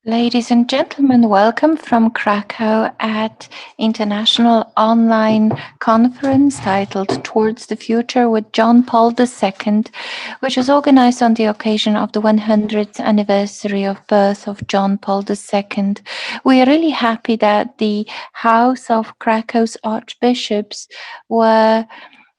Ladies and gentlemen, welcome from Krakow at International Online Conference titled Towards the Future with John Paul II, which was organized on the occasion of the 100th anniversary of birth of John Paul II. We are really happy that the House of Krakow's Archbishops were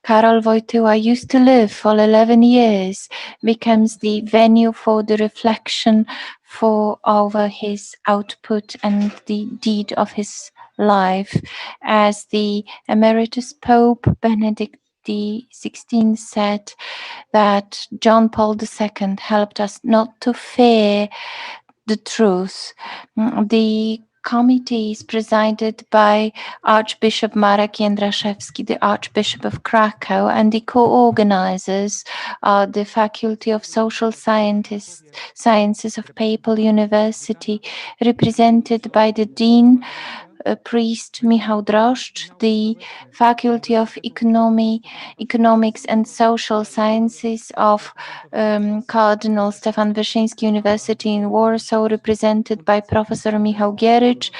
Karol Wojtyła used to live for 11 years, becomes the venue for the reflection for over his output and the deed of his life. As the Emeritus Pope Benedict XVI said that John Paul II helped us not to fear the truth. The committee is presided by Archbishop Marek JŁDRASZEWSKI, the Archbishop of Krakow, and the co-organizers are the Faculty of Social Sciences of Papal University, represented by the Dean, priest Michał, the Faculty of Economics and Social Sciences of Cardinal Stefan Wyszyński University in Warsaw, represented by Professor Michał Gierycz.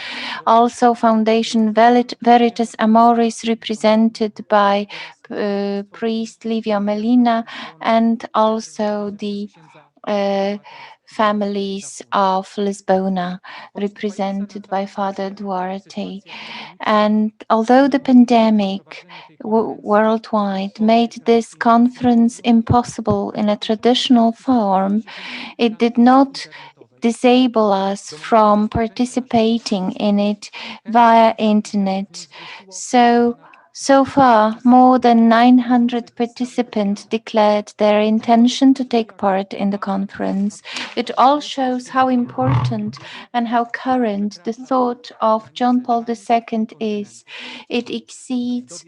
Also, Foundation Veritas Amoris, represented by priest Livio, Melina, and also the families of Lisbona, represented by Father Duarte. And although the pandemic worldwide made this conference impossible in a traditional form, it did not disable us from participating in it via internet. So far, more than 900 participants declared their intention to take part in the conference. It all shows how important and how current the thought of John Paul II is. It exceeds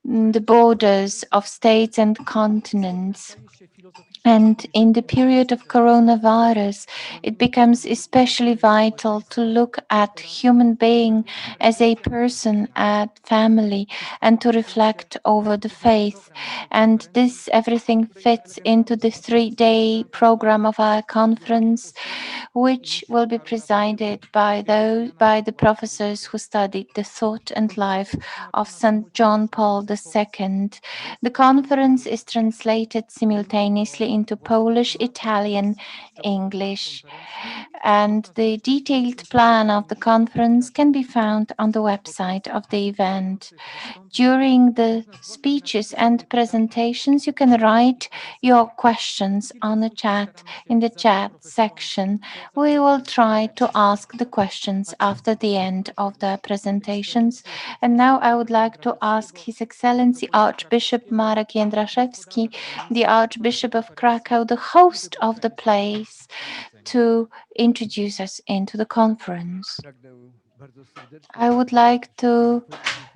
the borders of states and continents. And in the period of coronavirus, it becomes especially vital to look at human being as a person, at family, and to reflect over the faith. And this everything fits into the 3-day program of our conference, which will be presided by the professors who studied the thought and life of St. John Paul II. The conference is translated simultaneously into Polish, Italian, English, and the detailed plan of the conference can be found on the website of the event. During the speeches and presentations, you can write your questions on the chat in the chat section. We will try to ask the questions after the end of the presentations. And now I would like to ask His Excellency Archbishop Marek Jędraszewski, the Archbishop of Krakow, the host of the place, to introduce us into the conference. I would like to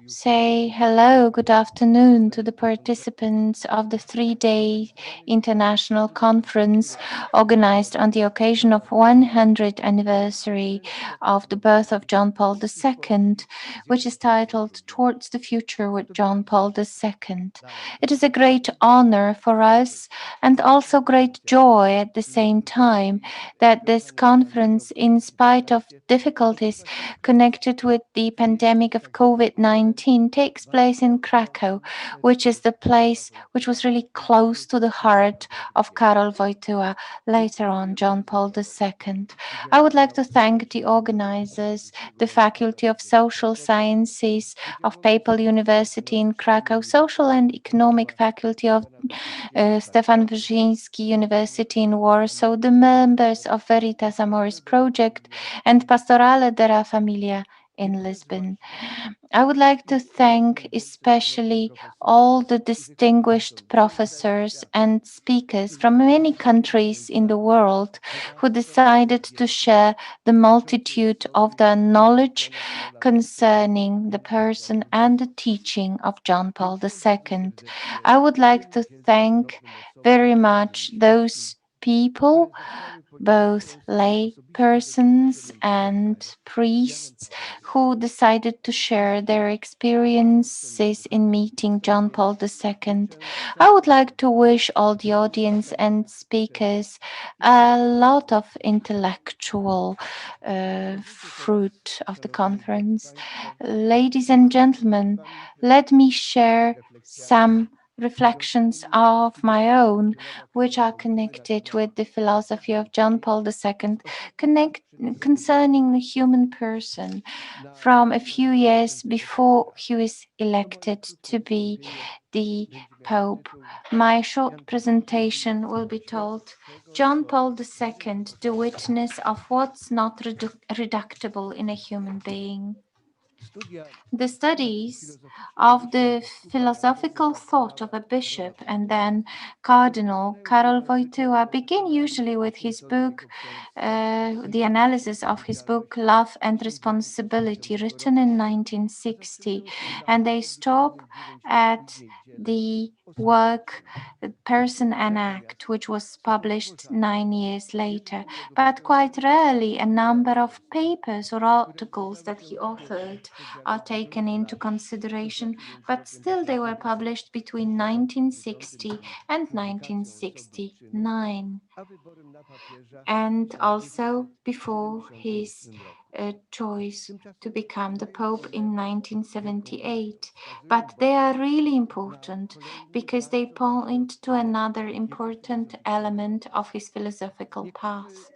say hello, good afternoon to the participants of the 3-day international conference organized on the occasion of 100th anniversary of the birth of John Paul II, which is titled Towards the Future with John Paul II. It is a great honor for us and also great joy at the same time that this conference, in spite of difficulties connected with the pandemic of COVID-19, takes place in Krakow, which is the place which was really close to the heart of Karol Wojtyła, later on John Paul II. I would like to thank the organizers, the Faculty of Social Sciences of Papal University in Krakow, Social and Economic Faculty of Stefan Wyszyński University in Warsaw, the members of Veritas Amoris Project, and Pastorale della Familia in Lisbon. I would like to thank especially all the distinguished professors and speakers from many countries in the world who decided to share the multitude of their knowledge concerning the person and the teaching of John Paul II. I would like to thank very much those people, both lay persons and priests, who decided to share their experiences in meeting John Paul II. I would like to wish all the audience and speakers a lot of intellectual fruit of the conference. Ladies and gentlemen, let me share some reflections of my own, which are connected with the philosophy of John Paul II, connect, concerning the human person from a few years before he was elected to be the Pope. My short presentation will be told John Paul II, the witness of what's not reductible in a human being. The studies of the philosophical thought of a bishop and then Cardinal Karol Wojtyła begin usually with his book, the analysis of his book Love and Responsibility, written in 1960, and they stop at the work Person and Act, which was published 9 years later. But quite rarely, a number of papers or articles that he authored are taken into consideration, but still they were published between 1960 and 1969, and also before his choice to become the Pope in 1978. But they are really important because they point to another important element of his philosophical path.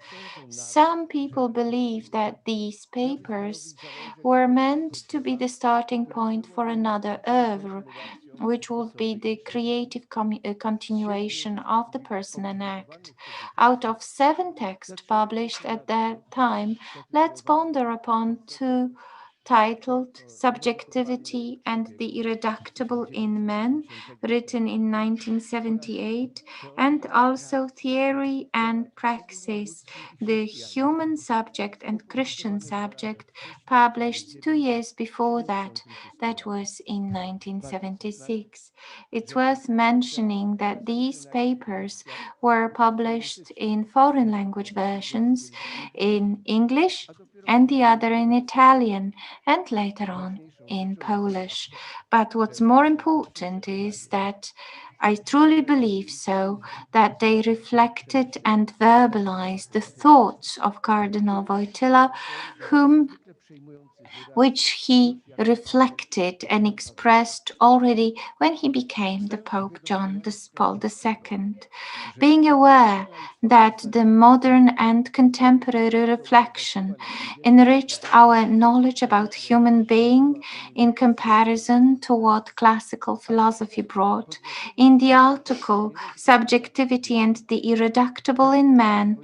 Some people believe that these papers were meant to be the starting point for another oeuvre, which would be the creative continuation of the Person and Act. Out of 7 texts published at that time, let's ponder upon 2 titled Subjectivity and the Irreducible in Men, written in 1978, and also Theory and Praxis, the Human Subject and Christian Subject, published 2 years before that. That was in 1976. It's worth mentioning that these papers were published in foreign language versions, in English and the other in Italian, and later on in Polish. But what's more important is that I truly believe so, that they reflected and verbalized the thoughts of Cardinal Wojtyła, which he reflected and expressed already when he became the Pope John Paul II. Being aware that the modern and contemporary reflection enriched our knowledge about human being in comparison to what classical philosophy brought. In the article Subjectivity and the Irreducible in Man,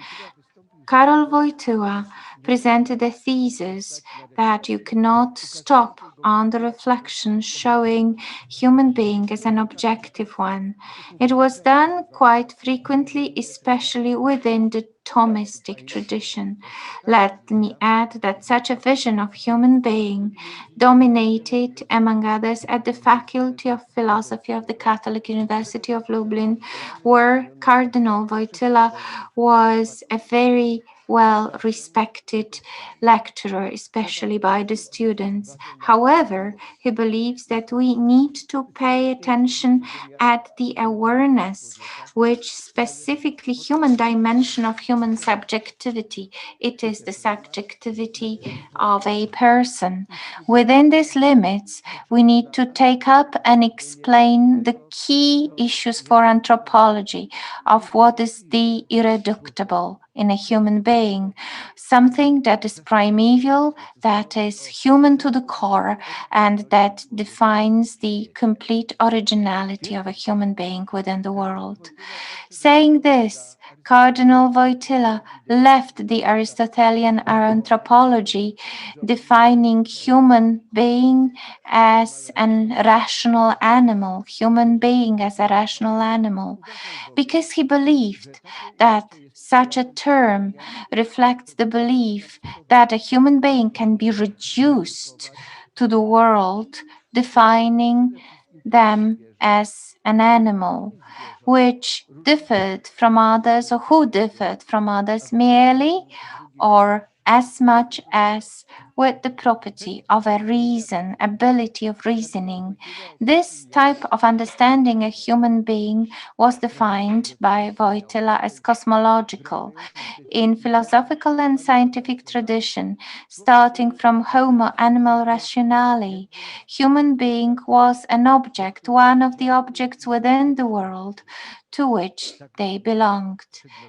Karol Wojtyła presented a thesis that you cannot stop on the reflection showing human being as an objective one. It was done quite frequently, especially within the Thomistic tradition. Let me add that such a vision of human being dominated, among others, at the Faculty of Philosophy of the Catholic University of Lublin, where Cardinal Wojtyła was a very well respected lecturer, especially by the students. However, he believes that we need to pay attention at the awareness, which specifically human dimension of human subjectivity. It is the subjectivity of a person. Within these limits, we need to take up and explain the key issues for anthropology of what is the irreducible in a human being, something that is primeval, that is human to the core, and that defines the complete originality of a human being within the world. Saying this, Cardinal Wojtyła left the Aristotelian anthropology, defining human being as a rational animal, human being as a rational animal, because he believed that such a term reflects the belief that a human being can be reduced to the world, defining them as an animal which differed from others, or who differed from others merely or as much as with the property of a reason, ability of reasoning. This type of understanding a human being was defined by Wojtyła as cosmological in philosophical and scientific tradition, starting from Homo animal rationale. Human being was an object, one of the objects within the world to which they belonged.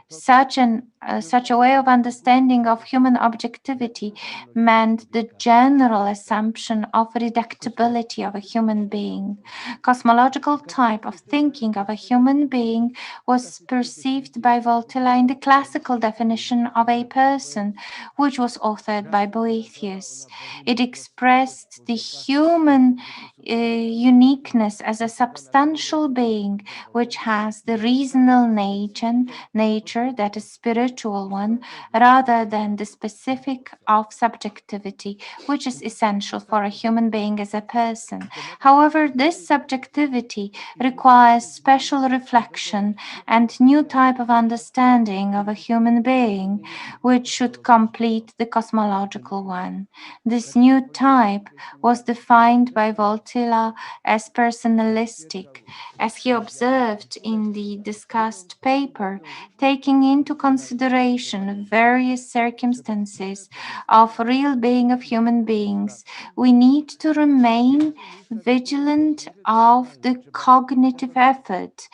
Such a way of understanding of human objectivity meant the general assumption of reductibility of a human being. Cosmological type of thinking of a human being was perceived by Wojtyła in the classical definition of a person, which was authored by Boethius. It expressed the human uniqueness as a substantial being which has the reasonable nature that is spiritual one, rather than the specific of subjectivity, which is essential for a human being as a person. However, this subjectivity requires special reflection and new type of understanding of a human being, which should complete the cosmological one. This new type was defined by Wojtyła as personalistic, as he observed in the discussed paper, taking into consideration various circumstances of real being of human beings. We need to remain vigilant of the cognitive effort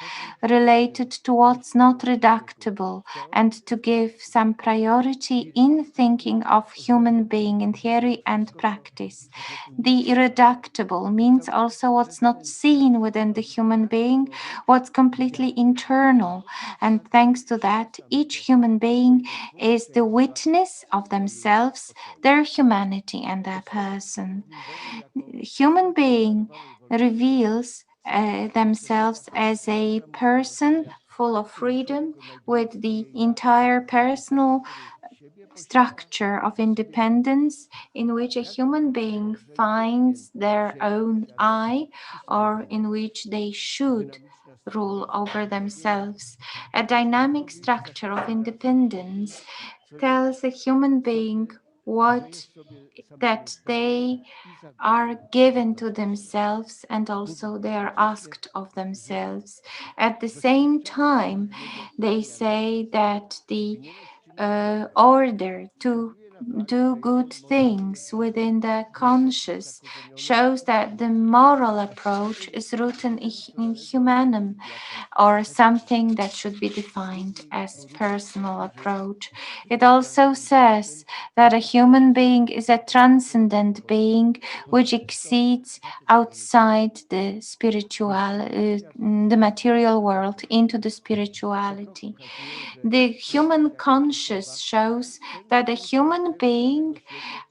related to what's not reductible, and to give some priority in thinking of human being in theory and practice. The irreductible means also what's not seen within the human being, what's completely internal, and thanks to that, each human being is the witness of themselves, their humanity, and their person. Human being reveals themselves as a person full of freedom, with the entire personal structure of independence in which a human being finds their own I, or in which they should rule over themselves. A dynamic structure of independence tells a human being what that they are given to themselves, and also they are asked of themselves. At the same time, they say that the order to do good things within the conscious shows that the moral approach is rooted in humanum, or something that should be defined as personal approach. It also says that a human being is a transcendent being which exceeds outside the the material world into the spirituality. The human conscious shows that a human being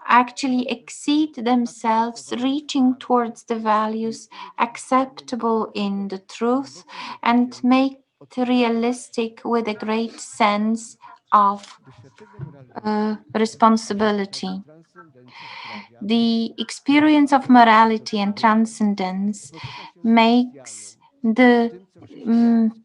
actually exceed themselves, reaching towards the values acceptable in the truth, and make it realistic with a great sense of responsibility. The experience of morality and transcendence makes the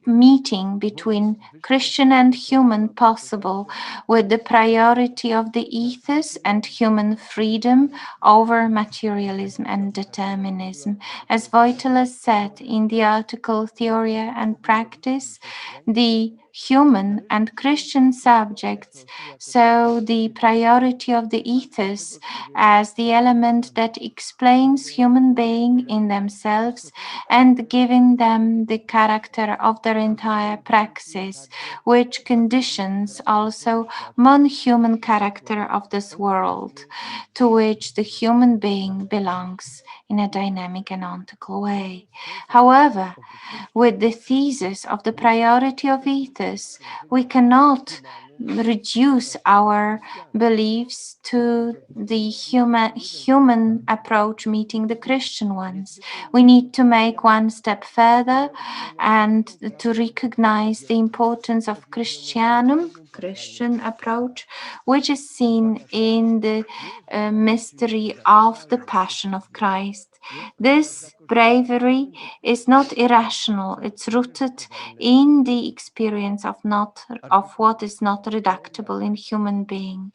meeting between Christian and human possible, with the priority of the ethos and human freedom over materialism and determinism. As Wojtyła said in the article Theory and Practice, the human and Christian subjects saw the priority of the ethos as the element that explains human being in themselves, and giving them the character of their entire praxis, which conditions also non-human character of this world, to which the human being belongs in a dynamic and ontological way. However, with the thesis of the priority of ethos, we cannot reduce our beliefs to the human approach meeting the Christian ones. We need to make one step further and to recognize the importance of Christian approach, which is seen in the mystery of the Passion of Christ. This bravery is not irrational, it's rooted in the experience of what is not reductible in human being.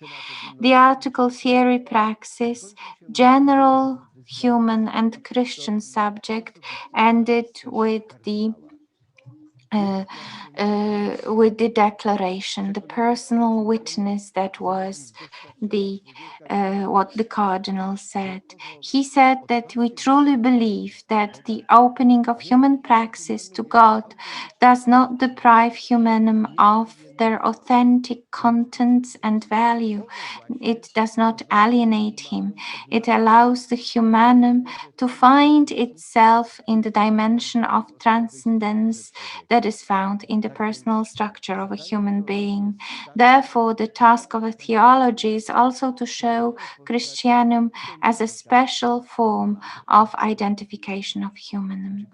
The article theory praxis, general human and Christian subject ended uh, with the declaration, the personal witness that was the what the cardinal said. He said that we truly believe that the opening of human praxis to God does not deprive humanum of their authentic contents and value. It does not alienate him. It allows the humanum to find itself in the dimension of transcendence that is found in the personal structure of a human being. Therefore, the task of a theology is also to show Christianum as a special form of identification of humanum.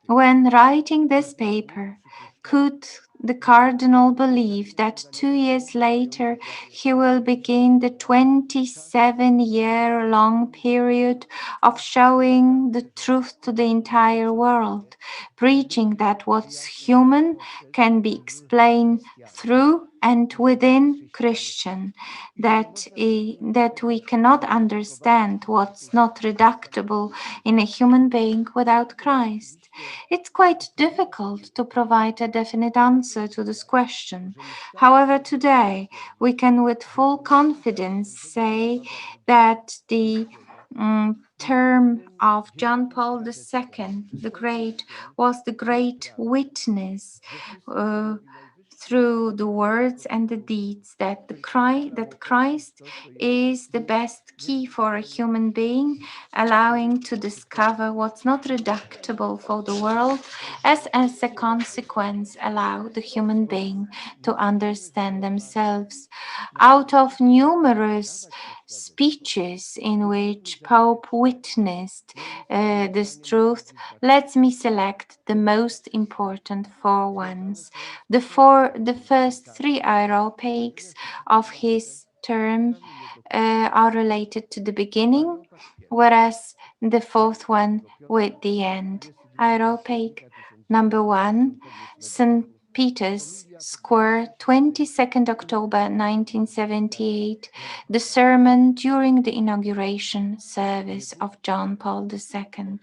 When writing this paper, could the cardinal believe that 2 years later he will begin the 27-year-long period of showing the truth to the entire world, preaching that what's human can be explained through and within Christian, that we cannot understand what's not reducible in a human being without Christ? It's quite difficult to provide a definite answer to this question. However, today we can with full confidence say that the term of John Paul II, the Great, was the great witness through the words and the deeds that Christ is the best key for a human being, allowing to discover what's not reducible for the world, as a consequence allow the human being to understand themselves. Out of numerous speeches in which Pope witnessed this truth, let me select the most important four ones. The first three aeropagies of his term are related to the beginning, whereas the fourth one with the end. Aeropage number one, St. Peter's Square, 22nd October 1978, the sermon during the inauguration service of John Paul II.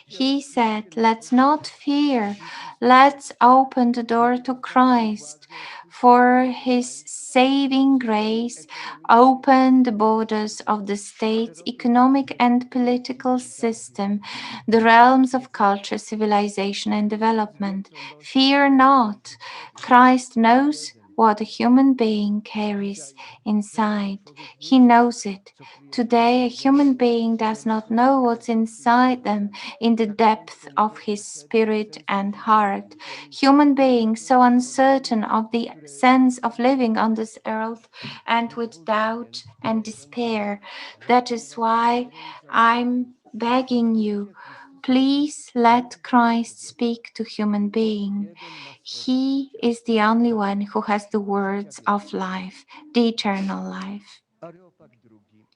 He said, "Let's not fear, let's open the door to Christ, for his saving grace open the borders of the state's economic and political system, the realms of culture, civilization, and development. Fear not. Christ knows what a human being carries inside. He knows it. Today, a human being does not know what's inside them in the depth of his spirit and heart. Human beings so uncertain of the sense of living on this earth and with doubt and despair. That is why I'm begging you, please let Christ speak to human being. He is the only one who has the words of life, the eternal life."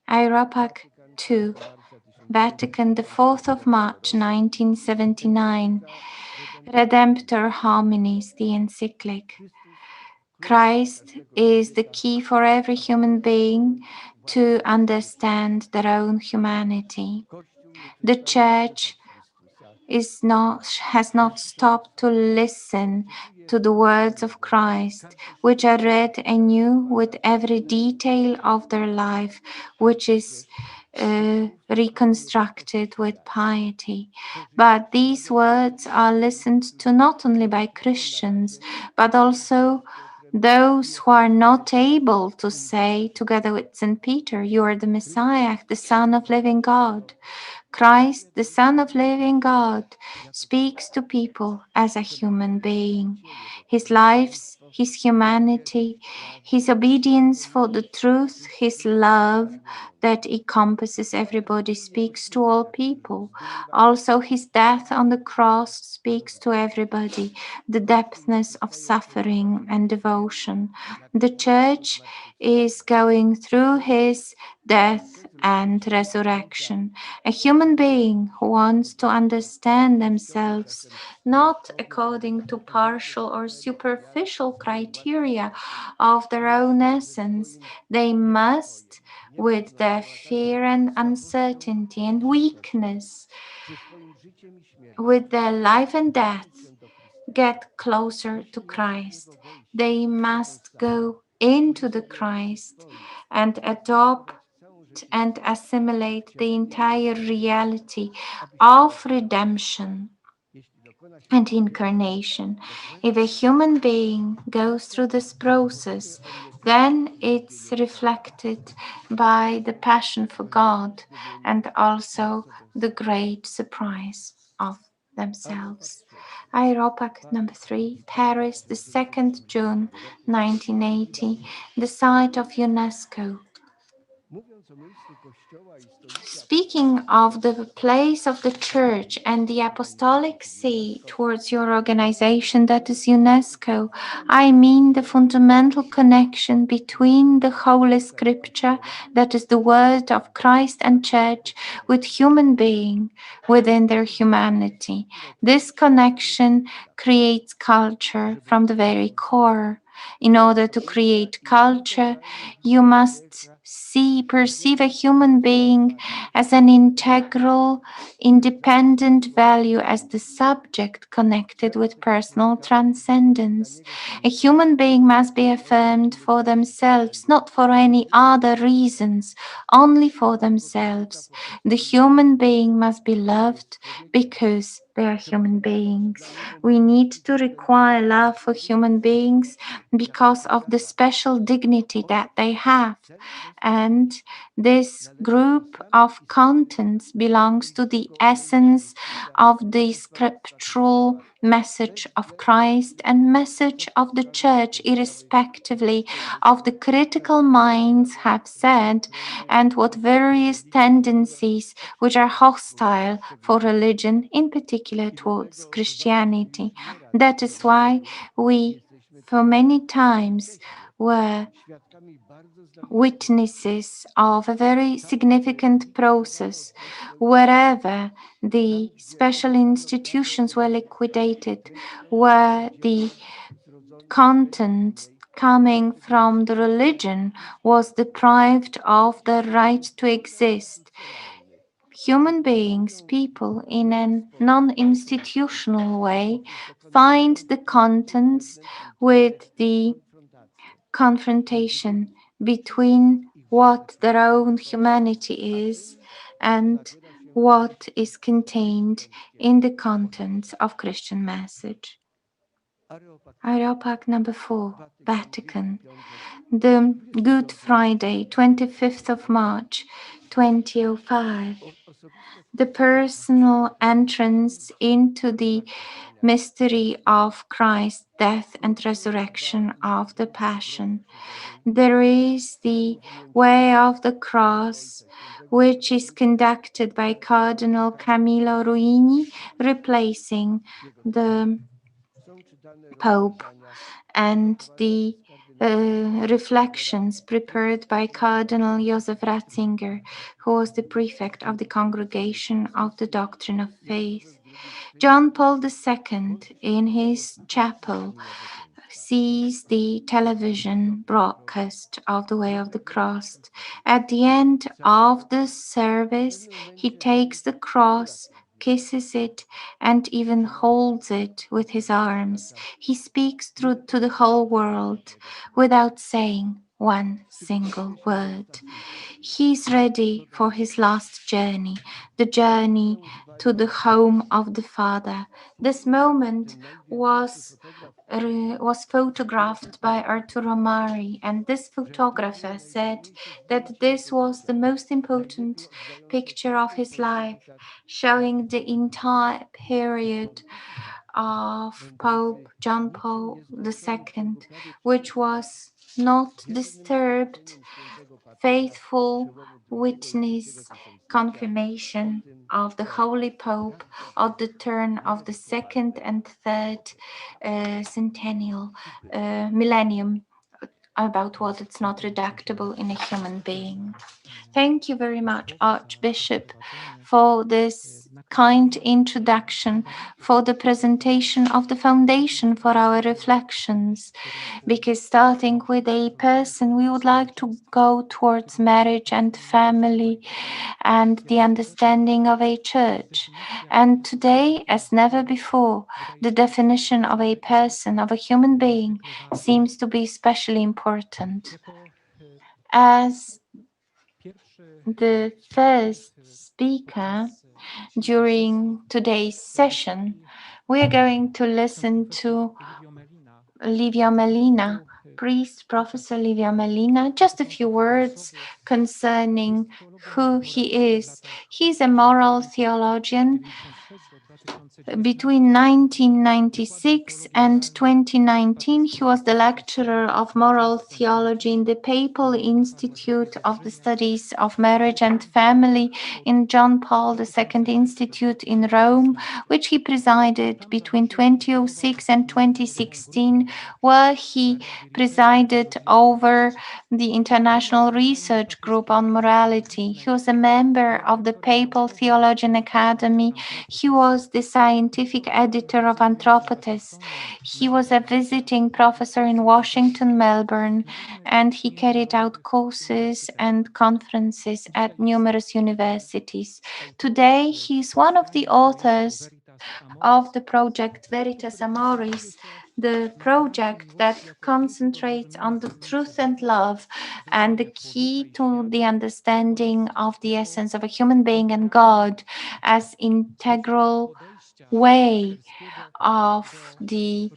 Aeropag 2, Vatican, the 4th of March 1979, Redemptor Hominis, the encyclic. Christ is the key for every human being to understand their own humanity. The Church has not stopped to listen to the words of Christ, which are read anew with every detail of their life, which is reconstructed with piety. But these words are listened to not only by Christians, but also those who are not able to say, together with St. Peter, "You are the Messiah, the Son of living God." Christ, the Son of living God, speaks to people as a human being. His life, his humanity, his obedience for the truth, his love that encompasses everybody speaks to all people. Also, his death on the cross speaks to everybody, the depthness of suffering and devotion. The Church is going through his death, and resurrection. A human being who wants to understand themselves not according to partial or superficial criteria of their own essence, they must, with their fear and uncertainty and weakness, with their life and death, get closer to Christ. They must go into the Christ and adopt and assimilate the entire reality of redemption and incarnation. If a human being goes through this process, then it's reflected by the passion for God and also the great surprise of themselves. Aeropac number 3, Paris, the 2nd June 1980, the site of UNESCO. Speaking of the place of the Church and the Apostolic See towards your organization, that is UNESCO, I mean the fundamental connection between the Holy Scripture, that is the Word of Christ and Church, with human being within their humanity. This connection creates culture from the very core. In order to create culture, you must perceive a human being as an integral, independent value, as the subject connected with personal transcendence. A human being must be affirmed for themselves, not for any other reasons, only for themselves. The human being must be loved because they are human beings. We need to require love for human beings because of the special dignity that they have. And this group of contents belongs to the essence of the scriptural message of Christ and message of the Church, irrespectively of the critical minds have said and what various tendencies which are hostile for religion, in particular towards Christianity. That is why we, for many times, were witnesses of a very significant process wherever the special institutions were liquidated, where the content coming from the religion was deprived of the right to exist. Human beings, people, in a non institutional way, find the contents with the confrontation between what their own humanity is and what is contained in the contents of Christian message. Areopag number 4, Vatican. The Good Friday, 25th of March, 2005. The personal entrance into the mystery of Christ's death and resurrection of the Passion. There is the way of the cross, which is conducted by Cardinal Camillo Ruini, replacing the Pope, and the reflections prepared by Cardinal Joseph Ratzinger, who was the prefect of the Congregation of the Doctrine of Faith. John Paul II, in his chapel, sees the television broadcast of the Way of the Cross. At the end of the service, he takes the cross, kisses it, and even holds it with his arms. He speaks through to the whole world without saying one single word. He's ready for his last journey, the journey to the home of the Father. This moment was photographed by Arturo Mari, and this photographer said that this was the most important picture of his life, showing the entire period of Pope John Paul II, which was not disturbed, faithful witness, confirmation of the Holy Pope at the turn of the second and third centennial millennium about what it's not reducible in a human being. Thank you very much, Archbishop, for this kind introduction, for the presentation of the foundation for our reflections. Because starting with a person, we would like to go towards marriage and family and the understanding of a church. And today, as never before, the definition of a person, of a human being, seems to be especially important. As the first speaker during today's session, we are going to listen to Livio Melina, priest, Professor Livio Melina. Just a few words concerning who he is. He's a moral theologian. Between 1996 and 2019, he was the lecturer of moral theology in the Papal Institute of the Studies of Marriage and Family in John Paul II Institute in Rome, which he presided between 2006 and 2016, where he presided over the International Research Group on Morality. He was a member of the Papal Theologian Academy. He was the scientific editor of Anthropology. He was a visiting professor in Washington, Melbourne, and he carried out courses and conferences at numerous universities. Today, he is one of the authors of the project Veritas Amoris, the project that concentrates on the truth and love and the key to the understanding of the essence of a human being and God as integral way of the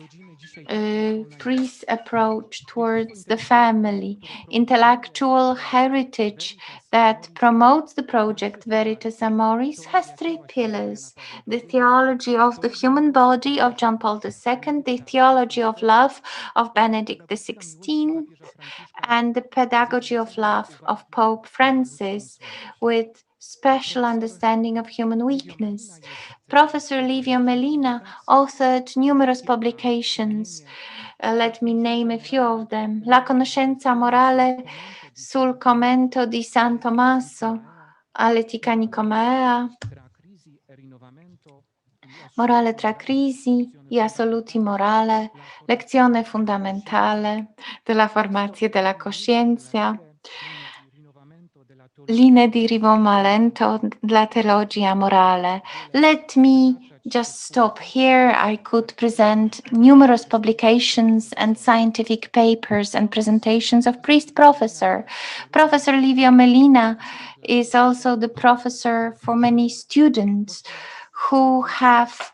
priest's approach towards the family, intellectual heritage that promotes the project Veritas Amoris has three pillars: the theology of the human body of John Paul II, the theology of love of Benedict XVI, and the pedagogy of love of Pope Francis, with special understanding of human weakness. Professor Livio Melina authored numerous publications. Let me name a few of them. La conoscenza morale sul commento di San Tommaso all'Etica Nicomea, Morale tra crisi, gli assoluti morale, lezione fondamentale della formazione della coscienza, linee di rinnovamento della teologia morale. Let me just stop here. I could present numerous publications and scientific papers and presentations of priest professor. Professor Livio Melina is also the professor for many students who have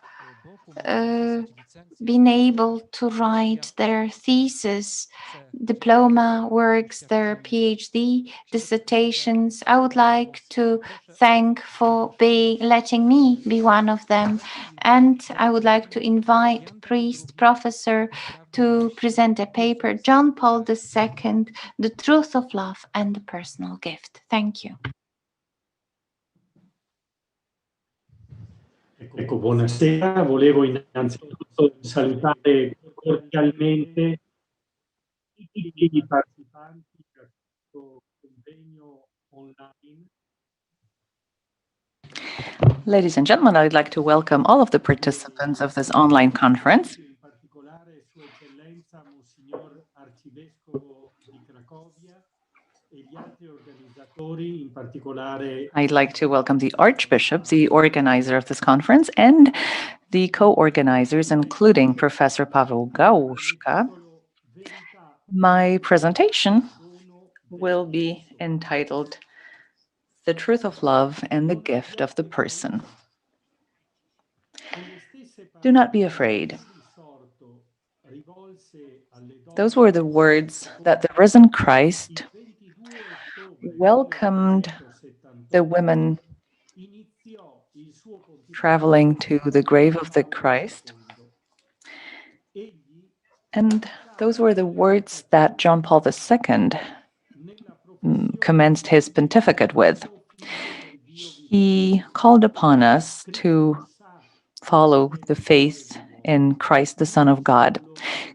been able to write their thesis, diploma works, their PhD dissertations. I would like to thank for letting me be one of them. And I would like to invite priest professor to present a paper, John Paul II, The Truth of Love and the Personal Gift. Thank you. Ecco, buonasera. Volevo innanzitutto salutare cordialmente tutti i partecipanti a questo convegno online. Ladies and gentlemen, I'd like to welcome all of the participants of this online conference. In particolare Sua Eccellenza Monsignor Arcivescovo di Cracovia e gli altri organizzatori, in particolare I'd like to welcome the Archbishop, the organizer of this conference, and the co-organizers, including Professor Paweł Gałuszka. My presentation will be entitled The Truth of Love and the Gift of the Person. Do not be afraid. Those were the words that the risen Christ welcomed the women traveling to the grave of the Christ. And those were the words that John Paul II commenced his pontificate with. He called upon us to follow the faith in Christ, the Son of God.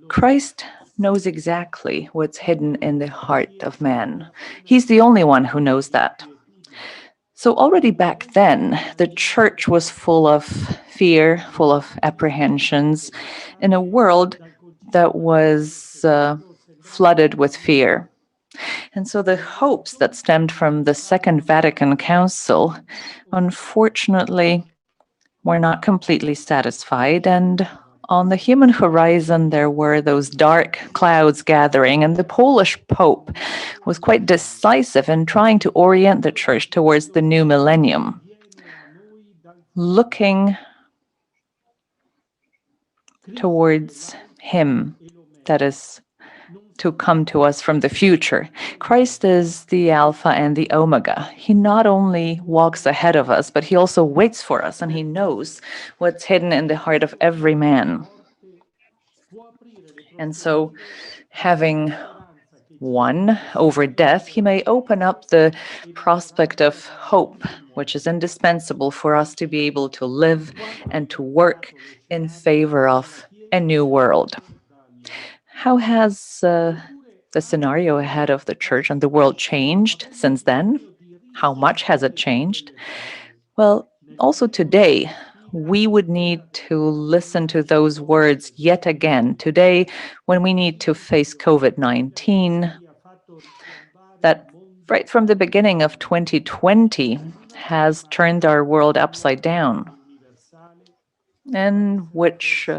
Christ knows exactly what's hidden in the heart of man. He's the only one who knows that. So already back then, the church was full of fear, full of apprehensions, in a world that was flooded with fear. And so the hopes that stemmed from the Second Vatican Council, unfortunately, were not completely satisfied. And on the human horizon, there were those dark clouds gathering, and the Polish Pope was quite decisive in trying to orient the church towards the new millennium, looking towards him, that is, to come to us from the future. Christ is the Alpha and the Omega. He not only walks ahead of us, but he also waits for us, and he knows what's hidden in the heart of every man. And so, having won over death, he may open up the prospect of hope, which is indispensable for us to be able to live and to work in favor of a new world. How has the scenario ahead of the church and the world changed since then? How much has it changed? Well, also today, we would need to listen to those words yet again. Today, when we need to face COVID-19, that right from the beginning of 2020 has turned our world upside down, and which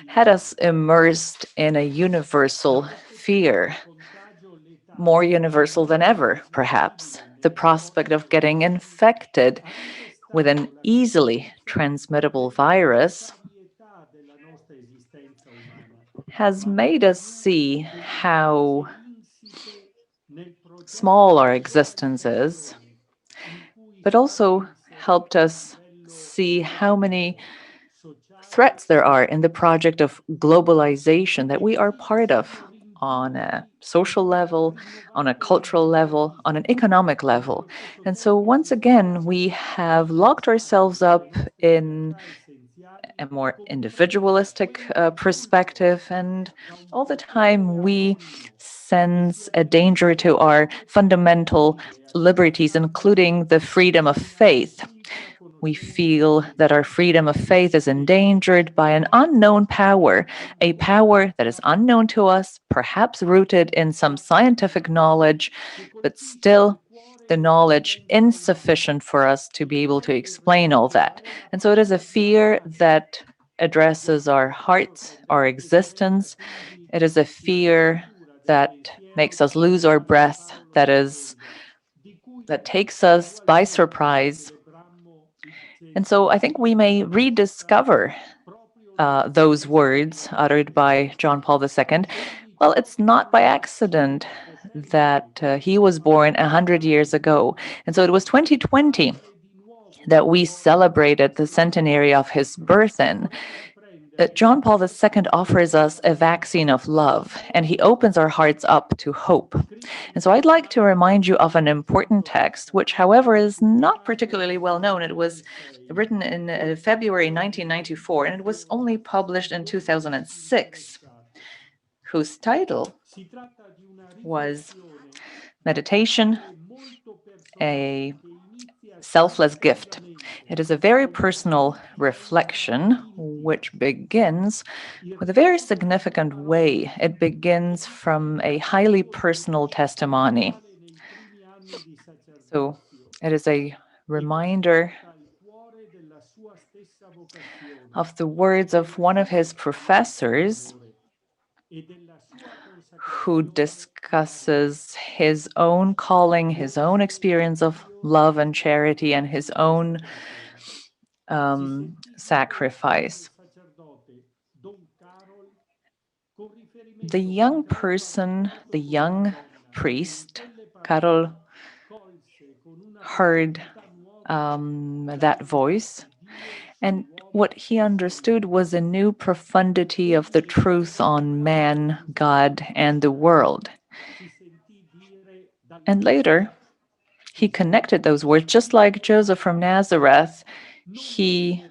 had us immersed in a universal fear, more universal than ever, perhaps. The prospect of getting infected with an easily transmittable virus has made us see how small our existence is, but also helped us see how many threats there are in the project of globalization that we are part of on a social level, on a cultural level, on an economic level. And so once again, we have locked ourselves up in a more individualistic perspective, and all the time we sense a danger to our fundamental liberties, including the freedom of faith. We feel that our freedom of faith is endangered by an unknown power, a power that is unknown to us, perhaps rooted in some scientific knowledge, but still the knowledge insufficient for us to be able to explain all that. And so it is a fear that addresses our hearts, our existence. It is a fear that makes us lose our breath, that takes us by surprise. And so I think we may rediscover those words uttered by John Paul II. Well, it's not by accident that he was born 100 years ago. And so it was 2020 that we celebrated the centenary of his birth in. John Paul II offers us a vaccine of love, and he opens our hearts up to hope. And so I'd like to remind you of an important text, which, however, is not particularly well known. It was written in February 1994, and it was only published in 2006, whose title was Meditation, a Selfless Gift. It is a very personal reflection which begins with a very significant way. It begins from a highly personal testimony. So it is a reminder of the words of one of his professors who discusses his own calling, his own experience of love and charity, and his own sacrifice. The young person, the young priest, Karol, heard that voice, and what he understood was a new profundity of the truth on man, God, and the world. And later, he connected those words, just like Joseph from Nazareth. He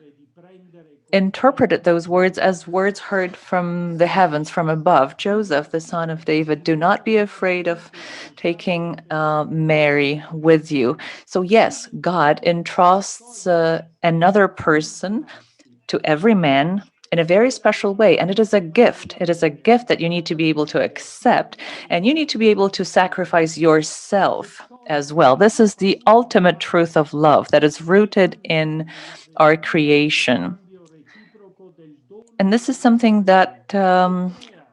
interpreted those words as words heard from the heavens, from above. Joseph, the son of David, do not be afraid of taking Mary with you. So yes, God entrusts another person to every man in a very special way. And it is a gift. It is a gift that you need to be able to accept. And you need to be able to sacrifice yourself as well. This is the ultimate truth of love that is rooted in our creation. And this is something that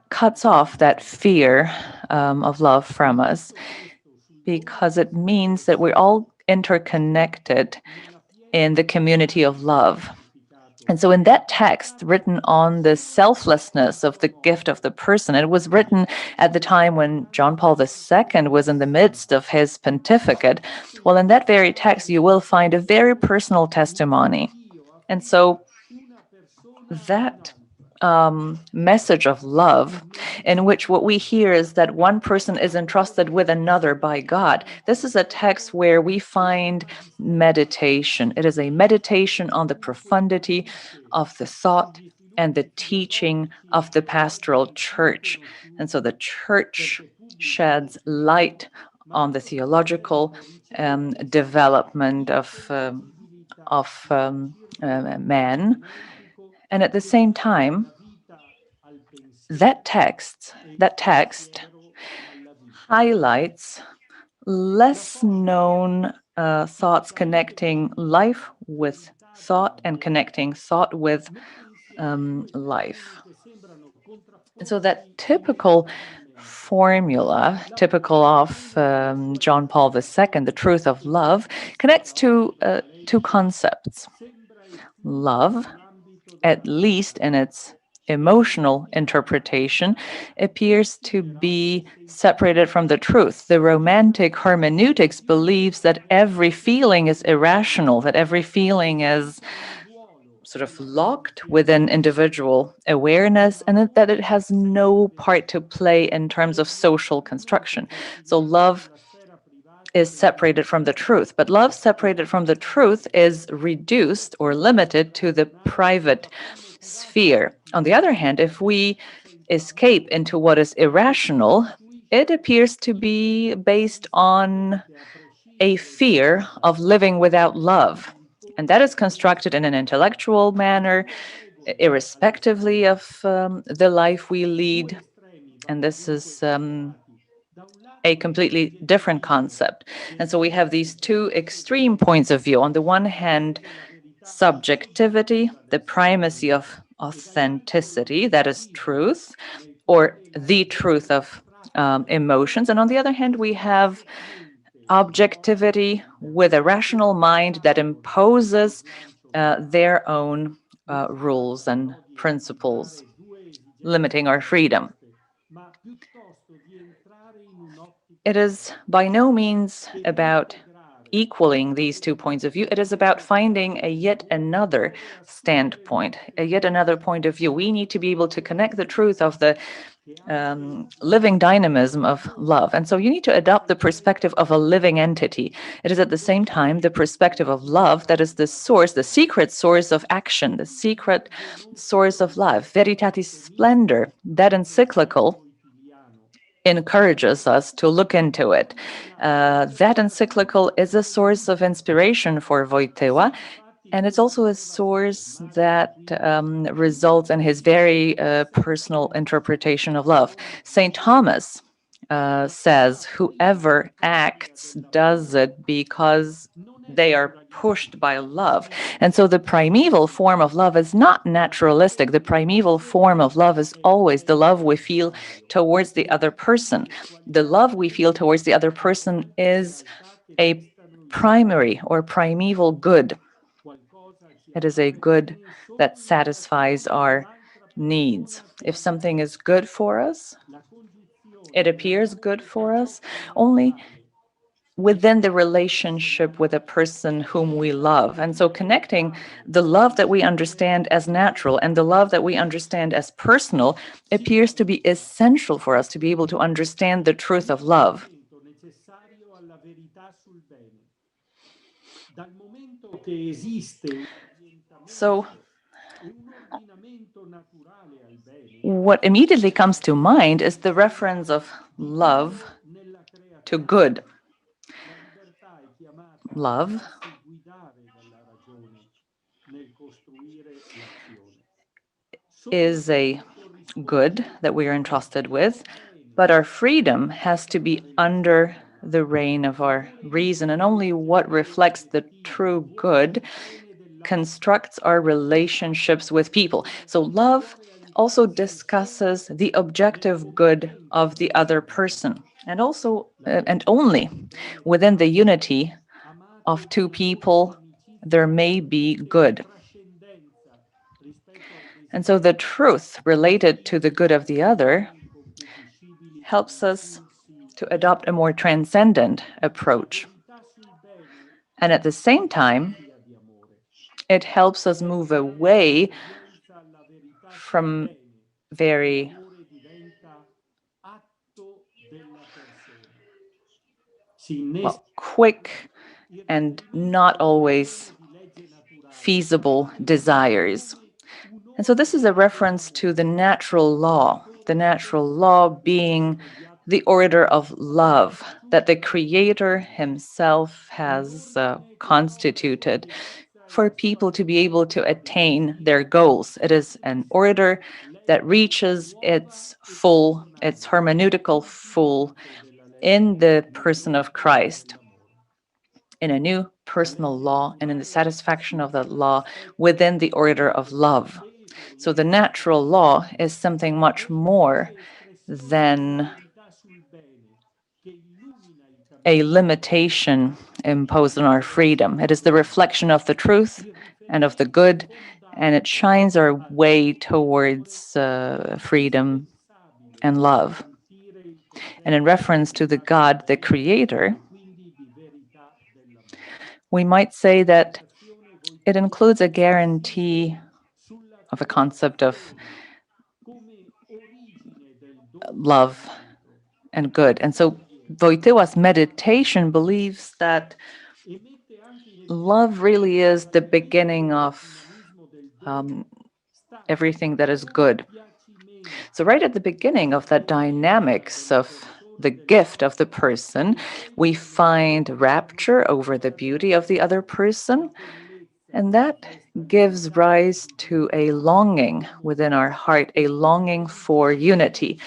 cuts off that fear of love from us, because it means that we're all interconnected in the community of love. And so in that text written on the selflessness of the gift of the person, it was written at the time when John Paul II was in the midst of his pontificate. Well, in that very text, you will find a very personal testimony. And so that message of love, in which what we hear is that one person is entrusted with another by God. This is a text where we find meditation. It is a meditation on the profundity of the thought and the teaching of the pastoral church. And so the church sheds light on the theological development of man. And at the same time, that text highlights less known thoughts connecting life with thought and connecting thought with life. And so that typical formula, typical of John Paul II, the truth of love, connects to two concepts. Love, at least in its emotional interpretation, appears to be separated from the truth. The romantic hermeneutics believes that every feeling is irrational, that every feeling is sort of locked within individual awareness, and that it has no part to play in terms of social construction. So love is separated from the truth, but love separated from the truth is reduced or limited to the private sphere. On the other hand, if we escape into what is irrational, it appears to be based on a fear of living without love. And that is constructed in an intellectual manner, irrespectively of the life we lead. And this is a completely different concept. And so we have these two extreme points of view. On the one hand, subjectivity, the primacy of authenticity, that is truth, or the truth of emotions. And on the other hand, we have objectivity with a rational mind that imposes their own rules and principles, limiting our freedom. It is by no means about equaling these two points of view. It is about finding a yet another standpoint, a yet another point of view. We need to be able to connect the truth of the living dynamism of love. And so you need to adopt the perspective of a living entity. It is at the same time the perspective of love that is the source, the secret source of action, the secret source of life. Veritatis Splendor, that encyclical, encourages us to look into it. That encyclical is a source of inspiration for Wojtyła, and it's also a source that results in his very personal interpretation of love. St. Thomas says, whoever acts does it because they are pushed by love. And so the primeval form of love is not naturalistic. The primeval form of love is always the love we feel towards the other person. The love we feel towards the other person is a primary or primeval good. It is a good that satisfies our needs. If something is good for us, it appears good for us only within the relationship with a person whom we love. And so connecting the love that we understand as natural and the love that we understand as personal appears to be essential for us to be able to understand the truth of love. So what immediately comes to mind is the reference of love to good. Love is a good that we are entrusted with, but our freedom has to be under the reign of our reason, and only what reflects the true good constructs our relationships with people. So love also discusses the objective good of the other person, and also and only within the unity of two people there may be good. And so the truth related to the good of the other helps us to adopt a more transcendent approach. And at the same time, it helps us move away from very quick and not always feasible desires. And so this is a reference to the natural law being the order of love that the Creator himself has constituted for people to be able to attain their goals. It is an order that reaches its hermeneutical full in the person of Christ, in a new personal law and in the satisfaction of that law within the order of love. So the natural law is something much more than a limitation imposed on our freedom. It is the reflection of the truth and of the good, and it shines our way towards freedom and love. And in reference to the God, the Creator, we might say that it includes a guarantee of a concept of love and good. And so Wojtyła's meditation believes that love really is the beginning of everything that is good. So right at the beginning of that dynamics of the gift of the person, we find rapture over the beauty of the other person, and that gives rise to a longing within our heart, a longing for unity.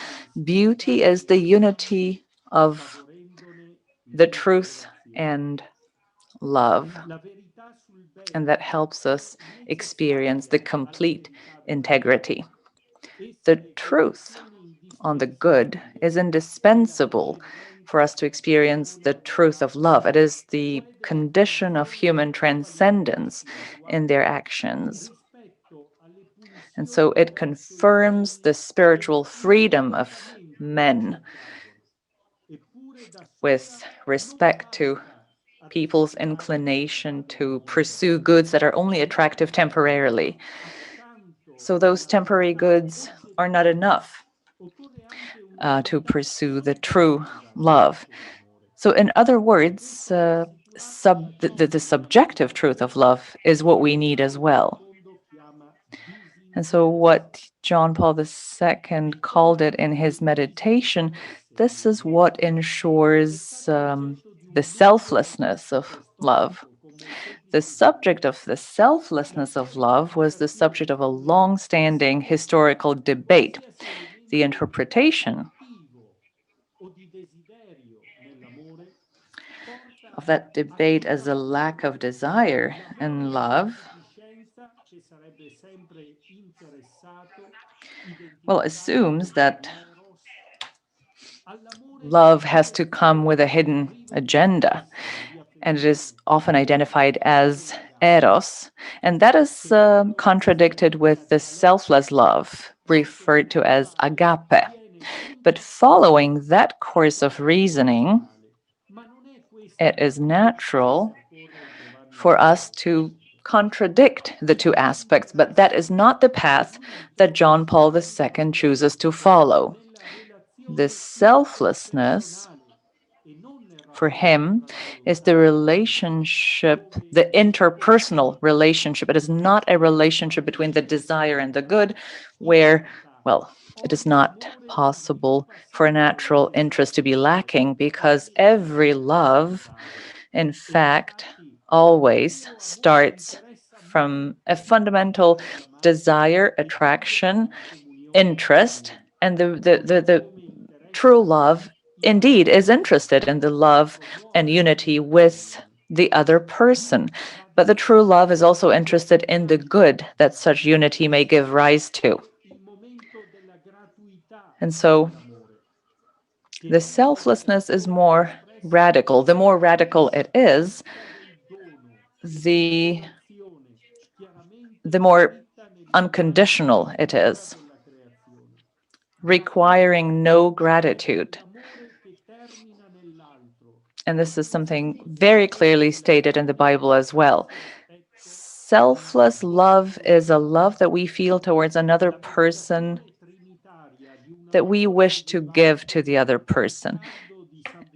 Beauty is the unity of the truth and love, and that helps us experience the complete integrity. The truth on the good is indispensable for us to experience the truth of love. It is the condition of human transcendence in their actions. And so it confirms the spiritual freedom of men with respect to people's inclination to pursue goods that are only attractive temporarily. So those temporary goods are not enough to pursue the true love. So in other words, the subjective truth of love is what we need as well. And so what John Paul II called it in his meditation, this is what ensures the selflessness of love. The subject of the selflessness of love was the subject of a long-standing historical debate. The interpretation of that debate as a lack of desire in love, well, assumes that love has to come with a hidden agenda, and it is often identified as eros, and that is contradicted with the selfless love, referred to as agape. But following that course of reasoning, it is natural for us to contradict the two aspects, but that is not the path that John Paul II chooses to follow. The selflessness for him is the relationship, the interpersonal relationship. It is not a relationship between the desire and the good, where, well, it is not possible for a natural interest to be lacking, because every love, in fact, always starts from a fundamental desire, attraction, interest, and the true love indeed is interested in the love and unity with the other person. But the true love is also interested in the good that such unity may give rise to. And so the selflessness is more radical. The more radical it is, the more unconditional it is, requiring no gratitude. And this is something very clearly stated in the Bible as well. Selfless love is a love that we feel towards another person that we wish to give to the other person.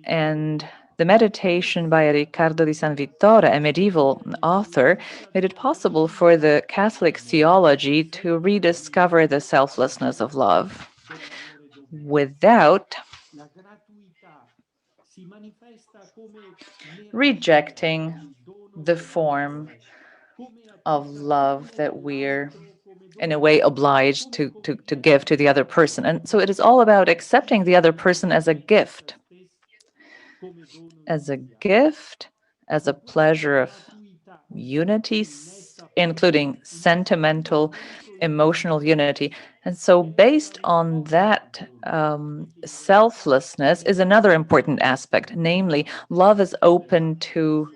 And the meditation by Riccardo di San Vittore, a medieval author, made it possible for the Catholic theology to rediscover the selflessness of love without rejecting the form of love that we're in a way obliged to give to the other person. And so it is all about accepting the other person as a gift, as a pleasure of unity, including sentimental, emotional unity. And so based on that, selflessness is another important aspect, namely, love is open to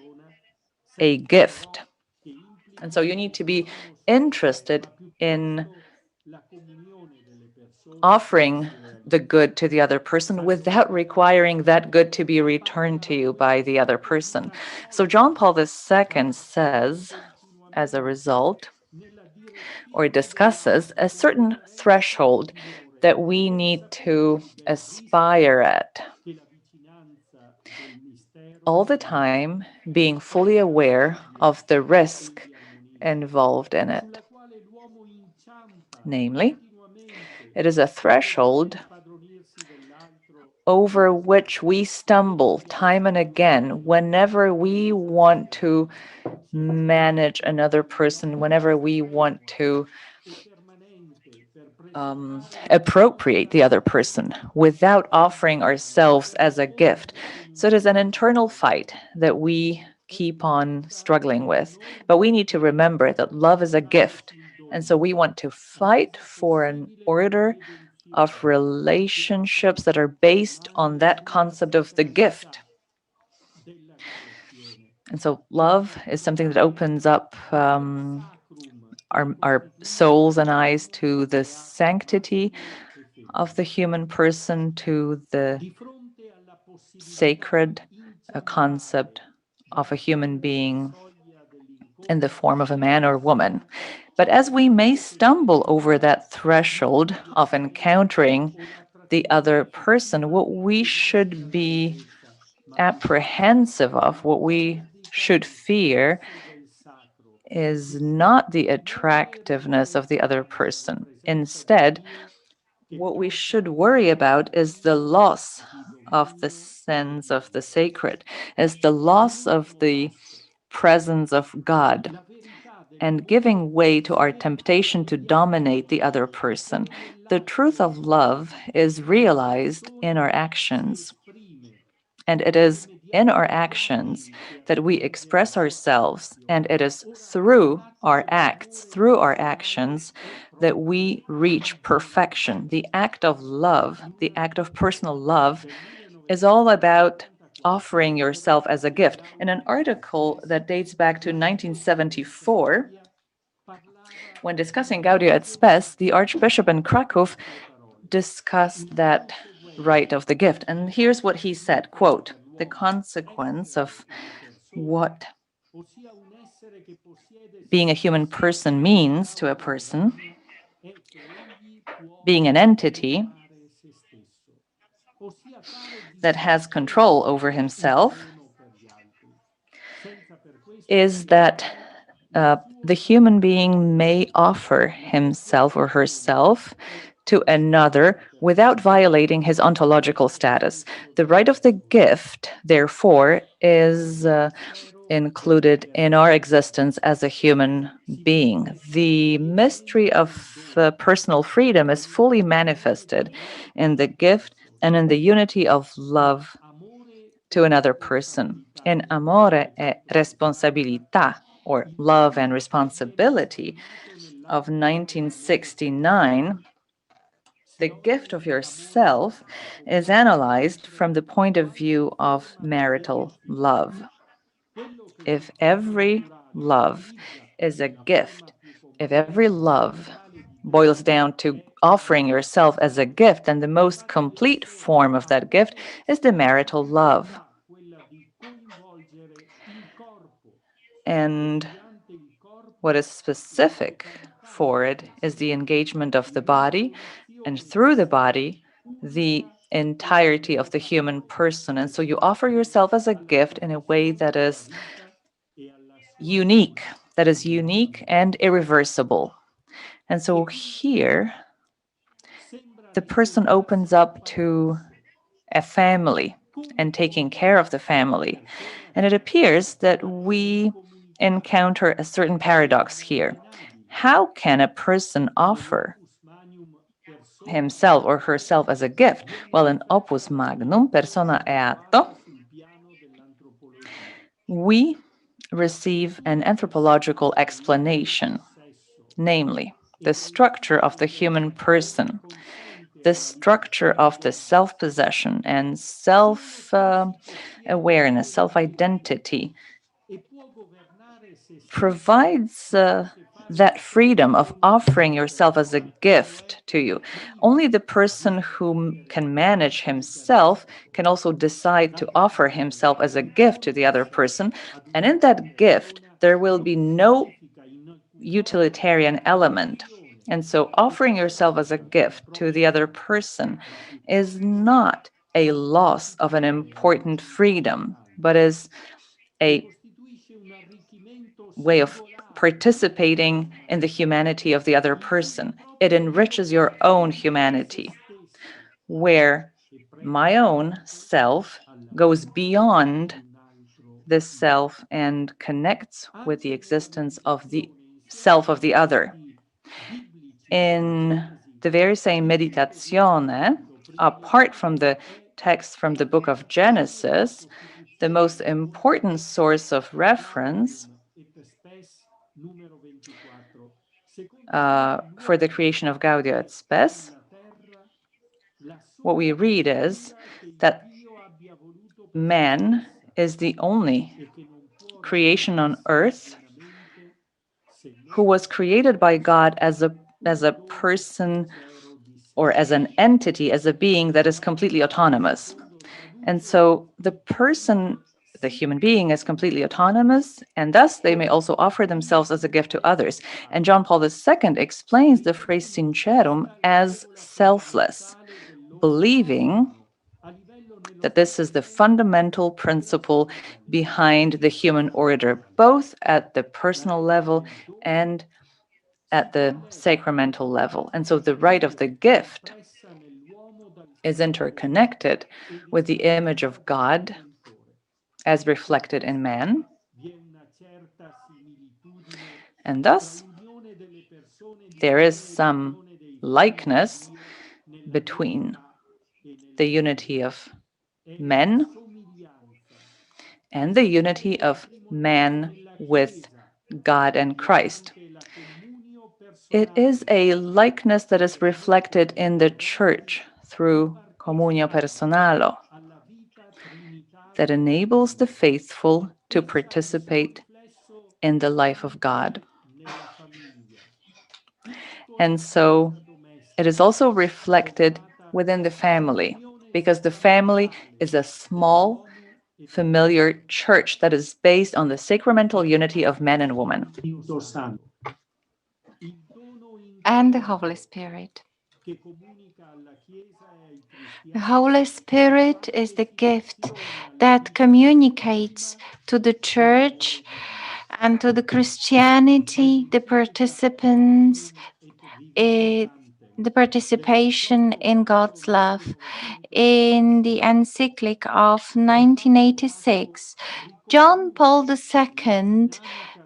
a gift. And so you need to be interested in offering the good to the other person without requiring that good to be returned to you by the other person. So John Paul II says, as a result, or discusses a certain threshold that we need to aspire at, all the time being fully aware of the risk involved in it. Namely, it is a threshold over which we stumble time and again whenever we want to manage another person, whenever we want to appropriate the other person without offering ourselves as a gift. So it is an internal fight that we keep on struggling with. But we need to remember that love is a gift. And so we want to fight for an order of relationships that are based on that concept of the gift. And so love is something that opens up our souls and eyes to the sanctity of the human person, to the sacred concept of a human being in the form of a man or woman. But as we may stumble over that threshold of encountering the other person, what we should be apprehensive of, what we should fear, is not the attractiveness of the other person. Instead, what we should worry about is the loss of the sense of the sacred, is the loss of the presence of God, and giving way to our temptation to dominate the other person. The truth of love is realized in our actions. And it is in our actions that we express ourselves, and it is through our acts, through our actions, that we reach perfection. The act of love, the act of personal love, is all about offering yourself as a gift. In an article that dates back to 1974, when discussing Gaudium et Spes, the Archbishop in CRACOW discussed that right of the gift. And here's what he said, quote, "The consequence of what being a human person means to a person, being an entity, that has control over himself is that the human being may offer himself or herself to another without violating his ontological status. The right of the gift, therefore, is included in our existence as a human being. The mystery of personal freedom is fully manifested in the gift and in the unity of love to another person. In Amore e Responsabilità, or Love and Responsibility, of 1969, the gift of yourself is analyzed from the point of view of marital love. If every love is a gift, if every love boils down to offering yourself as a gift, then the most complete form of that gift is the marital love. And what is specific for it is the engagement of the body, and through the body, the entirety of the human person. And so you offer yourself as a gift in a way that is unique and irreversible. And so here, the person opens up to a family and taking care of the family. And it appears that we encounter a certain paradox here. How can a person offer himself or herself as a gift? Well, in Opus Magnum, Persona e Atto, we receive an anthropological explanation, namely the structure of the human person, the structure of the self-possession and self-awareness, self-identity, provides that freedom of offering yourself as a gift to you. Only the person who can manage himself can also decide to offer himself as a gift to the other person. And in that gift, there will be no utilitarian element. And so offering yourself as a gift to the other person is not a loss of an important freedom, but is a way of participating in the humanity of the other person. It enriches your own humanity, where my own self goes beyond the self and connects with the existence of the self of the other. In the very same Meditazione, apart from the text from the book of Genesis, the most important source of reference for the creation of Gaudia et Spes, what we read is that man is the only creation on earth who was created by God as a person or as an entity, as a being that is completely autonomous. And so the person, the human being, is completely autonomous, and thus they may also offer themselves as a gift to others. And John Paul II explains the phrase sincerum as selfless, believing that this is the fundamental principle behind the human order, both at the personal level and at the sacramental level. And so the right of the gift is interconnected with the image of God as reflected in man. And thus, there is some likeness between the unity of men and the unity of man with God and Christ. It is a likeness that is reflected in the Church through communio personalo, that enables the faithful to participate in the life of God. And so it is also reflected within the family, because the family is a small, familiar church that is based on the sacramental unity of man and woman. And the Holy Spirit. The Holy Spirit is the gift that communicates to the Church and to the Christianity, the participants, the participation in God's love. In the encyclic of 1986, John Paul II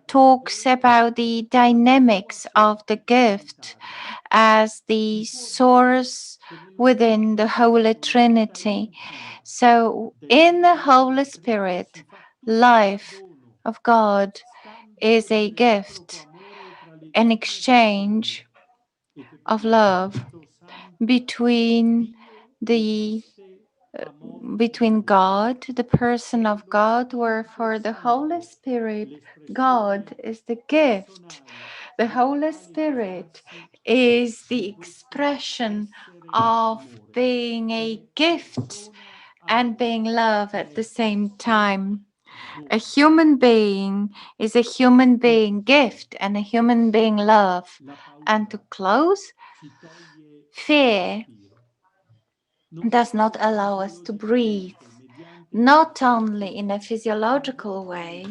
talks about the dynamics of the gift as the source within the Holy Trinity. So, in the Holy Spirit, life of God is a gift, an exchange of love between the between God, the person of God, where for the Holy Spirit, God is the gift. The Holy Spirit is the expression of being a gift and being love at the same time. A human being is a human being gift and a human being love. And to close, fear does not allow us to breathe, not only in a physiological way,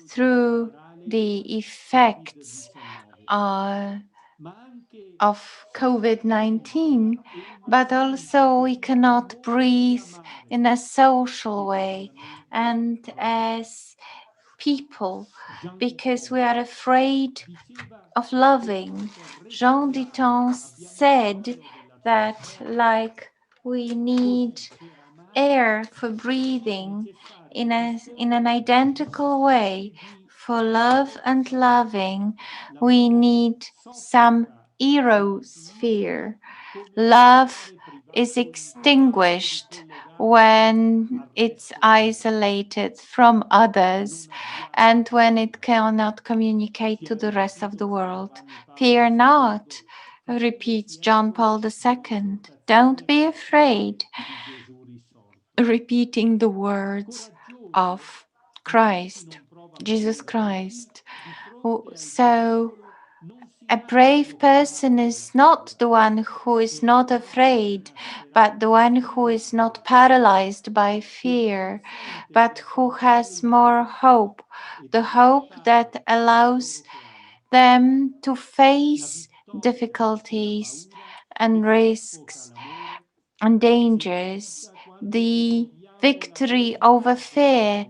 through the effects of COVID-19, but also we cannot breathe in a social way and as people because we are afraid of loving. Jean Ditton said that like we need air for breathing in an identical way for love and loving we need some aerosphere. Love is extinguished when it's isolated from others and when it cannot communicate to the rest of the world. Fear not, repeats John Paul II. Don't be afraid, repeating the words of Christ, Jesus Christ. So a brave person is not the one who is not afraid, but the one who is not paralyzed by fear, but who has more hope, the hope that allows them to face difficulties and risks and dangers. The victory over fear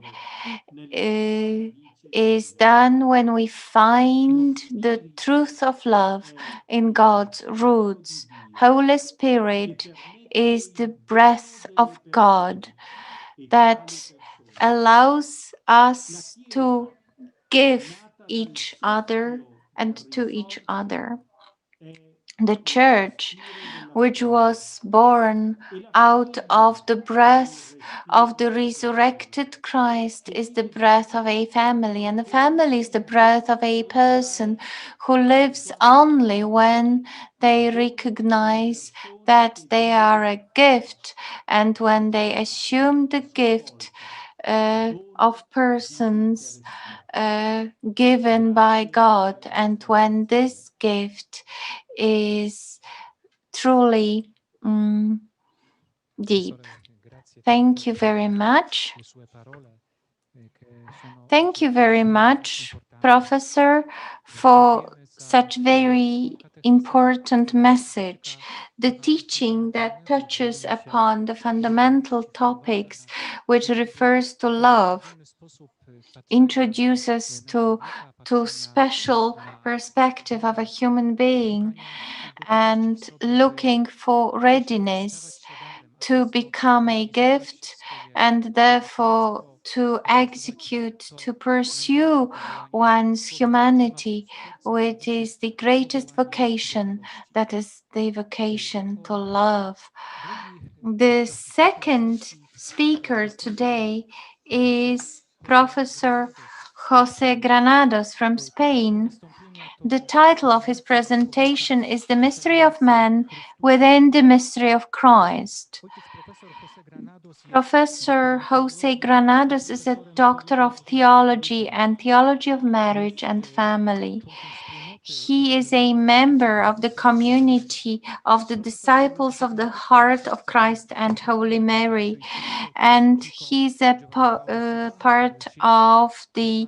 is done when we find the truth of love in God's roots. Holy Spirit is the breath of God that allows us to give each other and to each other. The Church, which was born out of the breath of the resurrected Christ, is the breath of a family, and the family is the breath of a person who lives only when they recognize that they are a gift and when they assume the gift of persons given by God, and when this gift is truly deep. Thank you very much. Thank you very much, Professor, for such very important message. The teaching that touches upon the fundamental topics which refers to love introduces to special perspective of a human being and looking for readiness to become a gift and therefore to execute, to pursue one's humanity, which is the greatest vocation, that is the vocation to love. The second speaker today is Professor José Granados from Spain. The title of his presentation is The Mystery of Man Within the Mystery of Christ. Professor José Granados is a doctor of theology and theology of marriage and family. He is a member of the community of the Disciples of the Heart of Christ and Holy Mary, and he's a part of the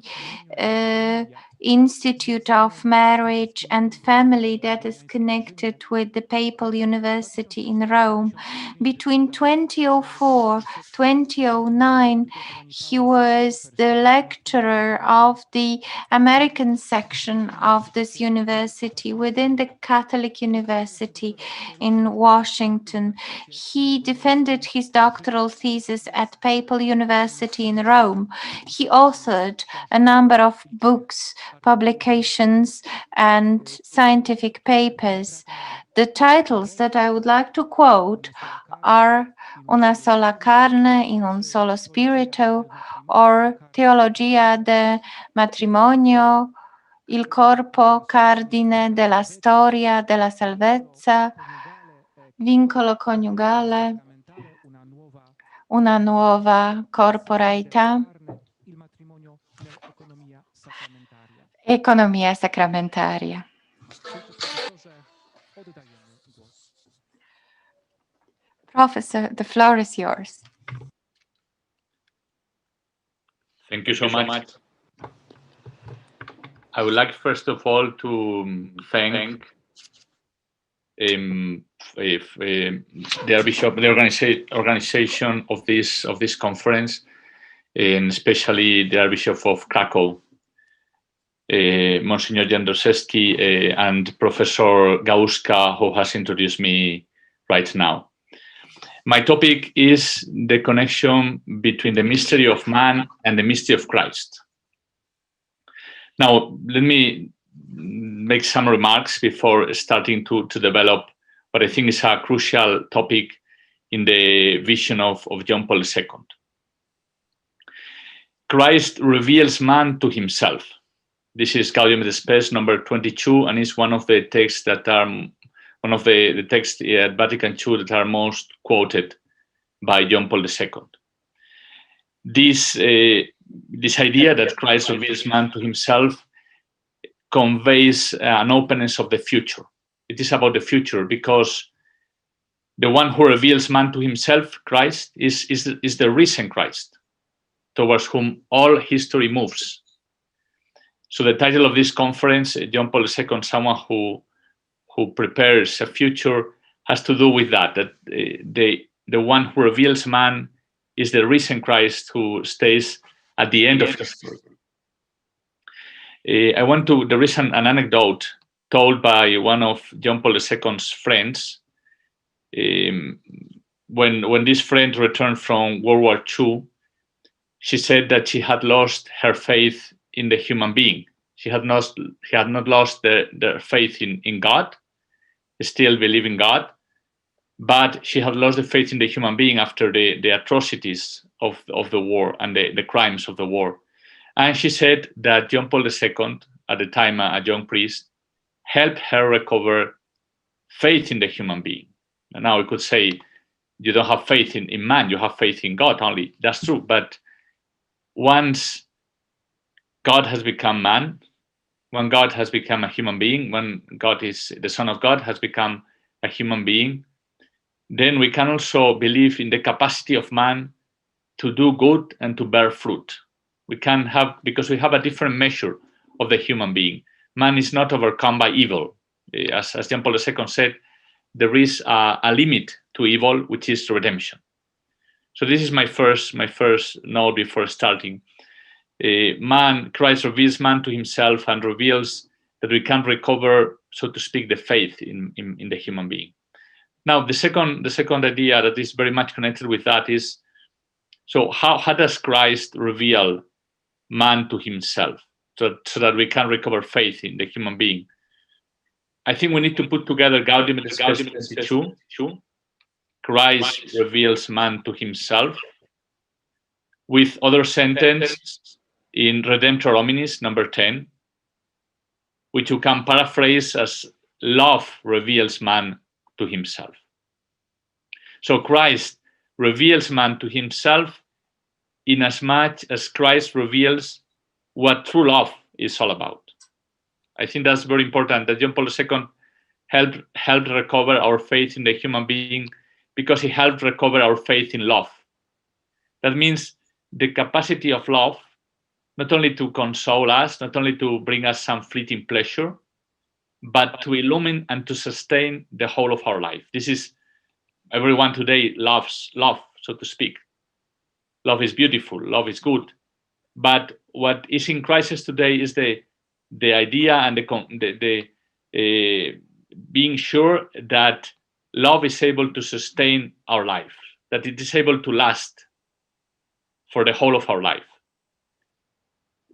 Institute of Marriage and Family that is connected with the Papal University in Rome. Between 2004-2009, he was the lecturer of the American section of this university within the Catholic University in Washington. He defended his doctoral thesis at Papal University in Rome. He authored a number of books, publications, and scientific papers. The titles that I would like to quote are Una sola carne in un solo spirito, or Teologia de matrimonio, il corpo cardine della storia della salvezza, vincolo coniugale, una nuova corporeità, economia sacramentaria. Professor, the floor is yours. Thank you so much. I would like first of all to thank the Archbishop, the organization of this conference, and especially the Archbishop of CRACOW, Monsignor JŁDRASZEWSKI, and Professor GAŁUSZKA, who has introduced me right now. My topic is the connection between the mystery of man and the mystery of Christ. Now, let me make some remarks before starting to develop what I think is a crucial topic in the vision of John Paul II. Christ reveals man to himself. This is Gaudium et Spes number 22, and it's one of the texts that are one of the texts at Vatican II that are most quoted by John Paul II. This idea that Christ reveals man to himself conveys an openness of the future. It is about the future because the one who reveals man to himself, Christ, is the risen Christ, towards whom all history moves. So the title of this conference, John Paul II, someone who prepares a future, has to do with that the one who reveals man is the risen Christ who stays at the end of history. There is an anecdote told by one of John Paul II's friends. When this friend returned from World War II, she said that she had lost her faith in the human being. She had not lost their faith in God, still believe in God, but she had lost the faith in the human being after the atrocities of the war and the crimes of the war. And she said that John Paul II, at the time a young priest, helped her recover faith in the human being. And now we could say, you don't have faith in man, you have faith in God only. That's true, but once God has become man, when God has become a human being, when God is the Son of God has become a human being, then we can also believe in the capacity of man to do good and to bear fruit. We can have, because we have a different measure of the human being. Man is not overcome by evil. As John Paul II said, there is a limit to evil, which is redemption. So this is my first note before starting. Christ reveals man to himself and reveals that we can recover, so to speak, the faith in the human being. Now, the second idea that is very much connected with that is, so how does Christ reveal man to himself so that we can recover faith in the human being? I think we need to put together Gaudium et Spes 22. Christ reveals man to himself, with other sentence in Redemptor Hominis, number 10, which you can paraphrase as love reveals man to himself. So Christ reveals man to himself in as much as Christ reveals what true love is all about. I think that's very important, that John Paul II helped recover our faith in the human being because he helped recover our faith in love. That means the capacity of love, not only to console us, not only to bring us some fleeting pleasure, but to illumine and to sustain the whole of our life. This is, everyone today loves love, so to speak. Love is beautiful, love is good. But what is in crisis today is the idea and the being sure that love is able to sustain our life, that it is able to last for the whole of our life.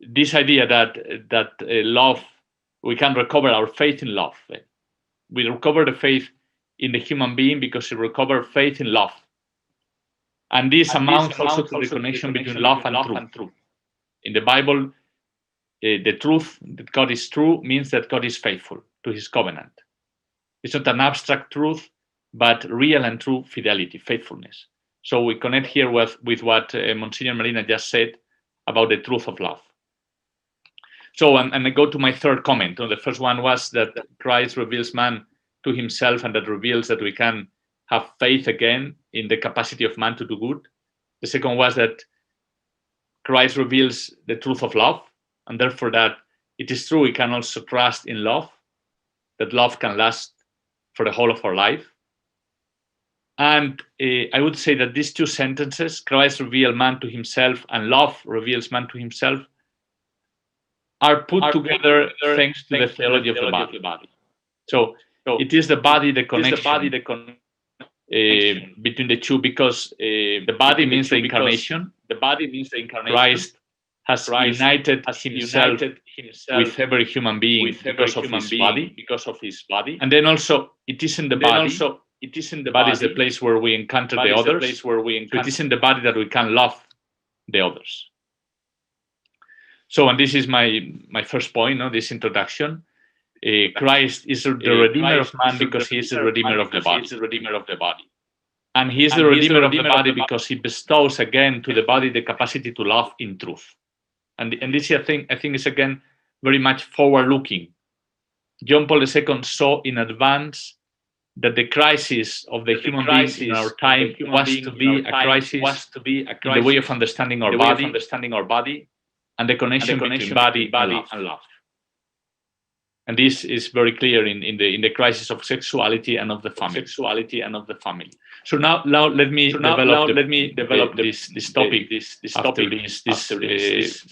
This idea that love, we can recover our faith in love. We recover the faith in the human being because we recover faith in love. And this amounts also to the connection between love and truth. In the Bible, the truth that God is true means that God is faithful to his covenant. It's not an abstract truth, but real and true fidelity, faithfulness. So we connect here with what Monsignor Melina just said about the truth of love. So, and I go to my third comment. The first one was that Christ reveals man to himself, and that reveals that we can have faith again in the capacity of man to do good. The second was that Christ reveals the truth of love, and therefore that it is true we can also trust in love, that love can last for the whole of our life. And I would say that these two sentences, Christ reveals man to himself and love reveals man to himself, are put together thanks to the theology of the body. So it is the body, the connection between the two, because the body means the incarnation. The body means the incarnation. Christ has united himself with every human being because of his body. And then also it is in the body. The body is the place where we encounter the others. So it is in the body that we can love the others. So, and this is my first point, this introduction. Christ is the Redeemer of man because he is the Redeemer of the body. And he is the Redeemer of the body because he bestows again to the body the capacity to love in truth. And this, I think is again very much forward-looking. John Paul II saw in advance that the crisis of the human being in our time was to be a crisis in the way of understanding our body, and the connection between body and love. And this is very clear in the crisis of sexuality and of the family. So now let me develop this topic after these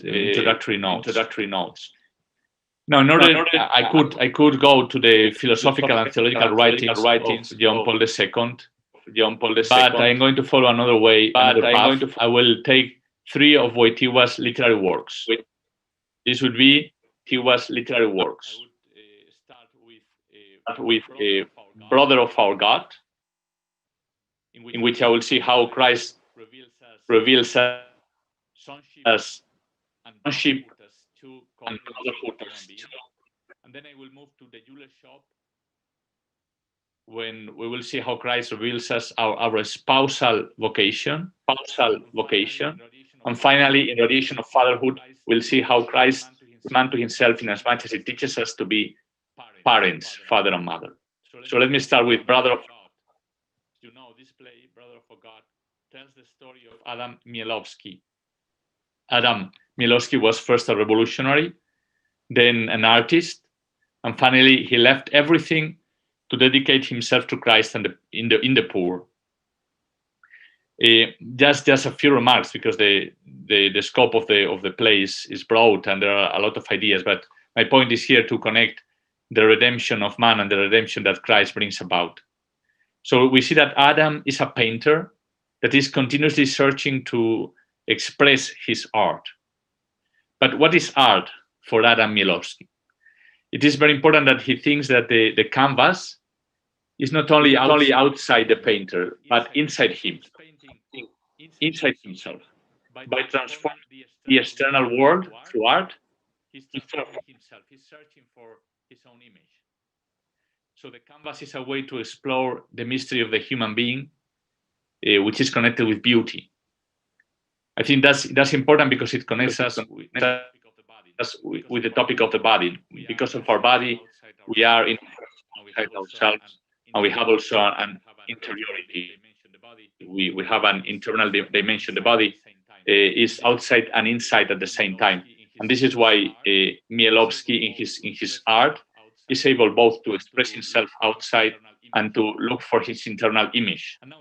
introductory notes. Now, in order I could go to the philosophical and theological writings of John Paul II, but I'm going to follow another way. I will take three of Wojtyła's literary works. This would be Wojtyła's literary works. Start with Brother of Our God, in which I will see how Christ reveals us sonship and motherhood. And then I will move to the JؐDRASZEWSKI, when we will see how Christ reveals us our spousal vocation. And finally, in the tradition of fatherhood, we'll see how Christ is man to himself in as much as he teaches us to be parents, father and mother. So let me start with Brother of God. You know, this play, Brother of God, tells the story of Adam Chmielowski. Adam Chmielowski was first a revolutionary, then an artist, and finally he left everything to dedicate himself to Christ and in the poor. Just a few remarks, because the scope of the play is broad and there are a lot of ideas, but my point is here to connect the redemption of man and the redemption that Christ brings about. So we see that Adam is a painter that is continuously searching to express his art. But what is art for Adam Chmielowski? It is very important that he thinks that the canvas is not only outside the painter, but inside him, inside himself. By transforming the external world through art, he's transforming himself. He's searching for his own image. So the canvas is a way to explore the mystery of the human being, which is connected with beauty. I think that's important because it connects us with the topic of the body. us with the topic of the body. Because of our body, we are inside ourselves, and we have also an interiority. We have an internal dimension. The body is outside and inside at the same time, and this is why Mielowski in his art is able both to express himself outside and to look for his internal image. And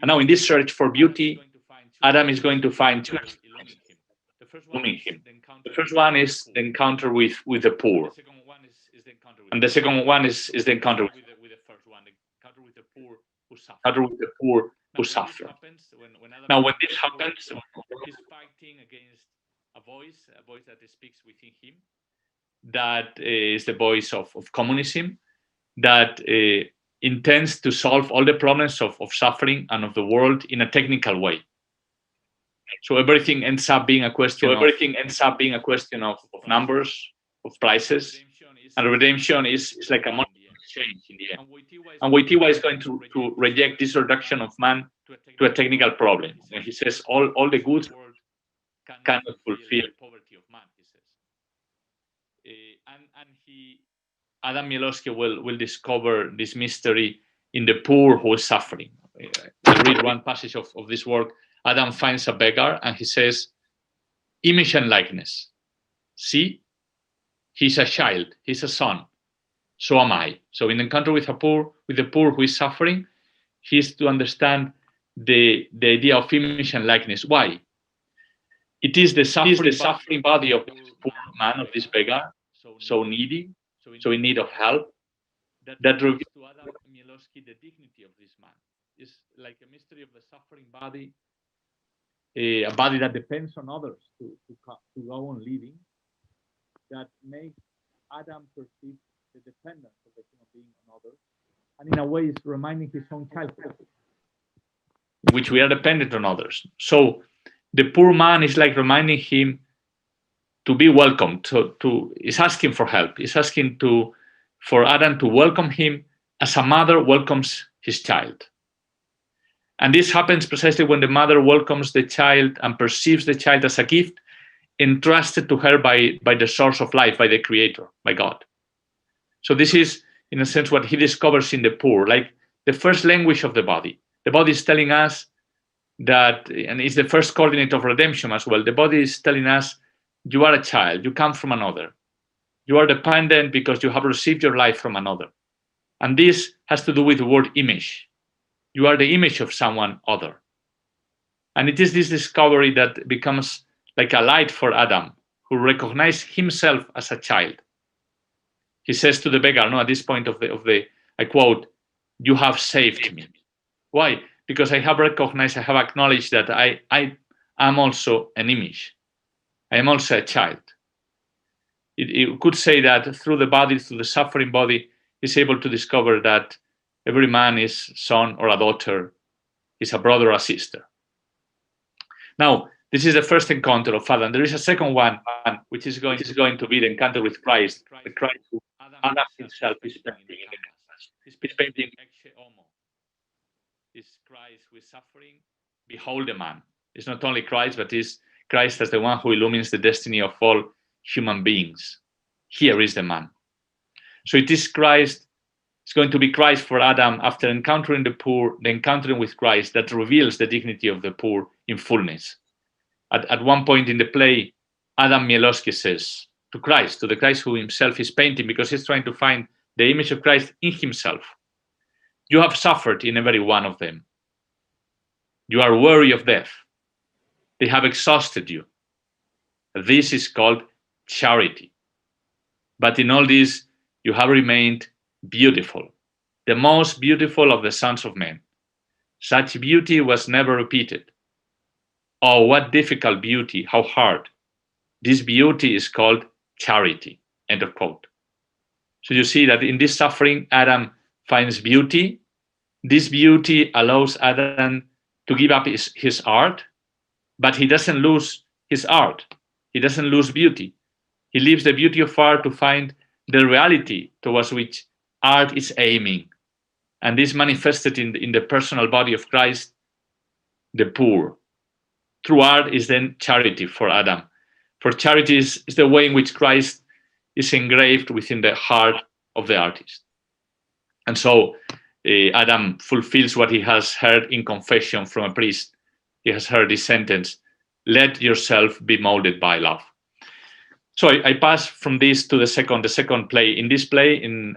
now in this search for beauty, Adam is going to find two illuming him. The first one is the encounter with the poor, and the second one is the encounter with the poor who suffer. Now, when this happens, he's fighting against a voice that speaks within him, that is the voice of communism, that intends to solve all the problems of suffering and of the world in a technical way. So everything ends up being a question. Of numbers, of prices, and redemption is like a monetary exchange in the end. And Wojtyła is going to reject this reduction of man to a technical problem. And he says all the goods cannot fulfill poverty of man. He says, Adam Mielowski will discover this mystery in the poor who is suffering. I read one passage of this work. Adam finds a beggar and he says, image and likeness. See, he's a child, he's a son. So am I. So in the encounter with the poor who is suffering, he is to understand the idea of image and likeness. Why? It is the suffering body of this poor man, of this beggar, so needy, so in need of help, that reveals to Adam Mielowski the dignity of this man. It's like a mystery of the suffering body, a body that depends on others to go on living, that makes Adam perceive the dependence of the human being on others, and in a way is reminding his own childhood, in which we are dependent on others. So the poor man is like reminding him to be welcomed, is asking for help, is asking for Adam to welcome him as a mother welcomes his child. And this happens precisely when the mother welcomes the child and perceives the child as a gift entrusted to her by the source of life, by the Creator, by God. So this is, in a sense, what he discovers in the poor, like the first language of the body. The body is telling us that, and it's the first coordinate of redemption as well. The body is telling us, you are a child, you come from another. You are dependent because you have received your life from another. And this has to do with the word image. You are the image of someone other. And it is this discovery that becomes like a light for Adam, who recognizes himself as a child. He says to the beggar, at this point of the I quote, you have saved me. Why? Because I have recognized, I have acknowledged that I am also an image. I am also a child. It could say that through the body, through the suffering body, is able to discover that every man is son or a daughter, is a brother or a sister. Now, this is the first encounter of Adam. There is a second one, which is going to be the encounter with Christ, the Christ who Adam himself is painting. He's painting this Christ who is suffering. Behold the man. It's not only Christ, but it's Christ as the one who illumines the destiny of all human beings. Here is the man. So it is Christ. It's going to be Christ for Adam after encountering the poor, the encountering with Christ that reveals the dignity of the poor in fullness. At one point in the play, Adam Mielowski says to Christ, to the Christ who himself is painting, because he's trying to find the image of Christ in himself. You have suffered in every one of them. You are weary of death. They have exhausted you. This is called charity. But in all this, you have remained beautiful, the most beautiful of the sons of men. Such beauty was never repeated. Oh, what difficult beauty, how hard. This beauty is called charity, end of quote. So you see that in this suffering, Adam finds beauty. This beauty allows Adam to give up his art, but he doesn't lose his art. He doesn't lose beauty. He leaves the beauty of art to find the reality towards which art is aiming. And this manifested in the personal body of Christ, the poor. Through art is then charity for Adam, For charity is the way in which Christ is engraved within the heart of the artist. And so Adam fulfills what he has heard in confession from a priest. He has heard this sentence, let yourself be molded by love. So I pass from this to the second play. In this play, in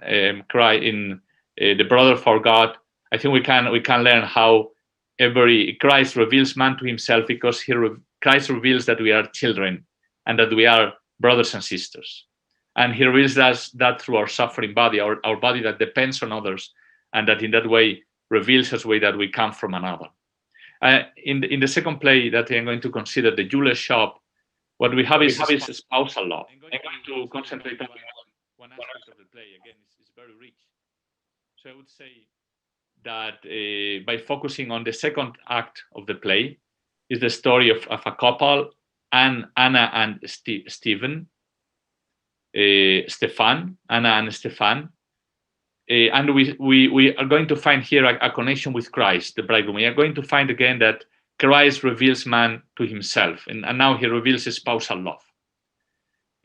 The Brother of Our God, I think we can learn how Christ reveals man to himself, because Christ reveals that we are children and that we are brothers and sisters. And he reveals us that through our suffering body, our body that depends on others, and that in that way reveals us way that we come from another. In the second play that I'm going to consider, The Jeweler's Shop, what we have is spousal love. I'm going to concentrate on one aspect of the play. Again, it's very rich. So I would say that by focusing on the second act of the play is the story of a couple, Anna and Stefan, Anna and Stefan. And we are going to find here a connection with Christ, the bridegroom. We are going to find again that Christ reveals man to himself, and now he reveals his spousal love.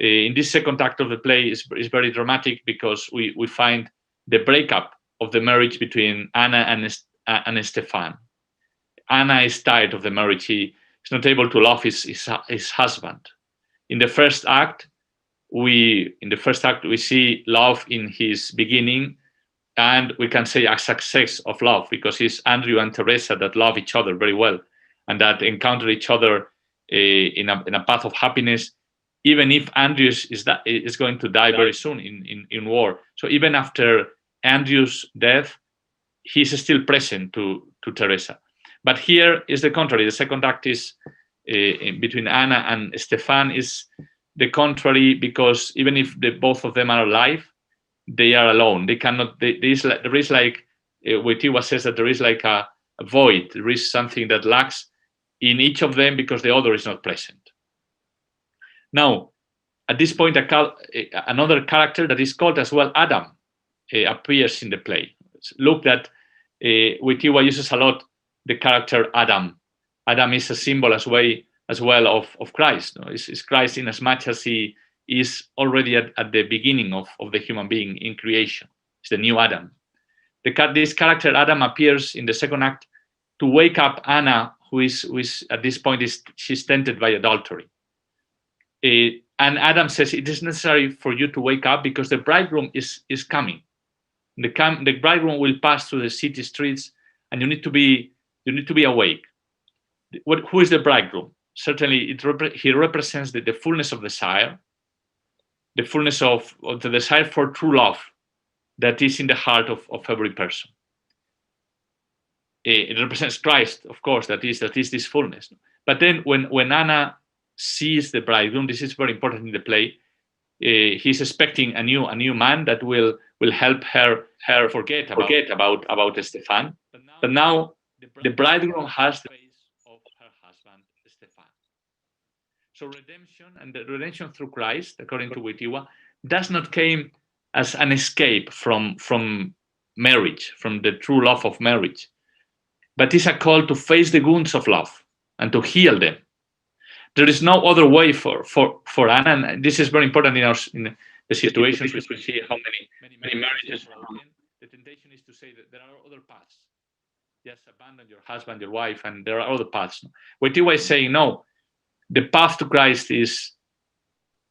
In this second act of the play is very dramatic, because we find the breakup of the marriage between Anna and Stefan. Anna is tired of the marriage. He is not able to love his husband. In the first act, we see love in his beginning, and we can say a success of love, because it's Andrew and Teresa that love each other very well, and that encounter each other in a path of happiness, even if Andrew is going to die very soon in war. So even after Andrew's death, he's still present to Teresa. But here is the contrary. The second act is between Anna and Stefan is the contrary, because even if both of them are alive, they are alone. They cannot. There is like Wojtyła says that there is like a void. There is something that lacks in each of them because the other is not present. Now, at this point, another character that is called as well Adam appears in the play. Look that Wojtyła uses a lot the character Adam. Adam is a symbol as well of Christ. It's Christ in as much as he is already at the beginning of the human being in creation. It's the new Adam. This character Adam appears in the second act to wake up Anna, who is at this point she's tempted by adultery. And Adam says it is necessary for you to wake up because the bridegroom is coming. The bridegroom will pass through the city streets, and you need to be awake. Who is the bridegroom? Certainly, he represents the fullness of desire, the fullness of the desire for true love that is in the heart of every person. It represents Christ, of course, that is this fullness. But then when Anna sees the bridegroom, this is very important in the play, he's expecting a new man that will help her forget about Stefan. But now the bridegroom has the face of her husband, Stefan. So redemption, and the redemption through Christ, according to Wojtyła, does not came as an escape from marriage, from the true love of marriage, but is a call to face the wounds of love and to heal them. There is no other way for Anna, and this is very important in the situations which we see how many marriages. The temptation is to say that there are other paths. Just abandon your husband, your wife, and there are other paths. Wojtyła is saying no. The path to Christ is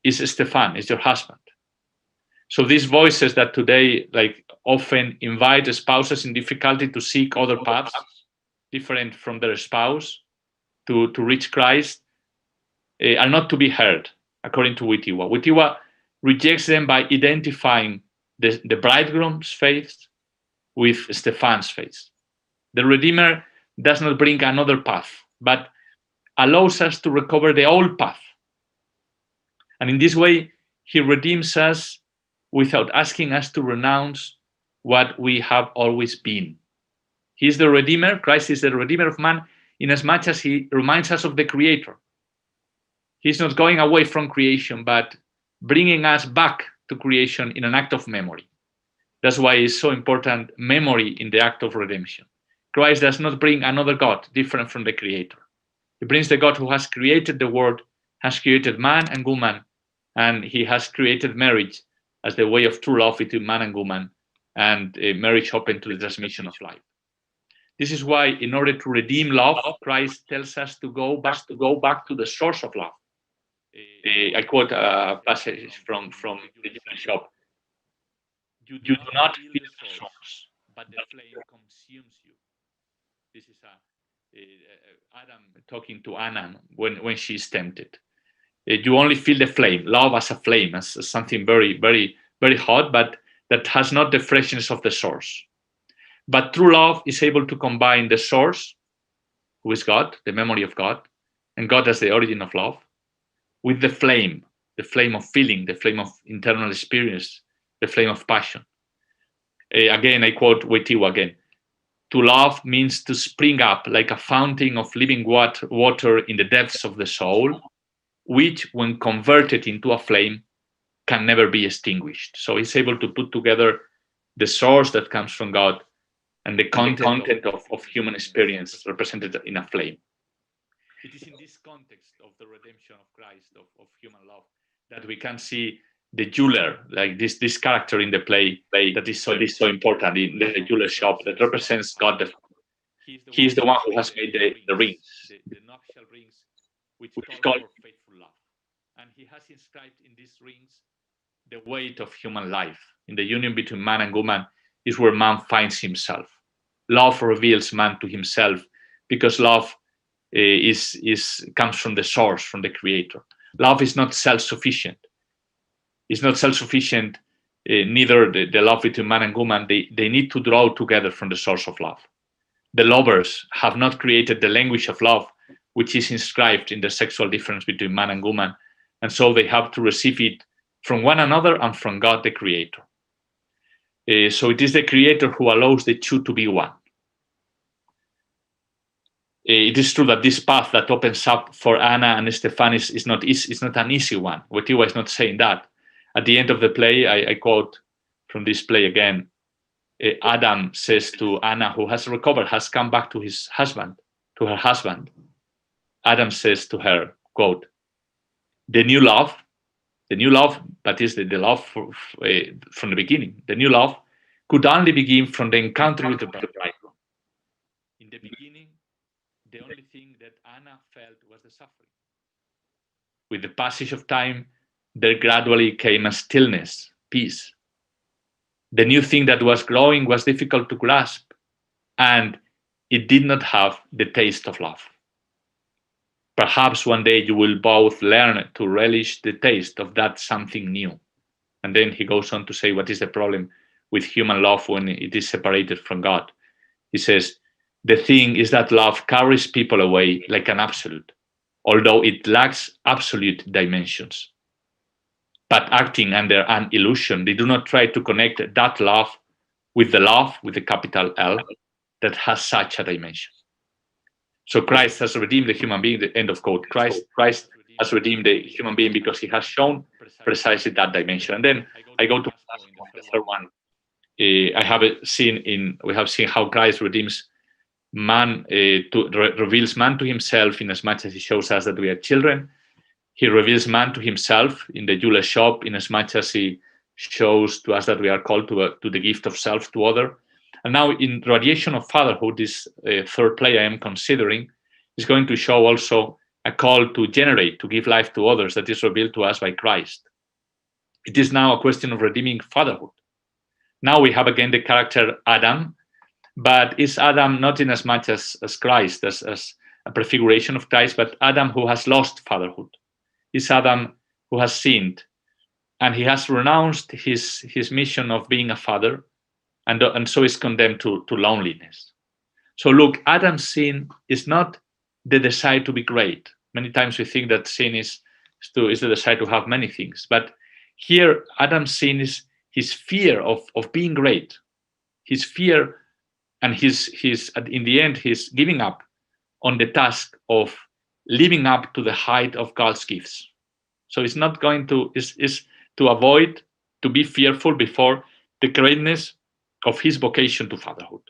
Stefan, is your husband. So these voices that today like often invite spouses in difficulty to seek other paths different from their spouse to reach Christ are not to be heard, according to Wojtyła. Wojtyła rejects them by identifying the bridegroom's faith with Stefan's faith. The Redeemer does not bring another path, but allows us to recover the old path. And in this way, he redeems us without asking us to renounce what we have always been. He is the Redeemer. Christ is the Redeemer of man, in as much as he reminds us of the Creator. He's not going away from creation, but bringing us back to creation in an act of memory. That's why it's so important, memory in the act of redemption. Christ does not bring another God different from the Creator. He brings the God who has created the world has created man and woman, and he has created marriage as the way of true love between man and woman, and marriage open to the transmission of life. This is why, in order to redeem love, Christ tells us to go back to the source of love. I quote a passage from the JİDRAŞEWSKI. You do not feel the source, but the flame consumes you. This is Adam talking to Oana when she is tempted. You only feel the flame, love as a flame, as something very, very, very hot, but that has not the freshness of the source. But true love is able to combine the source, who is God, the memory of God, and God as the origin of love, with the flame of feeling, the flame of internal experience, the flame of passion. Again, I quote Wojtyła again. To love means to spring up like a fountain of living water in the depths of the soul, which, when converted into a flame, can never be extinguished. So he's able to put together the source that comes from God and the content of human experience represented in a flame. It is in this context of the redemption of Christ, of human love, that we can see the jeweler, like this character in the play that is so important in the jeweler shop, that represents God. He is the one who has made the rings, the nuptial rings, which call for faithful love. And he has inscribed in these rings the weight of human life. In the union between man and woman is where man finds himself. Love reveals man to himself, because love comes from the source, from the creator. Love is not self-sufficient. It's not self-sufficient, neither the love between man and woman. They need to draw together from the source of love. The lovers have not created the language of love, which is inscribed in the sexual difference between man and woman, and so they have to receive it from one another and from God, the creator. So it is the creator who allows the two to be one. It is true that this path that opens up for Oana and Stefan is not an easy one. Wojtyła is not saying that. At the end of the play, I quote from this play again. Adam says to Oana, who has recovered, has come back to her husband. Adam says to her, quote, the new love, that is the love from the beginning, the new love could only begin from the encounter with the bridegroom. In the beginning, the only thing that Oana felt was the suffering. With the passage of time, there gradually came a stillness, peace. The new thing that was growing was difficult to grasp, and it did not have the taste of love. Perhaps one day you will both learn to relish the taste of that something new. And then he goes on to say, what is the problem with human love when it is separated from God? He says, the thing is that love carries people away like an absolute, although it lacks absolute dimensions. But acting under an illusion, they do not try to connect that love with the capital L, that has such a dimension. So Christ has redeemed the human being, the end of quote. Christ has redeemed the human being because he has shown precisely that dimension. And then I go to the third one. We have seen how Christ redeems man, reveals man to himself in as much as he shows us that we are children. He reveals man to himself in the jeweler shop in as much as he shows to us that we are called to the gift of self to other. And now in Radiation of Fatherhood, this third play I am considering is going to show also a call to generate, to give life to others that is revealed to us by Christ. It is now a question of redeeming fatherhood. Now we have again the character Adam, but is Adam not in as much as Christ, as a prefiguration of Christ, but Adam who has lost fatherhood. Is Adam who has sinned, and he has renounced his mission of being a father, and so is condemned to loneliness. So look, Adam's sin is not the desire to be great. Many times we think that sin is the desire to have many things, but here Adam's sin is his fear of being great, his fear, and his in the end his giving up on the task of living up to the height of God's gifts. So it's not going to is to avoid, to be fearful before the greatness of his vocation to fatherhood.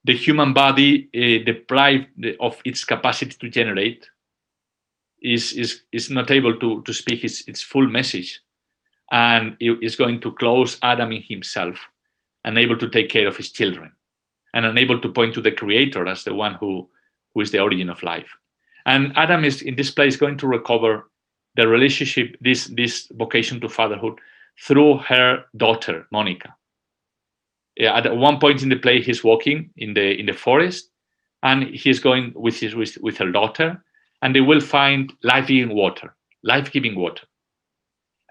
The human body, deprived of its capacity to generate, is not able to speak its full message, and is going to close Adam in himself, unable to take care of his children, and unable to point to the Creator as the one who is the origin of life. And Adam is in this place going to recover the relationship, this vocation to fatherhood, through her daughter Monica. At one point in the play, he's walking in the forest, and he's going with her daughter, and they will find life-giving water.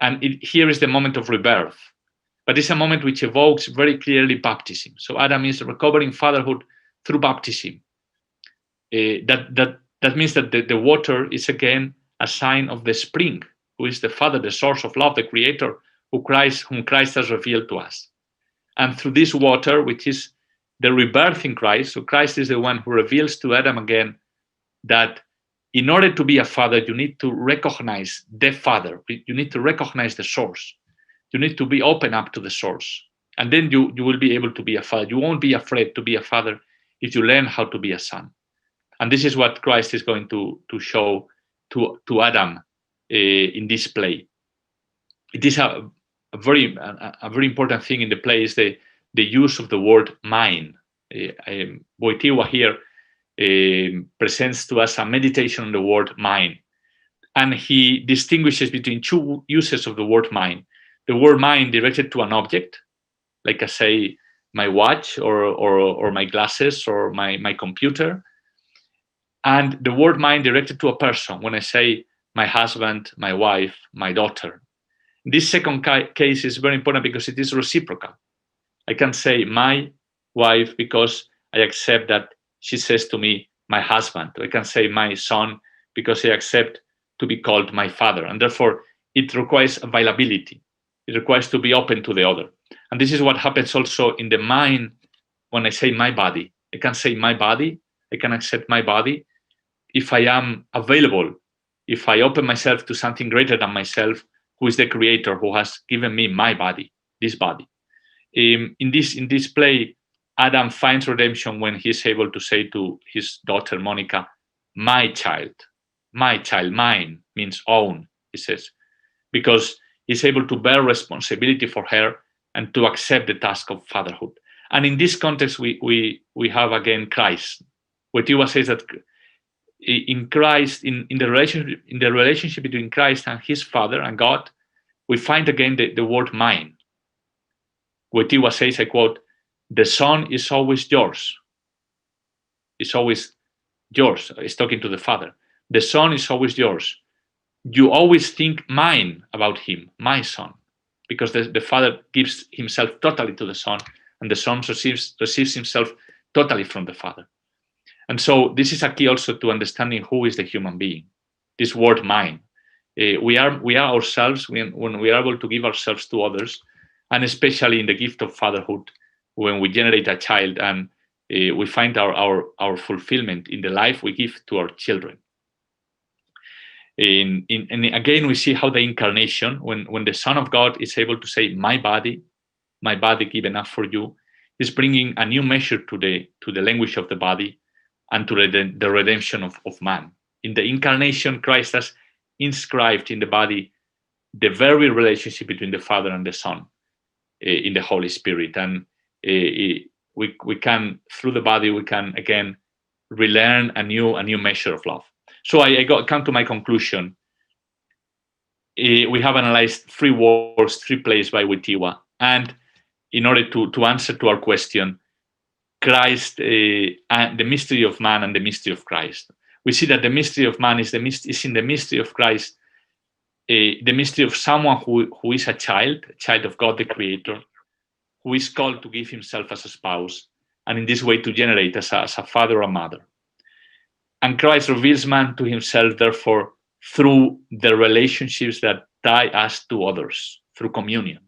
And here is the moment of rebirth, but it's a moment which evokes very clearly baptism. So Adam is recovering fatherhood through baptism. That means that the water is again a sign of the spring, who is the Father, the source of love, the Creator, whom Christ has revealed to us. And through this water, which is the rebirth in Christ, so Christ is the one who reveals to Adam again that in order to be a father, you need to recognize the Father. You need to recognize the source. You need to be open up to the source. And then you will be able to be a father. You won't be afraid to be a father if you learn how to be a son. And this is what Christ is going to show to Adam in this play. It is a very important thing in the play is the use of the word mine. Wojtyła here presents to us a meditation on the word mine. And he distinguishes between two uses of the word mine. The word mine directed to an object, like I say, my watch or my glasses or my computer. And the word mine directed to a person, when I say my husband, my wife, my daughter. This second case is very important because it is reciprocal. I can say my wife because I accept that she says to me, my husband. I can say my son because I accept to be called my father. And therefore, it requires availability. It requires to be open to the other. And this is what happens also in the mind when I say my body. I can say my body. I can accept my body if I am available, if I open myself to something greater than myself, who is the Creator, who has given me my body, this body. In this play, Adam finds redemption when he's able to say to his daughter Monica, my child, mine means own, he says, because he's able to bear responsibility for her and to accept the task of fatherhood. And in this context, we have again Christ. Wojtyła says that in Christ, in the relationship between Christ and his Father and God, we find again the word mine. Wojtyła says, I quote, the Son is always yours. It's always yours. He's talking to the Father. The Son is always yours. You always think mine about him, my Son, because the Father gives himself totally to the Son, and the Son receives himself totally from the Father. And so this is a key also to understanding who is the human being. This word mine. We are ourselves when we are able to give ourselves to others, and especially in the gift of fatherhood, when we generate a child and we find our fulfillment in the life we give to our children. And again, we see how the incarnation, when the Son of God is able to say, my body given up for you, is bringing a new measure to the language of the body and to the redemption of man. In the incarnation, Christ has inscribed in the body the very relationship between the Father and the Son in the Holy Spirit. And we can, through the body, we can again relearn a new measure of love. So I come to my conclusion. We have analyzed 3 works, 3 plays by Wojtyła, and in order to answer to our question, Christ and the mystery of man and the mystery of Christ. We see that the mystery of man is in the mystery of Christ, the mystery of someone who is a child of God the Creator, who is called to give himself as a spouse, and in this way to generate as a father or mother. And Christ reveals man to himself, therefore, through the relationships that tie us to others, through communion.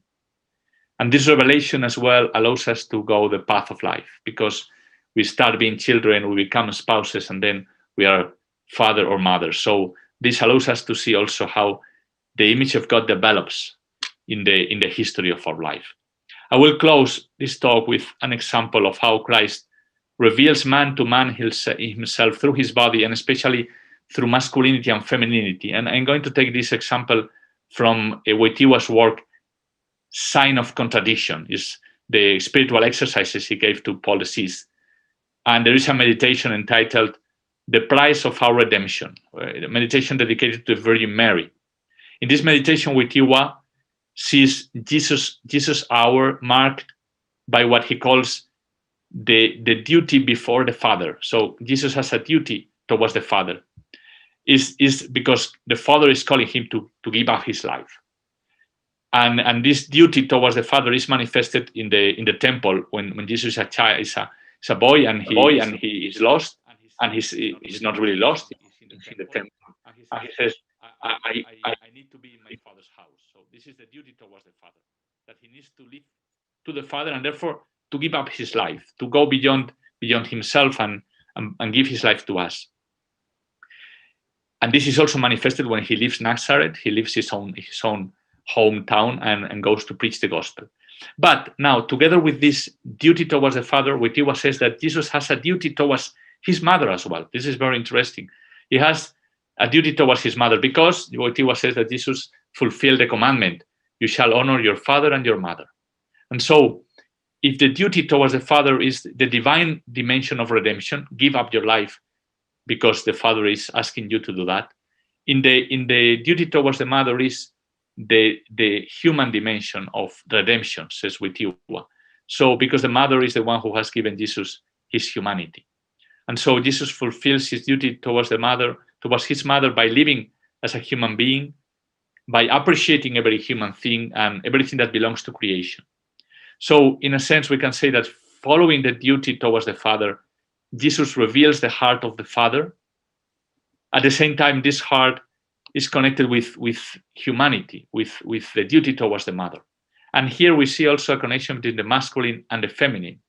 And this revelation as well allows us to go the path of life, because we start being children, we become spouses, and then we are father or mother. So this allows us to see also how the image of God develops in the history of our life. I will close this talk with an example of how Christ reveals man to man himself through his body, and especially through masculinity and femininity. And I'm going to take this example from Wojtyła's work, Sign of Contradiction, is the spiritual exercises he gave to Paul VI. And there is a meditation entitled The Price of Our Redemption, a meditation dedicated to the Virgin Mary. In this meditation, Wojtyła sees Jesus' hour marked by what he calls the duty before the Father. So Jesus has a duty towards the Father. Is because the Father is calling him to give up his life. And this duty towards the Father is manifested in the temple when Jesus is a child, is a boy, and he is lost, and he's not really lost. He's in the temple, and he says, I need to be in my Father's house. So this is the duty towards the Father, that he needs to live to the Father, and therefore to give up his life, to go beyond himself and give his life to us. And this is also manifested when he leaves Nazareth. He leaves his own hometown and goes to preach the gospel. But now, together with this duty towards the Father, Wojtyła says that Jesus has a duty towards his mother as well. This is very interesting. He has a duty towards his mother because Wojtyła says that Jesus fulfilled the commandment, you shall honor your father and your mother. And so, if the duty towards the Father is the divine dimension of redemption, give up your life because the Father is asking you to do that. In the duty towards the mother is the human dimension of redemption, says Wojtyła. So because the mother is the one who has given Jesus his humanity. And so Jesus fulfills his duty towards his mother by living as a human being, by appreciating every human thing and everything that belongs to creation. So in a sense, we can say that following the duty towards the Father, Jesus reveals the heart of the Father. At the same time, this heart is connected with humanity, with the duty towards the mother. And here we see also a connection between the masculine and the feminine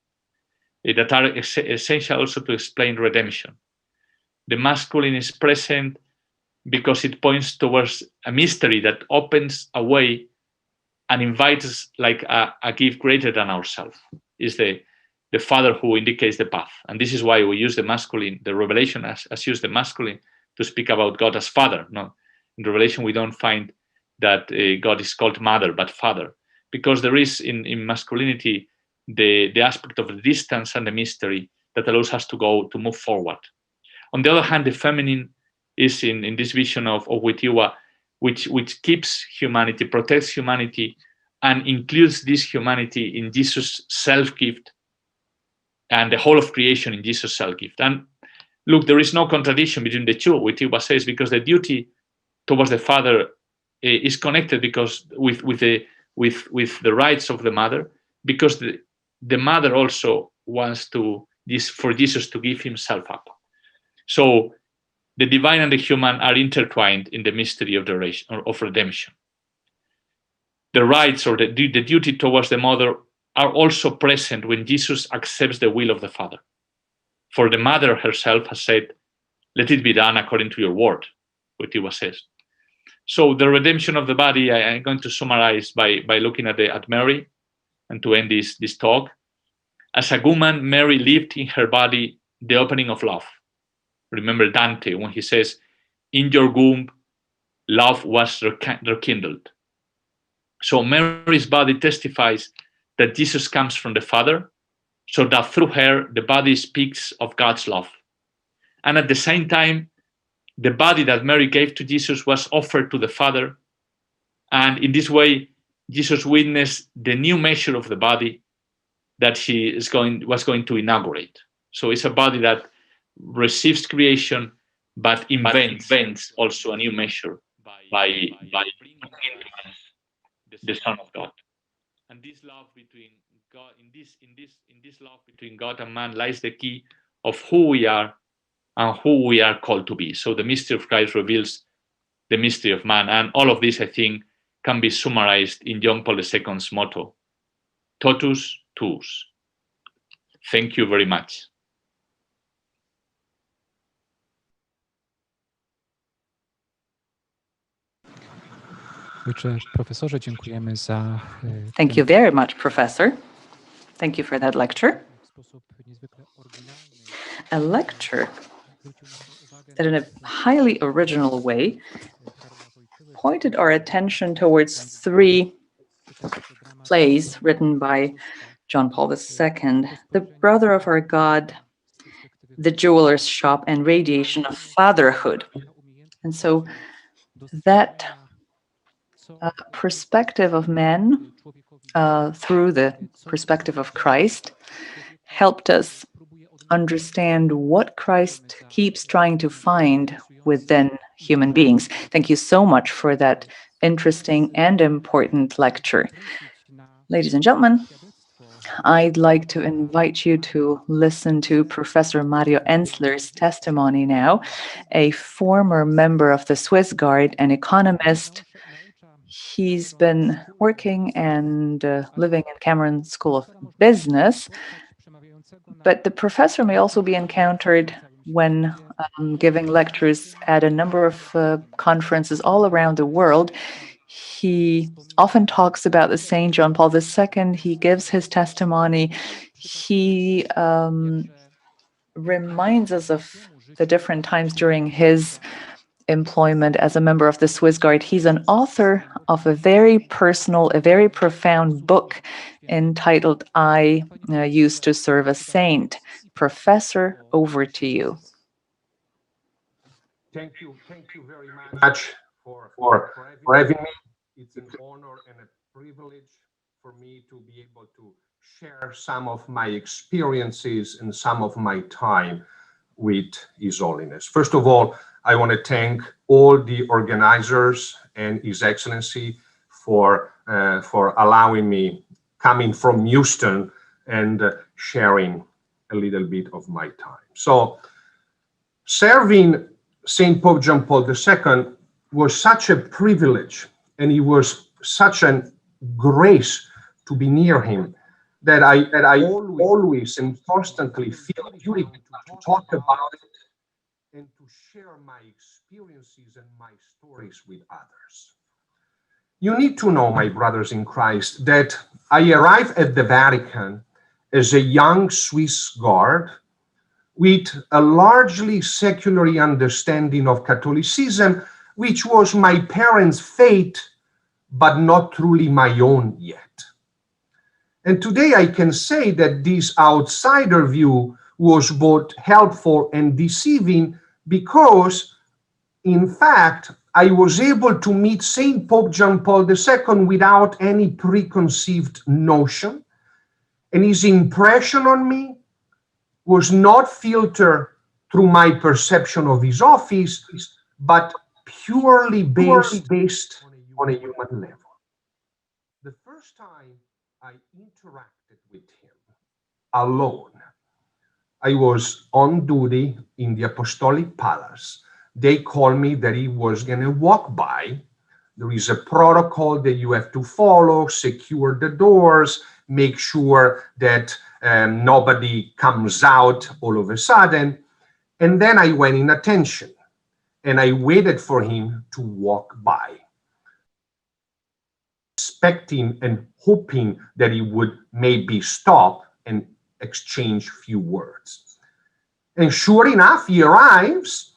that are essential also to explain redemption. The masculine is present because it points towards a mystery that opens a way and invites us like a gift greater than ourselves. Is the Father who indicates the path. And this is why we use the masculine, the revelation as use the masculine to speak about God as Father. No, in Revelation we don't find that God is called Mother, but Father, because there is in masculinity the aspect of the distance and the mystery that allows us to move forward. On the other hand, the feminine is in this vision of Wojtyła, which keeps humanity, protects humanity, and includes this humanity in Jesus' self-gift and the whole of creation in Jesus' self-gift. And look, there is no contradiction between the two, Wojtyła says, because the duty towards the Father is connected because with the rights of the mother, because the mother also wants for Jesus to give himself up. So the divine and the human are intertwined in the mystery of redemption. The rights or the duty towards the mother are also present when Jesus accepts the will of the Father. For the mother herself has said, let it be done according to your word, Wojtyła says. So the redemption of the body, I'm going to summarize by looking at Mary and to end this talk. As a woman, Mary lived in her body the opening of love. Remember Dante when he says, in your womb, love was rekindled. So Mary's body testifies that Jesus comes from the Father, so that through her, the body speaks of God's love. And at the same time, the body that Mary gave to Jesus was offered to the Father. And in this way, Jesus witnessed the new measure of the body that he was going to inaugurate. So it's a body that receives creation, but invents also a new measure by the Son of God. And this love between God, in this love between God and man lies the key of who we are and who we are called to be. So the mystery of Christ reveals the mystery of man. And all of this, I think, can be summarized in John Paul II's motto, totus tuus. Thank you very much. Profesorze, dziękujemy za Thank you very much, Professor. Thank you for that lecture. A lecture that in a highly original way pointed our attention towards 3 plays written by John Paul II, The Brother of Our God, The Jeweler's Shop, and Radiation of Fatherhood. And so that perspective of men through the perspective of Christ helped us understand what Christ keeps trying to find within human beings. Thank you so much for that interesting and important lecture. Ladies and gentlemen, I'd like to invite you to listen to Professor Mario ENZLER's testimony now, a former member of the Swiss Guard, an economist. He's been working and living in Cameron School of Business, but the professor may also be encountered when giving lectures at a number of conferences all around the world. He often talks about the Saint John Paul II. He gives his testimony. He reminds us of the different times during his employment as a member of the Swiss Guard. He's an author of a very personal, a very profound book entitled I Used to Serve a Saint. Professor, over to you. Thank you very much for having me. It's an honor and a privilege for me to be able to share some of my experiences and some of my time with His Holiness. First of all, I want to thank all the organizers and His Excellency for allowing me coming from Houston and sharing a little bit of my time. So serving St. Pope John Paul II was such a privilege, and it was such a grace to be near him that I always and constantly feel a duty to talk about it and to share my experiences and my stories with others. You need to know, my brothers in Christ, that I arrived at the Vatican as a young Swiss guard with a largely secular understanding of Catholicism, which was my parents' faith, but not truly my own yet. And today I can say that this outsider view was both helpful and deceiving because, in fact, I was able to meet St. Pope John Paul II without any preconceived notion, and his impression on me was not filtered through my perception of his office, but purely based on a human level. The first time I interacted with him alone, I was on duty in the Apostolic Palace. They called me that he was going to walk by. There is a protocol that you have to follow, secure the doors, make sure that nobody comes out all of a sudden. And then I went in attention and I waited for him to walk by, expecting and hoping that he would maybe stop and exchange a few words. And sure enough, he arrives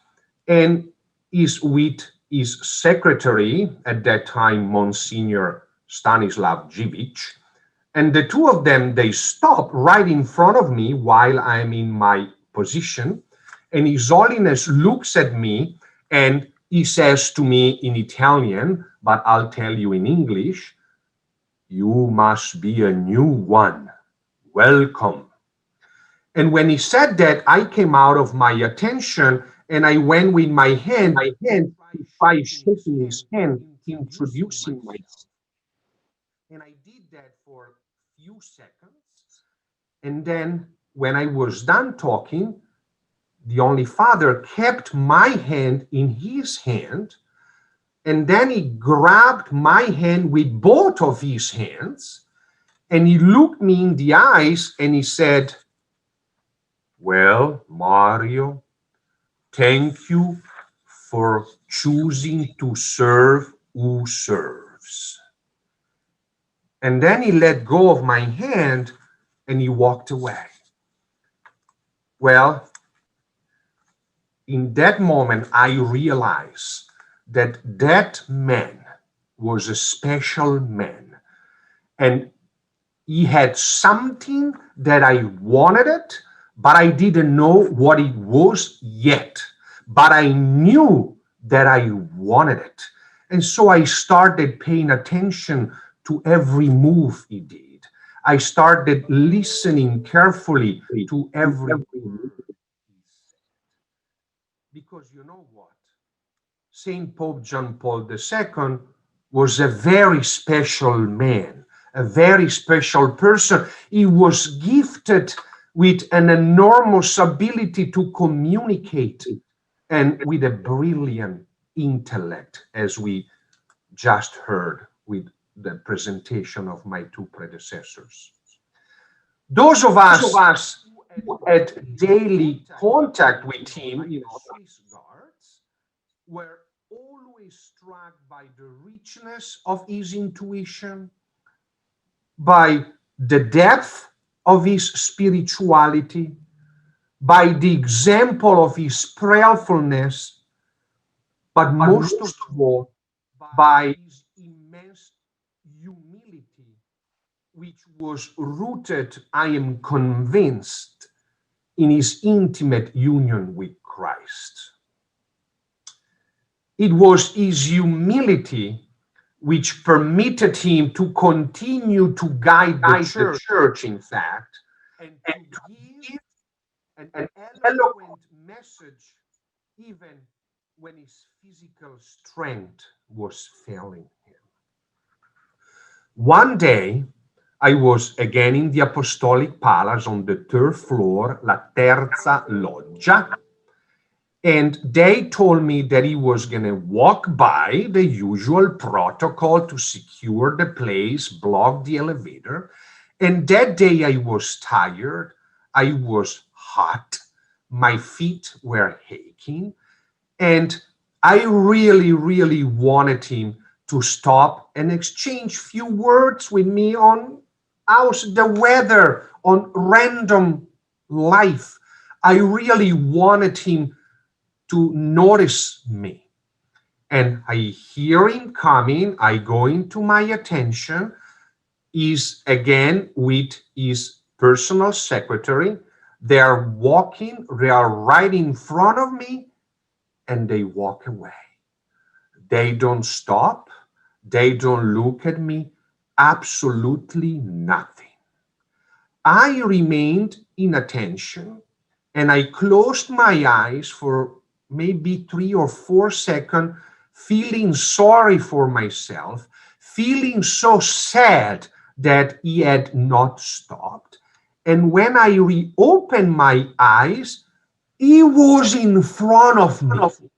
and is with his secretary, at that time, Monsignor Stanislav Gierycz. And the two of them, they stop right in front of me while I'm in my position. And His Holiness looks at me and he says to me in Italian, but I'll tell you in English, "You must be a new one. Welcome." And when he said that, I came out of my attention and I went with my hand by shaking his hand, introducing myself. And I did that for a few seconds. And then when I was done talking, the Holy Father kept my hand in his hand. And then he grabbed my hand with both of his hands. And he looked me in the eyes and he said, "Well, Mario, thank you for choosing to serve who serves." And then he let go of my hand and he walked away. Well, in that moment, I realized that that man was a special man. And he had something that I wanted it, but I didn't know what it was yet. But I knew that I wanted it. And so I started paying attention to every move he did. I started listening carefully to every word he said. Because you know what? Saint Pope John Paul II was a very special man, a very special person. He was gifted with an enormous ability to communicate and with a brilliant intellect, as we just heard with the presentation of my two predecessors. Those of us who had daily contact with him, Swiss Guards, were always struck by the richness of his intuition, by the depth of his spirituality, by the example of his prayerfulness, but most of all, by his immense humility, which was rooted, I am convinced, in his intimate union with Christ. It was his humility which permitted him to continue to guide the church, in fact, and to give an eloquent message even when his physical strength was failing him. One day, I was again in the Apostolic Palace on the third floor, La Terza Loggia, and they told me that he was going to walk by the usual protocol to secure the place, block the elevator. And that day I was tired, I was hot, my feet were aching, and I really, really wanted him to stop and exchange few words with me on how's the weather, on random life. I really wanted him to notice me. And I hear him coming, I go into my attention, is again with his personal secretary. They are walking, they are right in front of me, and they walk away. They don't stop, they don't look at me, absolutely nothing. I remained in attention, and I closed my eyes for maybe 3 or 4 seconds, feeling sorry for myself, feeling so sad that he had not stopped. And when I reopened my eyes, he was in front of me,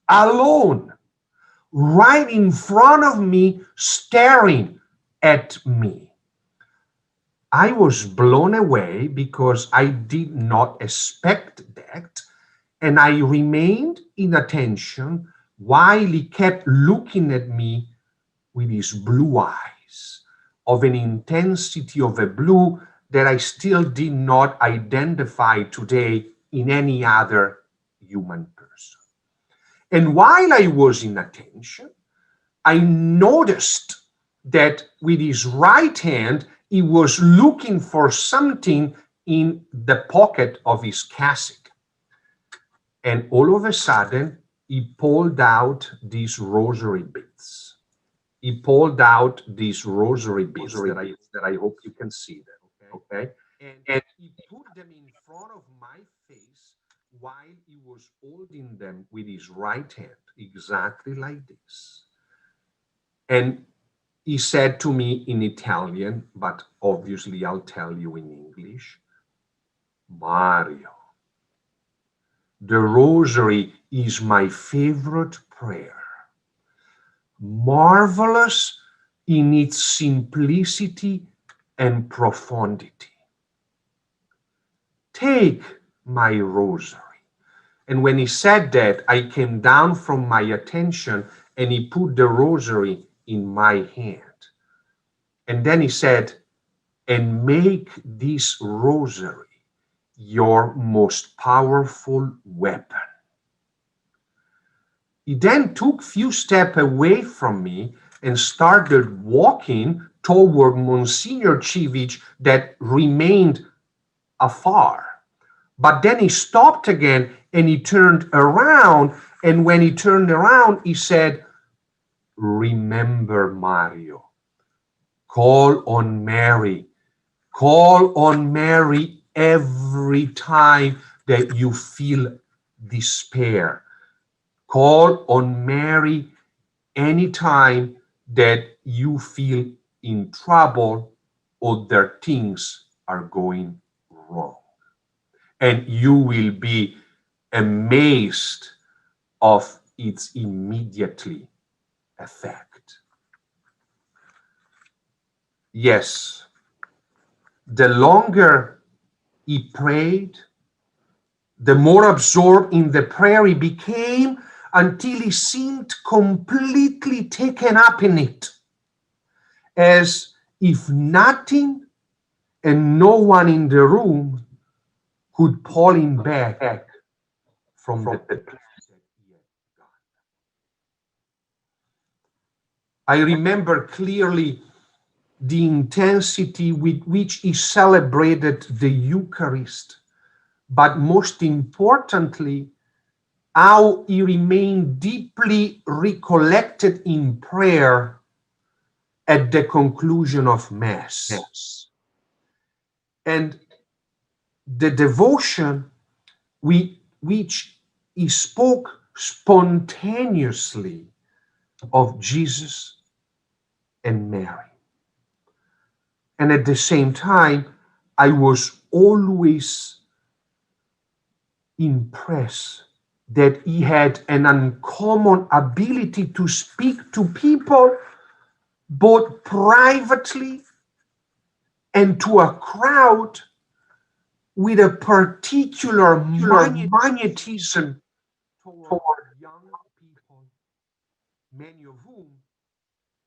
alone, right in front of me, staring at me. I was blown away because I did not expect that. And I remained in attention while he kept looking at me with his blue eyes, of an intensity of a blue that I still did not identify today in any other human person. And while I was in attention, I noticed that with his right hand, he was looking for something in the pocket of his cassock. And all of a sudden, he pulled out these rosary beads. He pulled out these rosary beads that I hope you can see them, okay? And he put them in front of my face while he was holding them with his right hand, exactly like this. And he said to me in Italian, but obviously I'll tell you in English, Mario, the rosary is my favorite prayer, marvelous in its simplicity and profundity. Take my rosary. And when he said that, I came down from my attention and he put the rosary in my hand. And then he said, and make this rosary your most powerful weapon. He then took few steps away from me and started walking toward Monsignor Civic that remained afar. But then he stopped again and he turned around. And when he turned around, he said, "Remember, Mario, call on Mary. Call on Mary every time that you feel despair. Call on Mary anytime that you feel in trouble or that things are going wrong. And you will be amazed of its immediately effect." Yes, the longer he prayed, the more absorbed in the prayer he became, until he seemed completely taken up in it, as if nothing and no one in the room could pull him back from the place that he had gone. I remember clearly the intensity with which he celebrated the Eucharist, but most importantly, how he remained deeply recollected in prayer at the conclusion of Mass. And the devotion which he spoke spontaneously of Jesus and Mary. And at the same time, I was always impressed that he had an uncommon ability to speak to people both privately and to a crowd with a particular magnetism toward young people, many of whom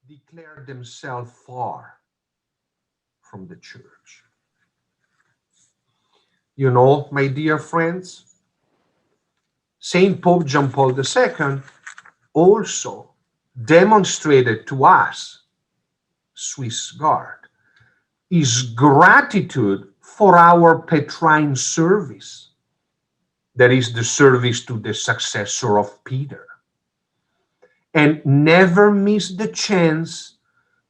declared themselves far from the church. You know, my dear friends, Saint Pope John Paul II also demonstrated to us, Swiss Guard, his gratitude for our Petrine service, that is the service to the successor of Peter, and never missed the chance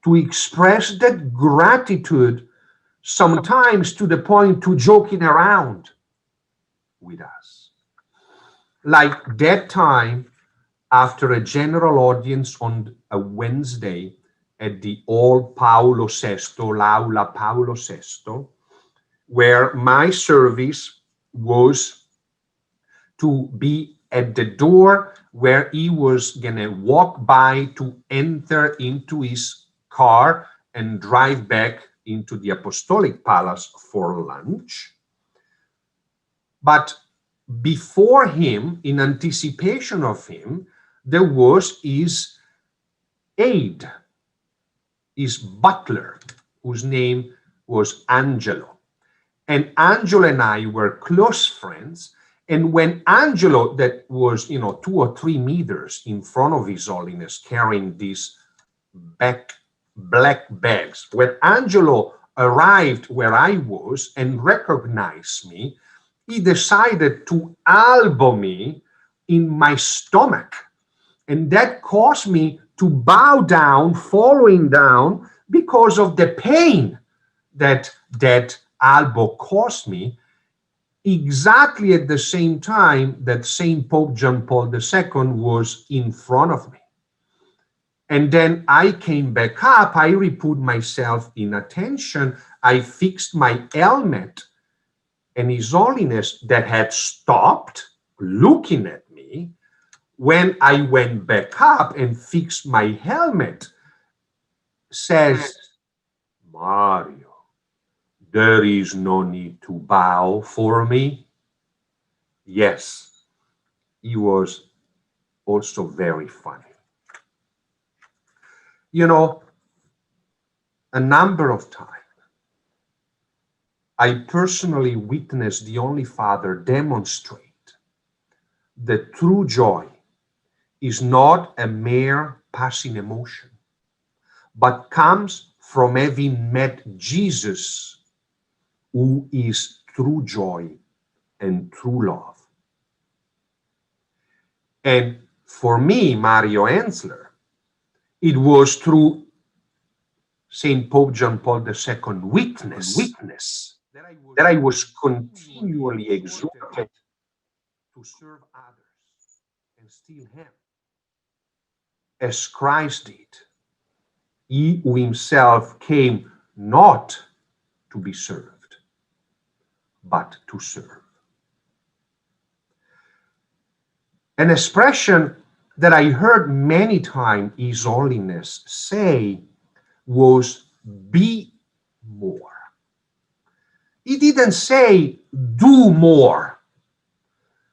to express that gratitude, sometimes to the point to joking around with us. Like that time after a general audience on a Wednesday at the Old Paolo VI, l'Aula Paolo VI, where my service was to be at the door where he was gonna walk by to enter into his car and drive back into the Apostolic Palace for lunch. But before him, in anticipation of him, there was his aide, his butler, whose name was Angelo. And Angelo and I were close friends. And when Angelo, that was, 2 or 3 meters in front of His Holiness, carrying these black bags, when Angelo arrived where I was and recognized me, he decided to elbow me in my stomach. And that caused me to bow down, following down, because of the pain that elbow caused me, exactly at the same time that Saint Pope John Paul II was in front of me. And then I came back up, I reput myself in attention, I fixed my helmet, and His Holiness, that had stopped looking at me, when I went back up and fixed my helmet, says, "Mario, there is no need to bow for me." Yes, he was also very funny. A number of times, I personally witnessed the Only Father demonstrate that true joy is not a mere passing emotion, but comes from having met Jesus, who is true joy and true love. And for me, Mario ENZLER, it was through St. Pope John Paul II witness that I was continually exhorted to serve others and still am, as Christ did. He who himself came not to be served, but to serve. An expression that I heard many times His Holiness say was be more. He didn't say do more,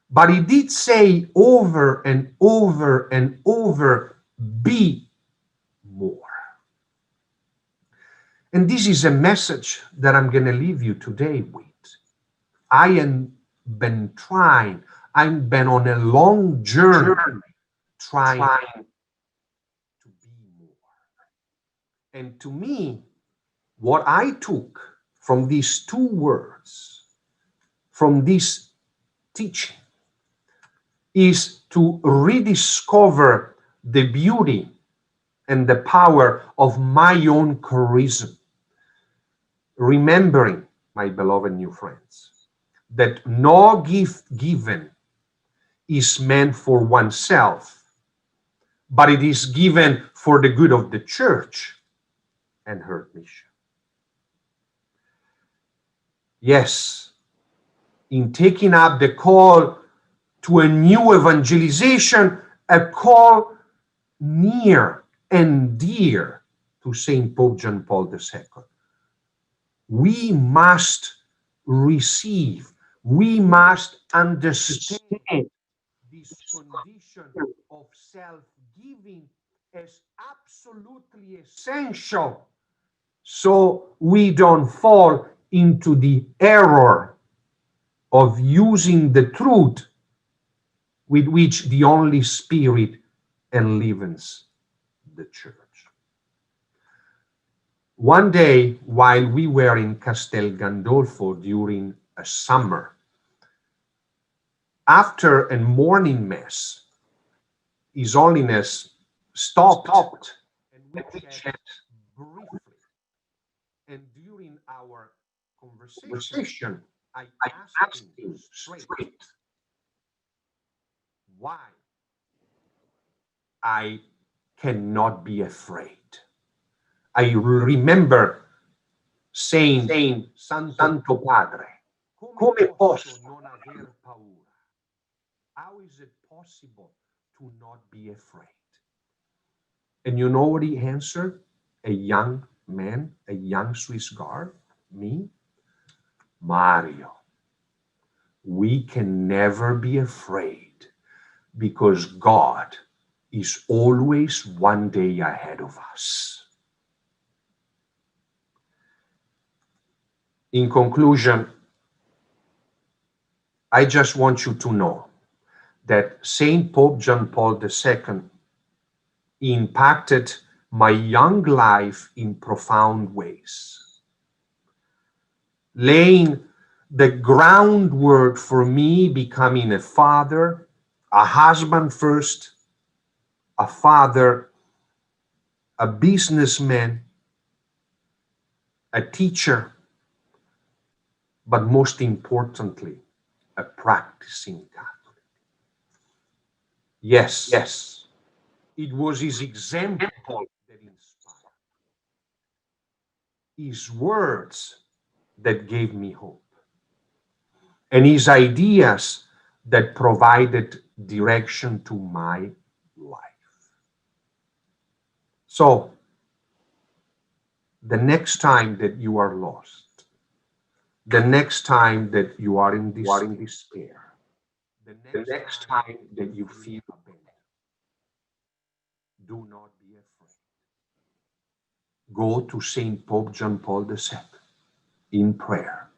but he did say over and over and over, be more. And this is a message that I'm going to leave you today with. I've been on a long journey trying to be more. And to me, what I took from these two words, from this teaching, is to rediscover the beauty and the power of my own charisma. Remembering, my beloved new friends, that no gift given is meant for oneself, but it is given for the good of the church and her mission. Yes, in taking up the call to a new evangelization, a call near and dear to St. Pope John Paul II. We must receive, we must understand this condition of self-giving as absolutely essential, so we don't fall into the error of using the truth with which the Holy Spirit enlivens the church. One day, while we were in Castel Gandolfo during a summer, after a morning mass, His Holiness stopped and we chatted briefly. And during our conversation, I asked him straight why I cannot be afraid. I remember saying, Santo Padre, come posso non aver paura? How is it possible to not be afraid? And you know what he answered? A young man, a young Swiss guard, me? Mario, we can never be afraid because God is always one day ahead of us. In conclusion, I just want you to know that St. Pope John Paul II impacted my young life in profound ways, laying the groundwork for me becoming a father, a husband first, a father, a businessman, a teacher, but most importantly, a practicing Catholic. Yes, it was his example that inspired, his words that gave me hope, and his ideas that provided direction to my life. So, the next time that you are lost, the next time that you are in despair, the next time that you feel abandoned, do not be afraid. Go to St. Pope John Paul II in prayer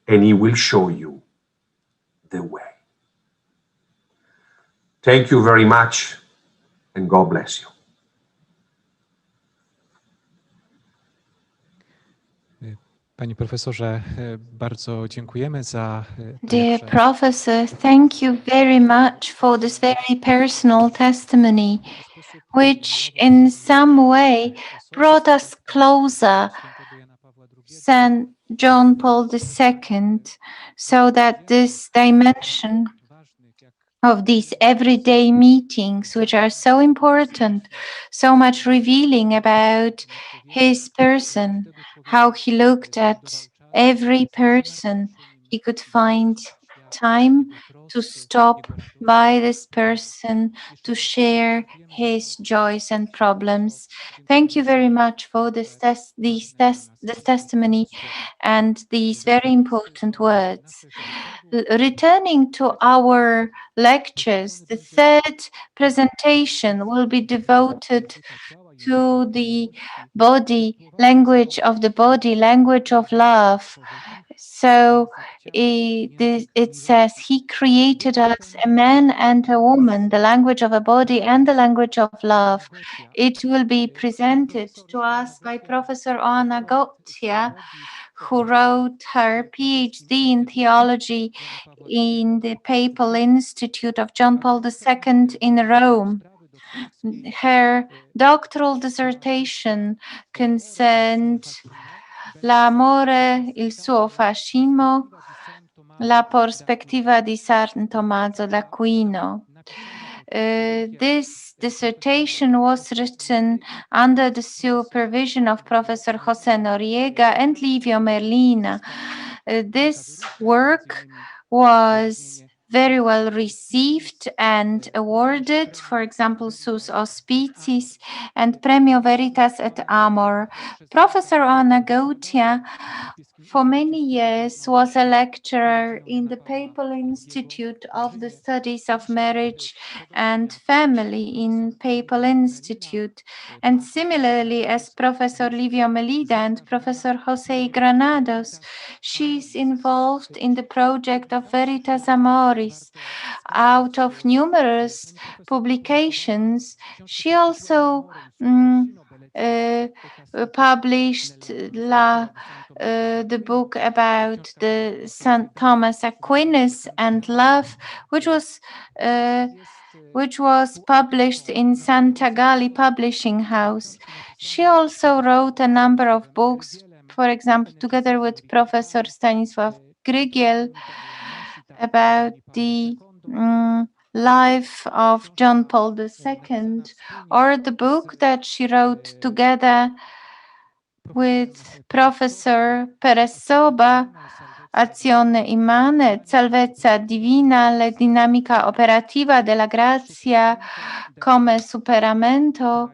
and he will show you the way. Thank you very much, and God bless you. Panie profesorze, bardzo dziękujemy za Dear Professor, thank you very much for this very personal testimony, which in some way brought us closer than John Paul II, so that this dimension of these everyday meetings, which are so important, so much revealing about his person, how he looked at every person. He could find time to stop by this person to share his joys and problems. Thank you very much for this testimony and these very important words. Returning to our lectures, the third presentation will be devoted to the body, language of the body, language of love. So it says, He created us a man and a woman, the language of a body and the language of love. It will be presented to us by Professor Oana Gotia, who wrote her PhD in theology in the Papal Institute of John Paul II in Rome. Her doctoral dissertation concerned l'amore, il suo fascino, la prospettiva di San Tommaso d'Aquino. This dissertation was written under the supervision of Professor José Noriega and Livio Melina. This work was very well received and awarded, for example, Sus Auspiciis and Premio Veritas et Amor. Professor Oana Gotia for many years was a lecturer in the Papal Institute of the Studies of Marriage and Family in Papal Institute, and similarly as Professor Livio Melina and Professor José Granados, she is involved in the project of Veritas Amoris. Out of numerous publications, she also published the book about the St. Thomas Aquinas and love, which was published in Santa Gali Publishing House. She also wrote a number of books, for example, together with Professor Stanisław Grygiel, about the life of John Paul II, or the book that she wrote together with Professor Perez Soba, Azione Immane, Salvezza Divina, la dinamica operativa della grazia come superamento,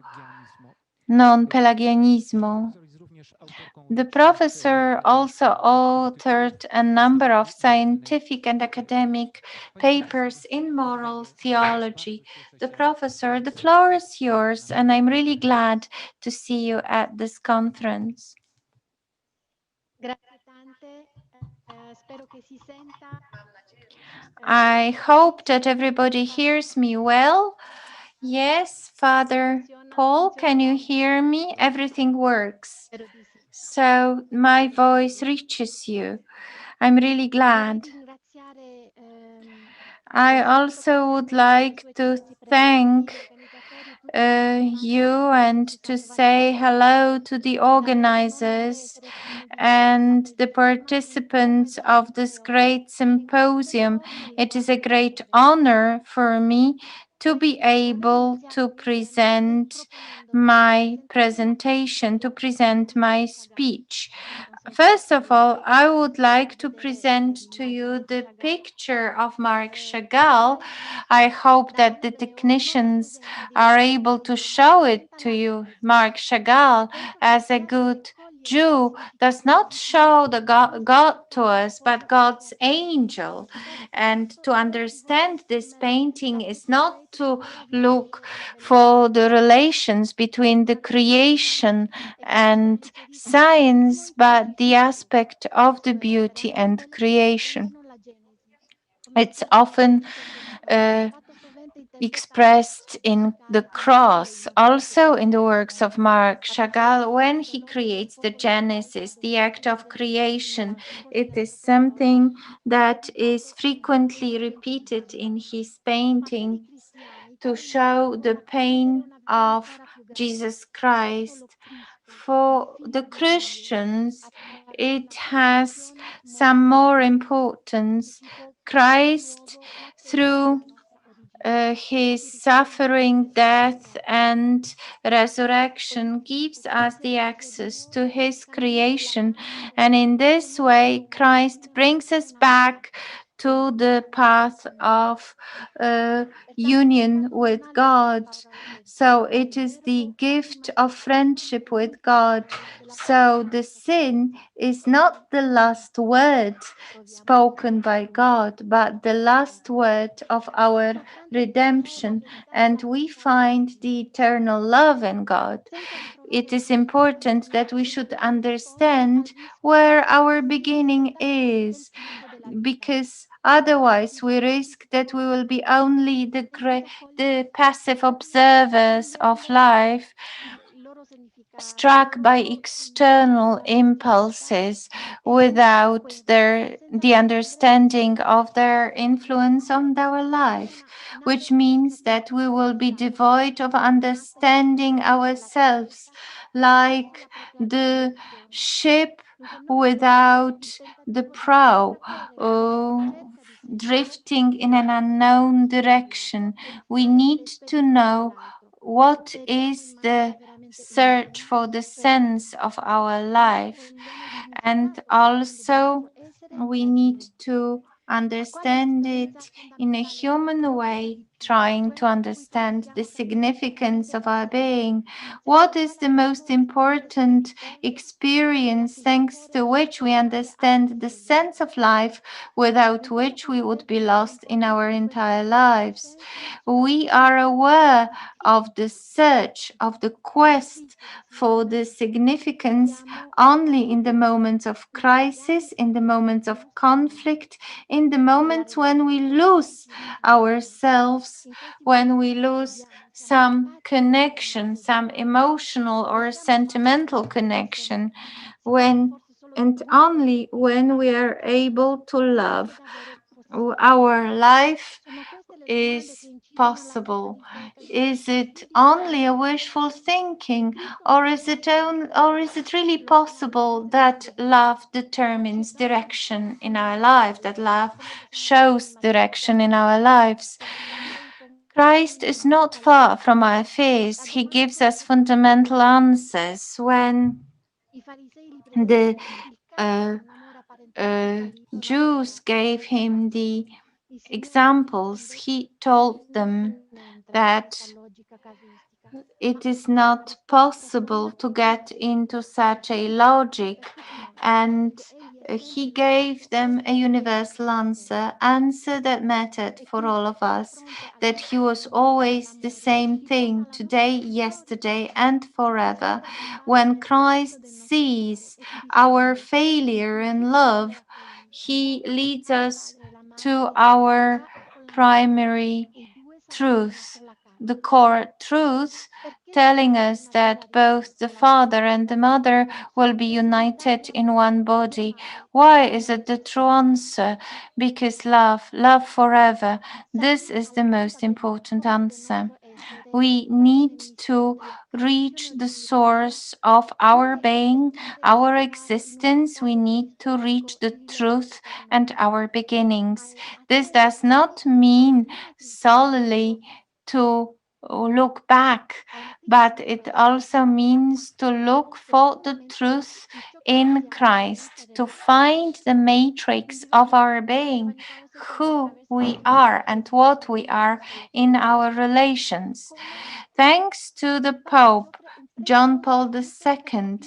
non pelagianismo. The professor also authored a number of scientific and academic papers in moral theology. The floor is yours, and I'm really glad to see you at this conference. I hope that everybody hears me well. Yes, Father Paul, can you hear me? Everything works. So my voice reaches you. I'm really glad. I also would like to thank you and to say hello to the organizers and the participants of this great symposium. It is a great honor for me to be able to present my presentation, to present my speech. First of all, I would like to present to you the picture of Marc Chagall. I hope that the technicians are able to show it to you. Marc Chagall as a good Jew does not show the God to us, but God's angel. And to understand this painting is not to look for the relations between the creation and science, but the aspect of the beauty and creation. It's often expressed in the cross, also in the works of Mark Chagall, when he creates the Genesis, the act of creation. It is something that is frequently repeated in his paintings to show the pain of Jesus Christ. For the Christians, it has some more importance. Christ, through his suffering, death, and resurrection, gives us the access to his creation. And in this way, Christ brings us back to the path of union with God. So it is the gift of friendship with God. So the sin is not the last word spoken by God, but the last word of our redemption, and we find the eternal love in God. It is important that we should understand where our beginning is, because otherwise we risk that we will be only the passive observers of life, struck by external impulses without the understanding of their influence on our life, which means that we will be devoid of understanding ourselves, like the ship without the prow, drifting in an unknown direction. We need to know what is the search for the sense of our life, and also we need to understand it in a human way, trying to understand the significance of our being. What is the most important experience thanks to which we understand the sense of life, without which we would be lost in our entire lives? We are aware of the search, of the quest for the significance only in the moments of crisis, in the moments of conflict, in the moments when we lose ourselves, when we lose some connection, some emotional or sentimental connection, when and only when we are able to love. Our life is possible. Is it only a wishful thinking, or is it really possible that love determines direction in our life, that love shows direction in our lives? Christ is not far from our fears. He gives us fundamental answers. When the Jews gave him the examples, he told them that it is not possible to get into such a logic, and he gave them a universal answer that mattered for all of us, that he was always the same thing, today, yesterday, and forever. When Christ sees our failure in love, he leads us to our primary truth, the core truth, telling us that both the father and the mother will be united in one body. Why is it the true answer? Because love forever. This is the most important answer. We need to reach the source of our being, our existence. We need to reach the truth and our beginnings. This does not mean solely to look back, but it also means to look for the truth in Christ, to find the matrix of our being, who we are and what we are in our relations. Thanks to the Pope John Paul II,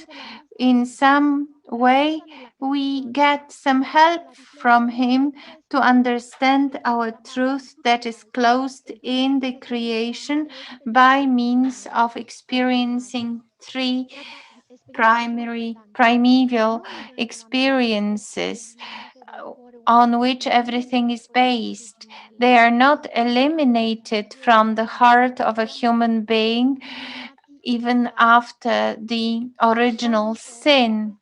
in some way we get some help from him to understand our truth that is closed in the creation by means of experiencing three primeval experiences on which everything is based. They are not eliminated from the heart of a human being even after the original sin.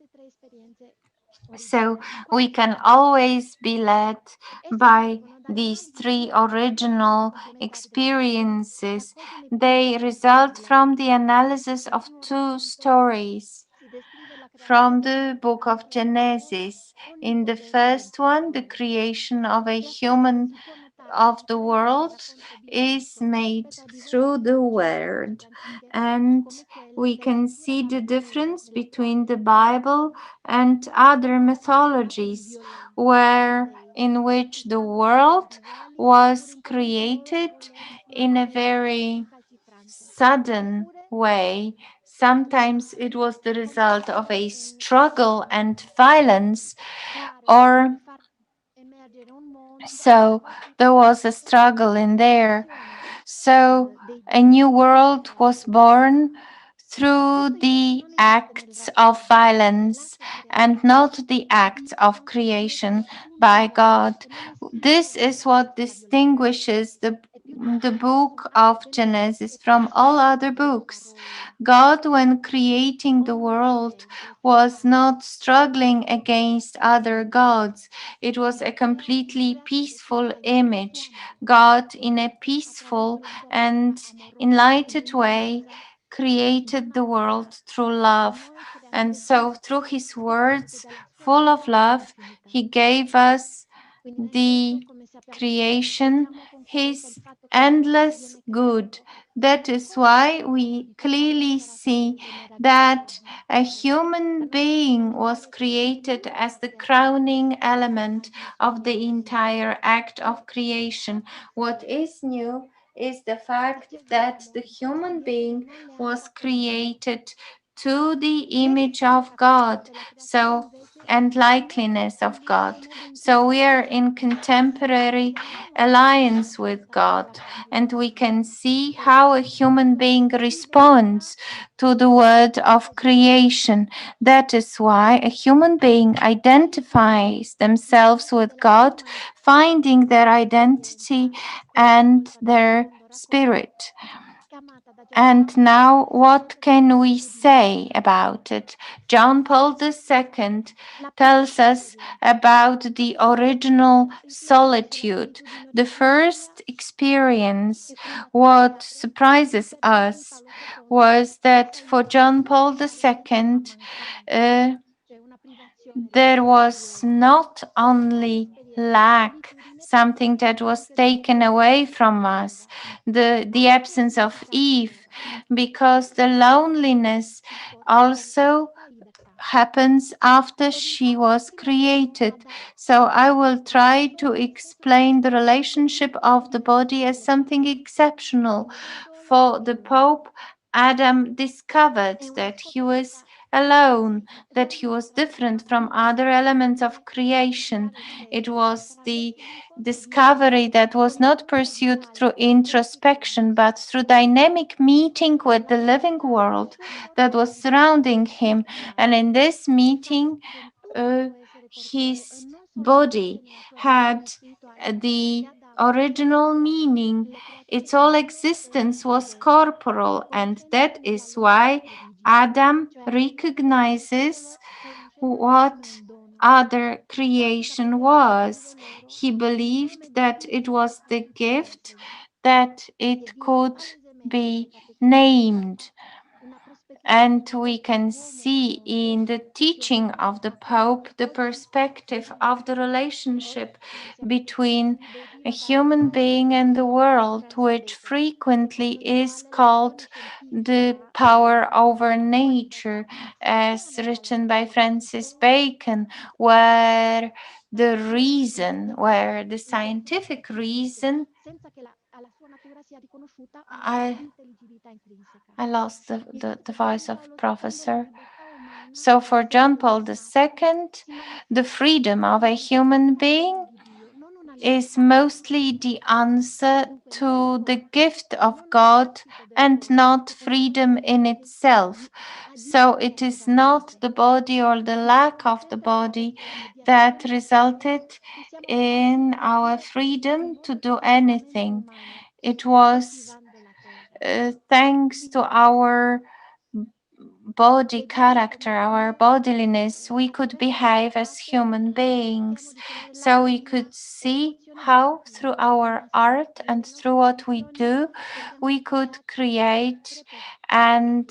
So we can always be led by these three original experiences. They result from the analysis of two stories from the book of Genesis. In the first one, the creation of a human of the world is made through the word, and we can see the difference between the Bible and other mythologies where in which the world was created in a very sudden way. Sometimes it was the result of a struggle and violence, or so there was a struggle in there. So a new world was born through the acts of violence and not the acts of creation by God. This is what distinguishes the book of Genesis from all other books. God, when creating the world, was not struggling against other gods. It was a completely peaceful image. God, in a peaceful and enlightened way, created the world through love. And so, through his words, full of love, he gave us the creation, his endless good. That is why we clearly see that a human being was created as the crowning element of the entire act of creation. What is new is the fact that the human being was created to the image of God, so and likeness of God. So we are in contemporary alliance with God, and we can see how a human being responds to the word of creation. That is why a human being identifies themselves with God, finding their identity and their spirit. And now, what can we say about it? John Paul II tells us about the original solitude. The first experience, what surprises us, was that for John Paul II, there was not only lack, something that was taken away from us, the absence of Eve, because the loneliness also happens after she was created. So I will try to explain the relationship of the body as something exceptional. For the Pope, Adam discovered that he was alone, that he was different from other elements of creation. It was the discovery that was not pursued through introspection, but through dynamic meeting with the living world that was surrounding him. And in this meeting, his body had the original meaning. Its whole existence was corporal, and that is why Adam recognizes what other creation was. He believed that it was the gift, that it could be named. And we can see in the teaching of the Pope the perspective of the relationship between a human being and the world, which frequently is called the power over nature, as written by Francis Bacon, where the scientific reason, I lost the voice of professor. So for John Paul II, the freedom of a human being is mostly the answer to the gift of God and not freedom in itself. So it is not the body or the lack of the body that resulted in our freedom to do anything. It was thanks to our body character, our bodiliness, we could behave as human beings. So we could see how through our art and through what we do, we could create and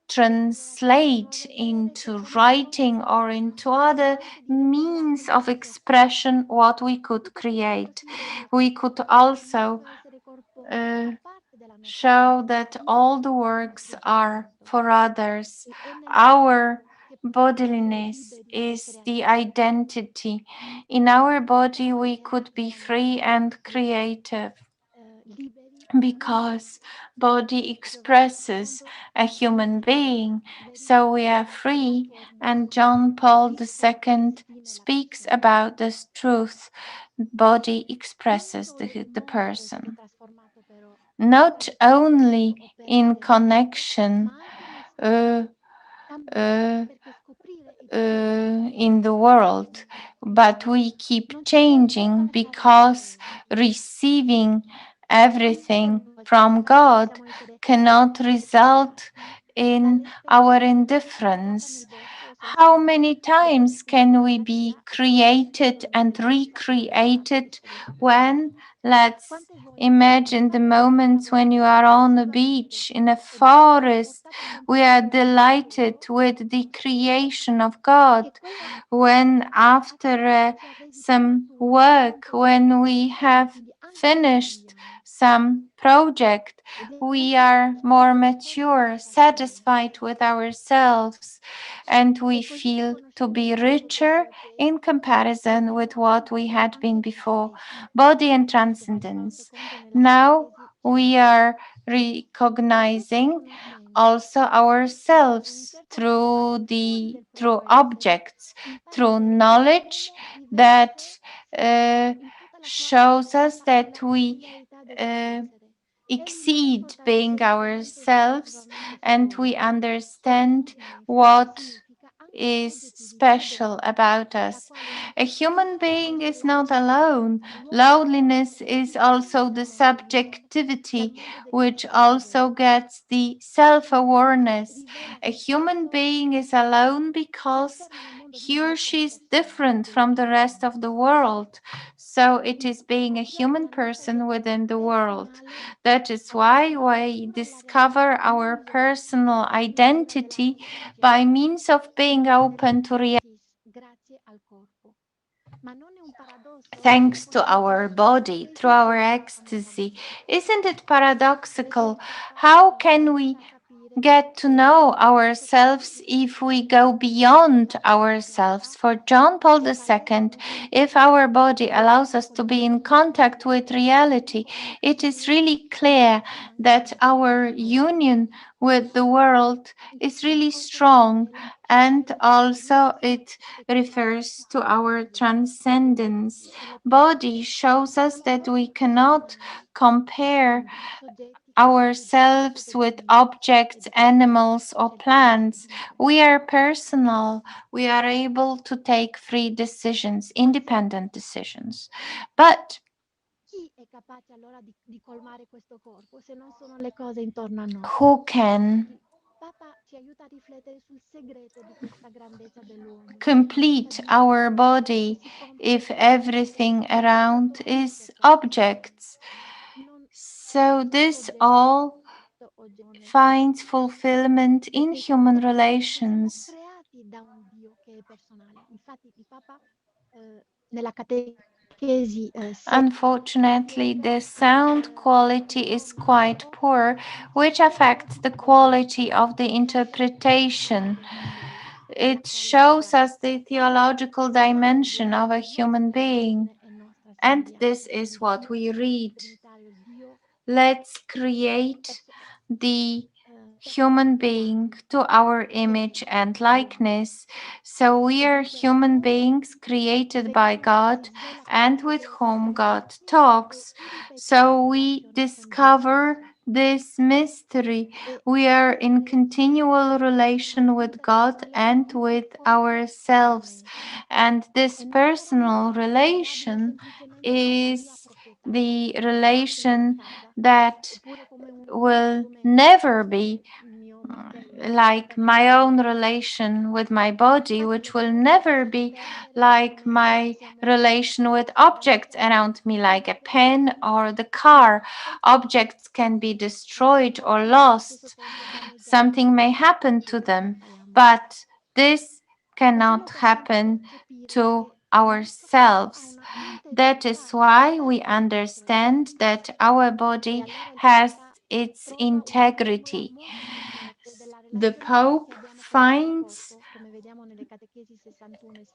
translate into writing or into other means of expression what we could create. We could also show that all the works are for others. Our bodiliness is the identity. In our body, we could be free and creative because body expresses a human being, so we are free. And John Paul II speaks about this truth. Body expresses the person. Not only in connection in the world, but we keep changing because receiving everything from God cannot result in our indifference. How many times can we be created and recreated when, let's imagine the moments when you are on a beach, in a forest, we are delighted with the creation of God. When after some work, when we have finished some project, we are more mature, satisfied with ourselves, and we feel to be richer in comparison with what we had been before. Body and transcendence. Now we are recognizing also ourselves through objects, through knowledge that shows us that we exceed being ourselves, and we understand what is special about us. A human being is not alone. Loneliness is also the subjectivity, which also gets the self-awareness. A human being is alone because he or she is different from the rest of the world. So it is being a human person within the world. That is why we discover our personal identity by means of being open to reality. Thanks to our body, through our ecstasy. Isn't it paradoxical? How can we get to know ourselves if we go beyond ourselves? For John Paul II, if our body allows us to be in contact with reality, it is really clear that our union with the world is really strong, and also it refers to our transcendence. Body shows us that we cannot compare ourselves with objects, animals, or plants. We are personal. We are able to take free decisions, independent decisions. But who can complete our body if everything around is objects? So this all finds fulfillment in human relations. Unfortunately, the sound quality is quite poor, which affects the quality of the interpretation. It shows us the theological dimension of a human being, and this is what we read. Let's create the human being to our image and likeness. So we are human beings created by God and with whom God talks. So we discover this mystery. We are in continual relation with God and with ourselves. And this personal relation is the relation that will never be like my own relation with my body, which will never be like my relation with objects around me, like a pen or the car. Objects can be destroyed or lost. Something may happen to them, but this cannot happen to ourselves. That is why we understand that our body has its integrity. The Pope finds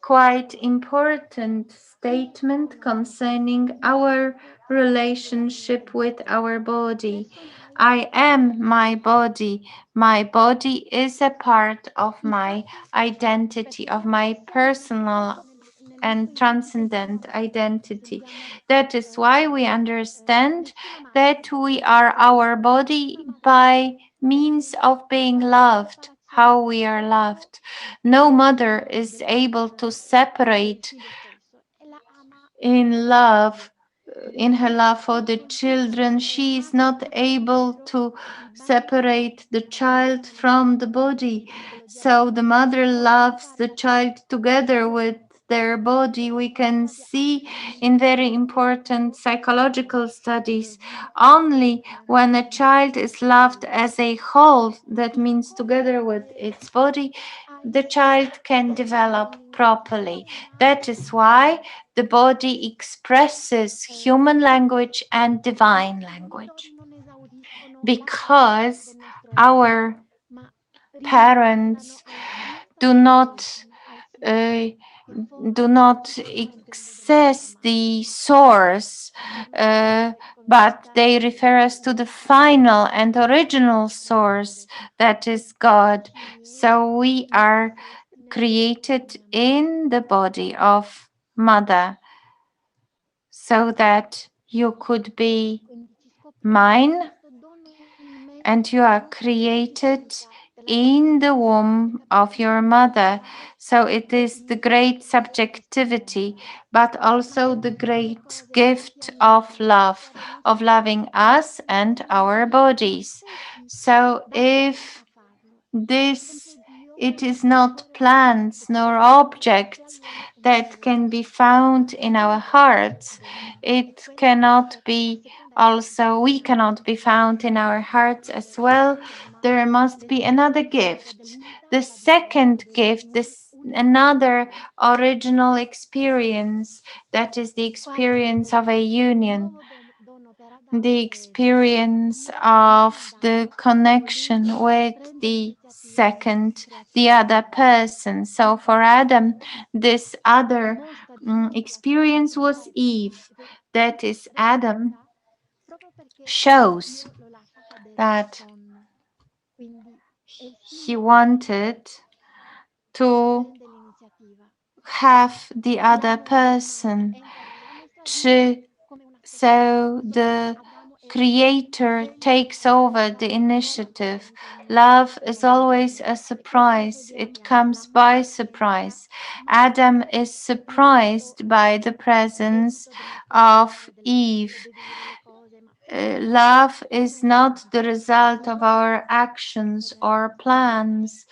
quite important statement concerning our relationship with our body. I am my body. My body is a part of my identity, of my personal and transcendent identity. That is why we understand that we are our body by means of being loved, how we are loved. No mother is able to separate in love, in her love for the children. She is not able to separate the child from the body. So the mother loves the child together with their body. We can see in very important psychological studies only when a child is loved as a whole, that means together with its body, the child can develop properly. That is why the body expresses human language and divine language, because our parents do not uh, access the source, but they refer us to the final and original source, that is God. So we are created in the body of mother, so that you could be mine, and you are created in the womb of your mother. So it is the great subjectivity, but also the great gift of love, of loving us and our bodies. So if this, it is not plants nor objects that can be found in our hearts. It cannot be also, we cannot be found in our hearts as well. There must be another gift. The second gift, this another original experience, that is the experience of a union, the experience of the connection with the second, the other person. So for Adam, this other experience was Eve. That is, Adam shows that he wanted to have the other person, so the creator takes over the initiative. Love is always a surprise. It comes by surprise. Adam is surprised by the presence of Eve. Love is not the result of our actions or plans.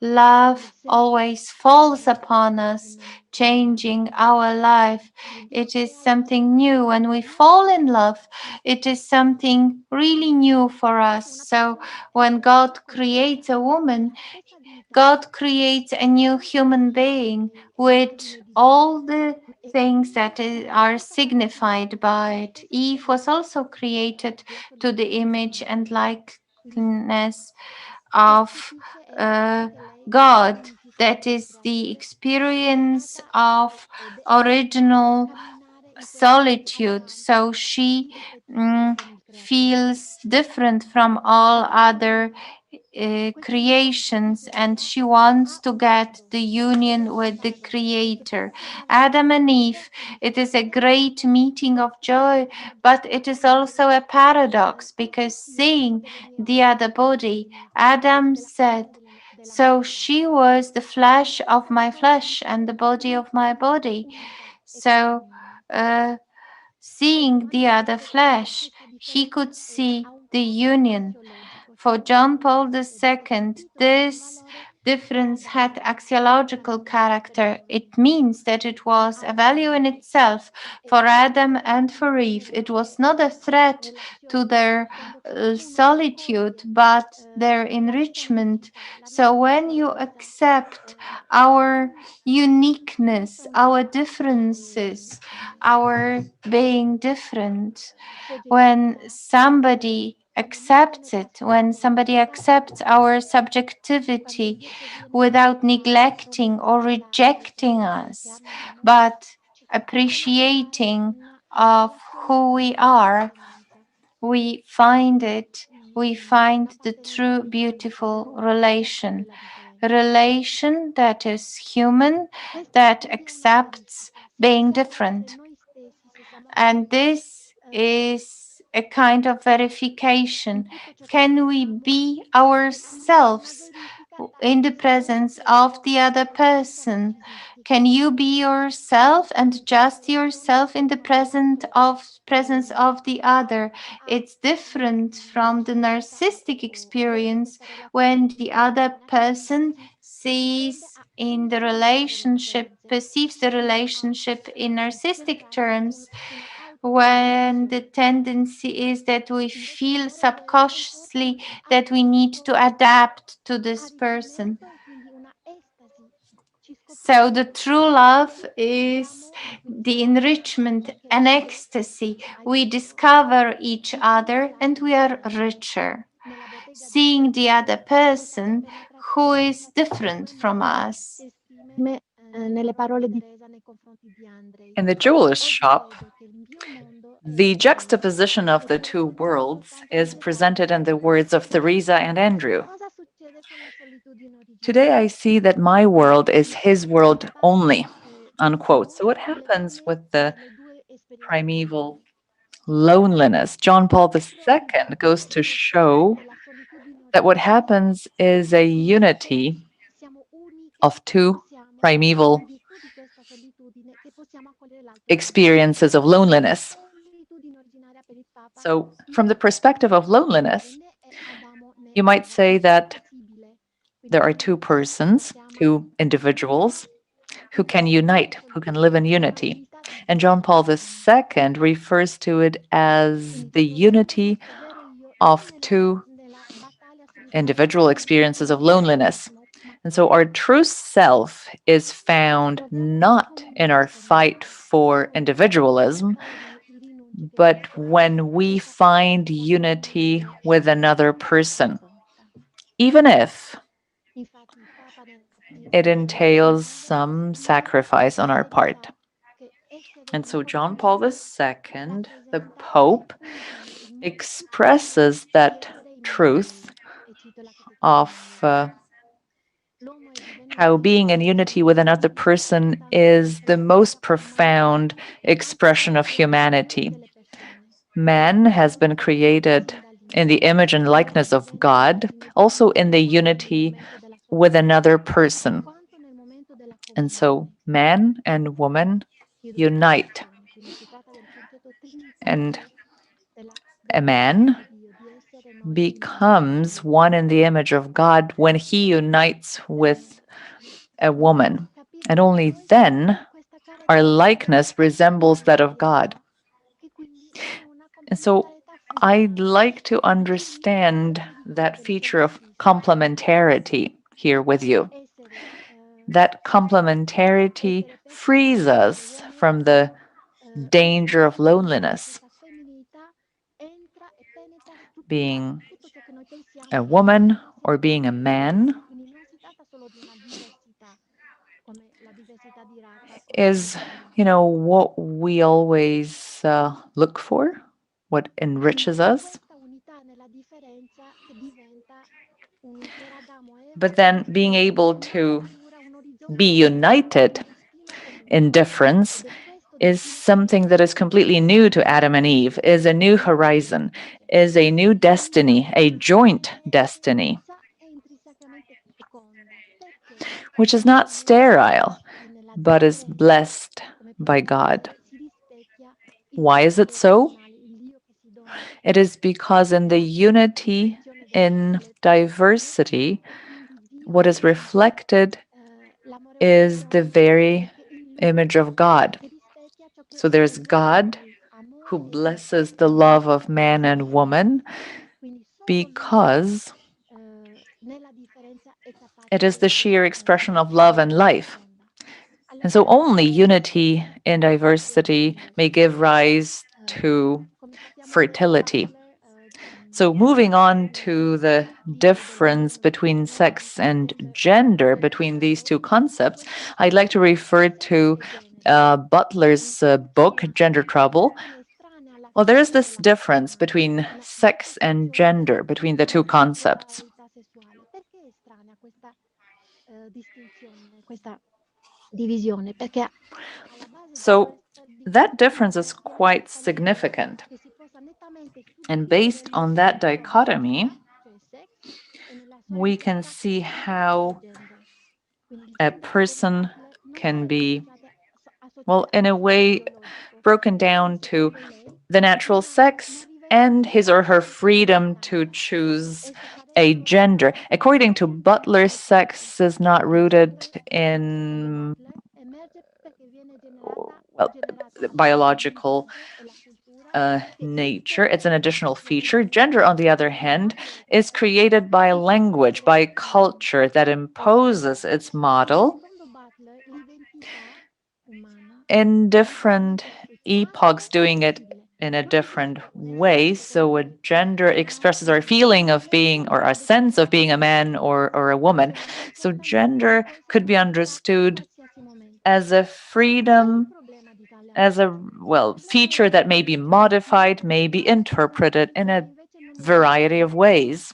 Love always falls upon us, changing our life. It is something new. When we fall in love, it is something really new for us. So when God creates a woman, God creates a new human being with all the things that are signified by it. Eve was also created to the image and likeness of God. That is the experience of original solitude. So she feels different from all other creations, and she wants to get the union with the Creator. Adam and Eve, it is a great meeting of joy, but it is also a paradox, because seeing the other body, Adam said, so she was the flesh of my flesh and the body of my body. So, seeing the other flesh, he could see the union. For John Paul II, this difference had axiological character. It means that it was a value in itself for Adam and for Eve. It was not a threat to their solitude, but their enrichment. So when you accept our uniqueness, our differences, our being different, when somebody accepts it, when somebody accepts our subjectivity without neglecting or rejecting us, but appreciating of who we are, we find it, we find the true beautiful relation that is human, that accepts being different. And this is a kind of verification. Can we be ourselves in the presence of the other person? Can you be yourself and just yourself in the presence of the other? It's different from the narcissistic experience when the other person perceives the relationship in narcissistic terms, when the tendency is that we feel subconsciously that we need to adapt to this person. So the true love is the enrichment, an ecstasy. We discover each other and we are richer, seeing the other person who is different from us. In the jeweler's shop, the juxtaposition of the two worlds is presented in the words of Theresa and Andrew. Today I see that my world is his world only, unquote. So what happens with the primeval loneliness? John Paul II goes to show that what happens is a unity of two primeval experiences of loneliness. So, from the perspective of loneliness, you might say that there are two persons, two individuals who can unite, who can live in unity. And John Paul II refers to it as the unity of two individual experiences of loneliness. And so our true self is found not in our fight for individualism, but when we find unity with another person, even if it entails some sacrifice on our part. And so John Paul II, the Pope, expresses that truth of how being in unity with another person is the most profound expression of humanity. Man has been created in the image and likeness of God, also in the unity with another person. And so man and woman unite. And a man becomes one in the image of God when he unites with a woman. And only then our likeness resembles that of God. And so I'd like to understand that feature of complementarity here with you. That complementarity frees us from the danger of loneliness. Being a woman or being a man is, what we always look for, what enriches us. But then being able to be united in difference is something that is completely new to Adam and Eve, is a new horizon, is a new destiny, a joint destiny, which is not sterile, but is blessed by God. Why is it so? It is because in the unity, in diversity, what is reflected is the very image of God. So there's God who blesses the love of man and woman because it is the sheer expression of love and life. And so only unity in diversity may give rise to fertility. So moving on to the difference between sex and gender, between these two concepts, I'd like to refer to Butler's book, Gender Trouble. Well, there is this difference between sex and gender, between the two concepts. So that difference is quite significant. And based on that dichotomy, we can see how a person can be, well, in a way, broken down to the natural sex and his or her freedom to choose a gender. According to Butler, sex is not rooted in biological nature. It's an additional feature. Gender, on the other hand, is created by language, by culture that imposes its model in different epochs, doing it in a different way. So a gender expresses our feeling of being, or our sense of being, a man or a woman. So gender could be understood as a freedom, as a, well, feature that may be modified, may be interpreted in a variety of ways.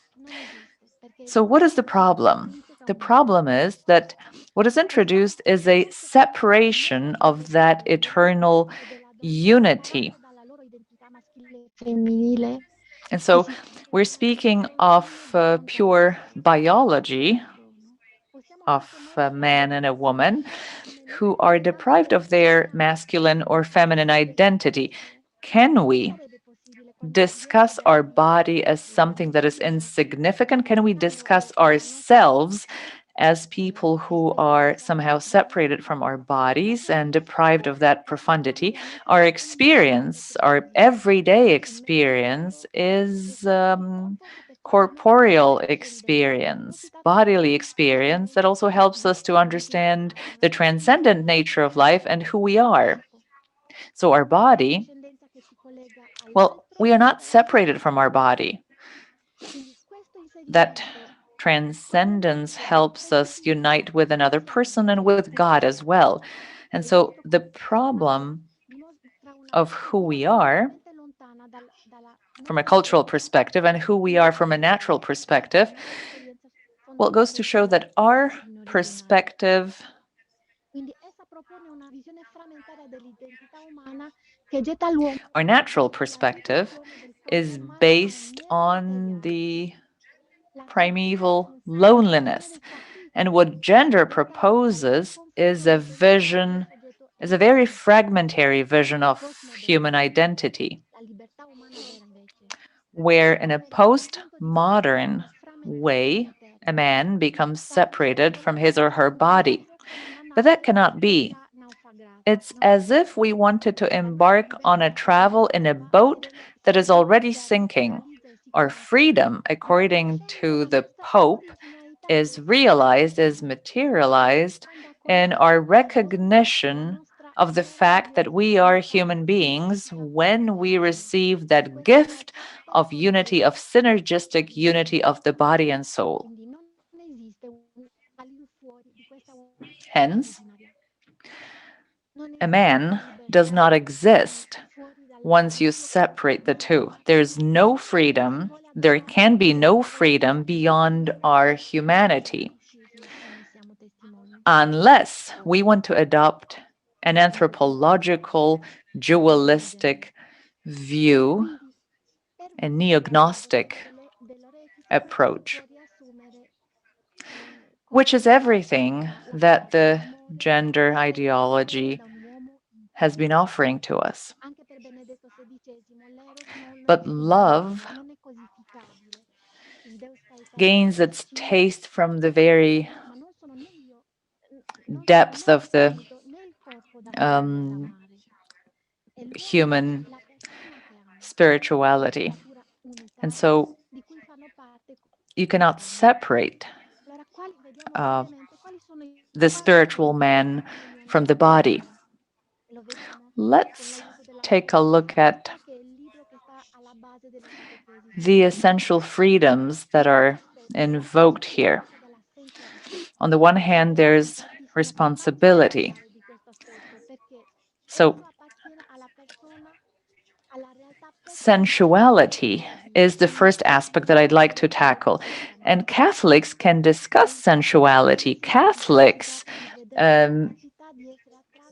So what is the problem? The problem is that what is introduced is a separation of that eternal unity. And so we're speaking of pure biology, of a man and a woman who are deprived of their masculine or feminine identity. Can we discuss our body as something that is insignificant? Can we discuss ourselves as people who are somehow separated from our bodies and deprived of that profundity? Our experience, our everyday experience, is corporeal experience, bodily experience that also helps us to understand the transcendent nature of life and who we are. So our body, well, we are not separated from our body. That transcendence helps us unite with another person and with God as well. And so the problem of who we are from a cultural perspective and who we are from a natural perspective, well, it goes to show that our perspective our natural perspective is based on the primeval loneliness. And what gender proposes is a vision, is a very fragmentary vision of human identity, where in a postmodern way, a man becomes separated from his or her body. But that cannot be. It's as if we wanted to embark on a travel in a boat that is already sinking. Our freedom, according to the Pope, is realized, is materialized in our recognition of the fact that we are human beings when we receive that gift of unity, of synergistic unity of the body and soul. Hence, a man does not exist once you separate the two. There's no freedom, there can be no freedom beyond our humanity unless we want to adopt an anthropological, dualistic view, a neo-Gnostic approach, which is everything that the gender ideology has been offering to us. But love gains its taste from the very depth of the human spirituality. And so you cannot separate the spiritual man from the body. Let's take a look at the essential freedoms that are invoked here. On the one hand, there's responsibility. So, sensuality is the first aspect that I'd like to tackle. And Catholics can discuss sensuality. Catholics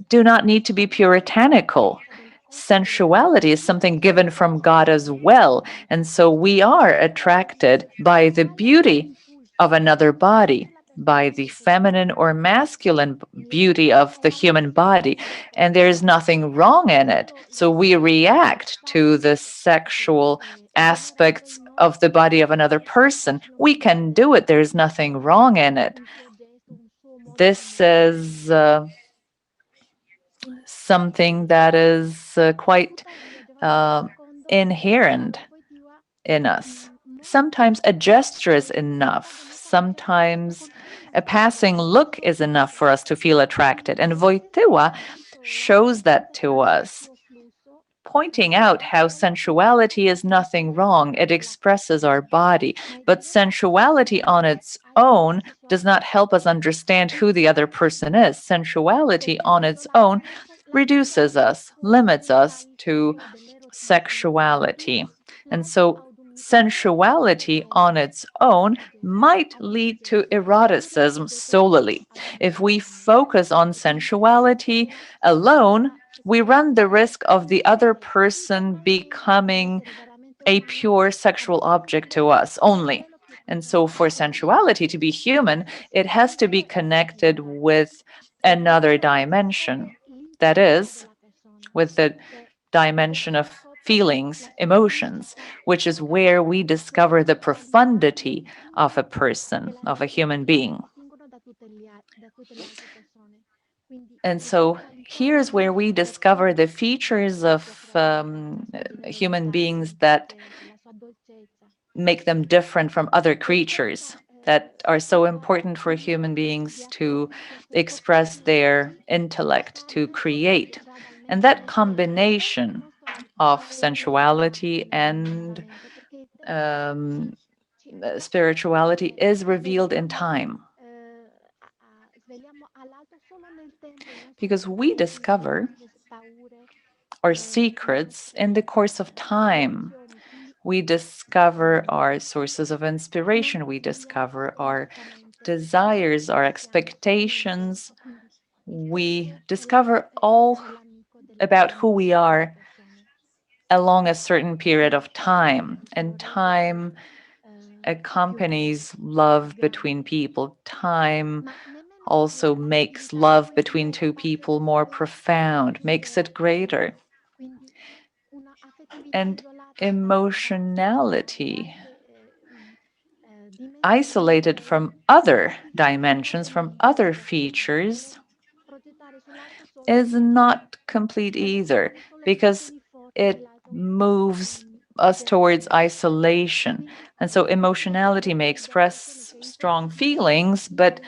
do not need to be puritanical. Sensuality is something given from God as well. And so we are attracted by the beauty of another body, by the feminine or masculine beauty of the human body. And there is nothing wrong in it. So we react to the sexual aspects of the body of another person. We can do it. There's nothing wrong in it. This is something that is quite inherent in us. Sometimes a gesture is enough. Sometimes a passing look is enough for us to feel attracted. And Wojtyła shows that to us, pointing out how sensuality is nothing wrong. It expresses our body. But sensuality on its own does not help us understand who the other person is. Sensuality on its own reduces us, limits us to sexuality. And so sensuality on its own might lead to eroticism solely. If we focus on sensuality alone, we run the risk of the other person becoming a pure sexual object to us only. And so for sensuality to be human, it has to be connected with another dimension. That is, with the dimension of feelings, emotions, which is where we discover the profundity of a person, of a human being. And so here's where we discover the features of human beings that make them different from other creatures, that are so important for human beings to express their intellect, to create. And that combination of sensuality and spirituality is revealed in time. Because we discover our secrets in the course of time. We discover our sources of inspiration. We discover our desires, our expectations. We discover all about who we are along a certain period of time. And time accompanies love between people. Time also makes love between two people more profound, makes it greater. And emotionality, isolated from other dimensions, from other features, is not complete either, because it moves us towards isolation. And so emotionality may express strong feelings, but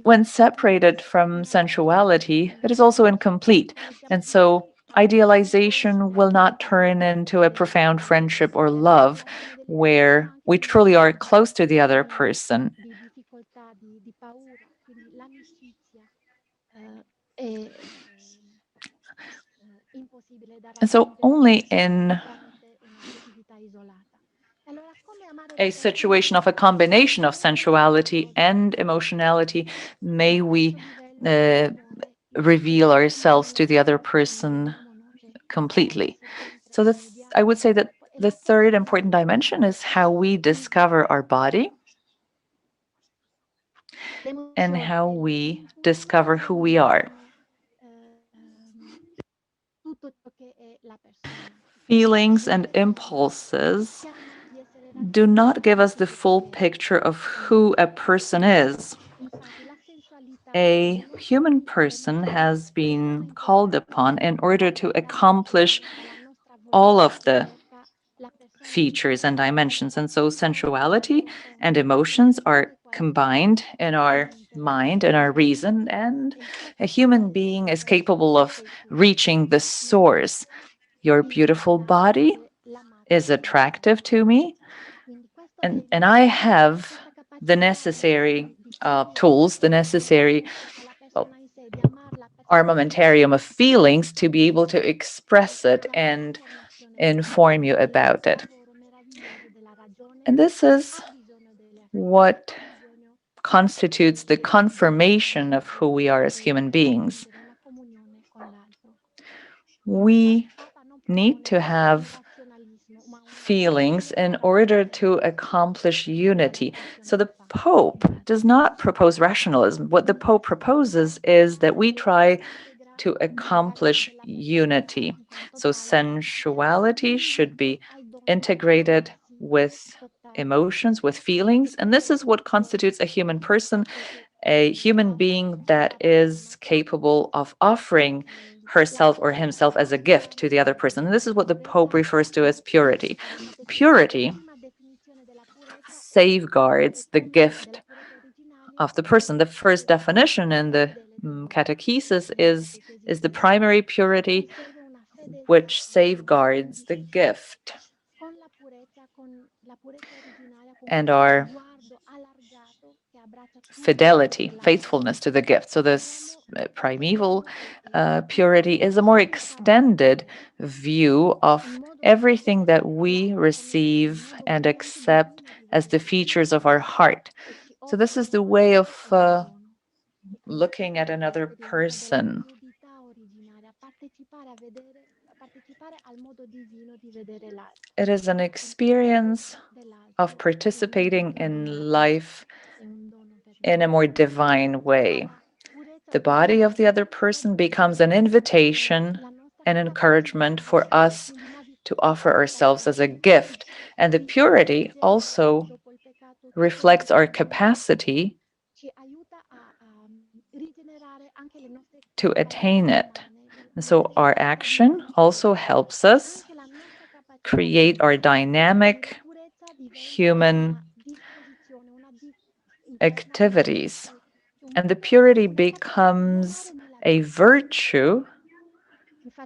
when separated from sensuality, it is also incomplete. And so idealization will not turn into a profound friendship or love where we truly are close to the other person. And so only in a situation of a combination of sensuality and emotionality, may we reveal ourselves to the other person completely. So I would say that the third important dimension is how we discover our body and how we discover who we are. Feelings and impulses do not give us the full picture of who a person is. A human person has been called upon in order to accomplish all of the features and dimensions. And so sensuality and emotions are combined in our mind and our reason, and a human being is capable of reaching the source. Your beautiful body is attractive to me, and I have the necessary tools, the necessary armamentarium of feelings to be able to express it and inform you about it. And this is what constitutes the confirmation of who we are as human beings. We need to have feelings in order to accomplish unity. So the Pope does not propose rationalism. What the Pope proposes is that we try to accomplish unity. So sensuality should be integrated with emotions, with feelings, and this is what constitutes a human person, a human being that is capable of offering herself or himself as a gift to the other person. And this is what the Pope refers to as purity. Purity safeguards the gift of the person. The first definition in the catechesis is the primary purity which safeguards the gift and our fidelity, faithfulness to the gift. So this primeval purity is a more extended view of everything that we receive and accept as the features of our heart. So this is the way of looking at another person. It is an experience of participating in life in a more divine way. The body of the other person becomes an invitation, an encouragement for us to offer ourselves as a gift. And the purity also reflects our capacity to attain it. And so our action also helps us create our dynamic human activities. And the purity becomes a virtue,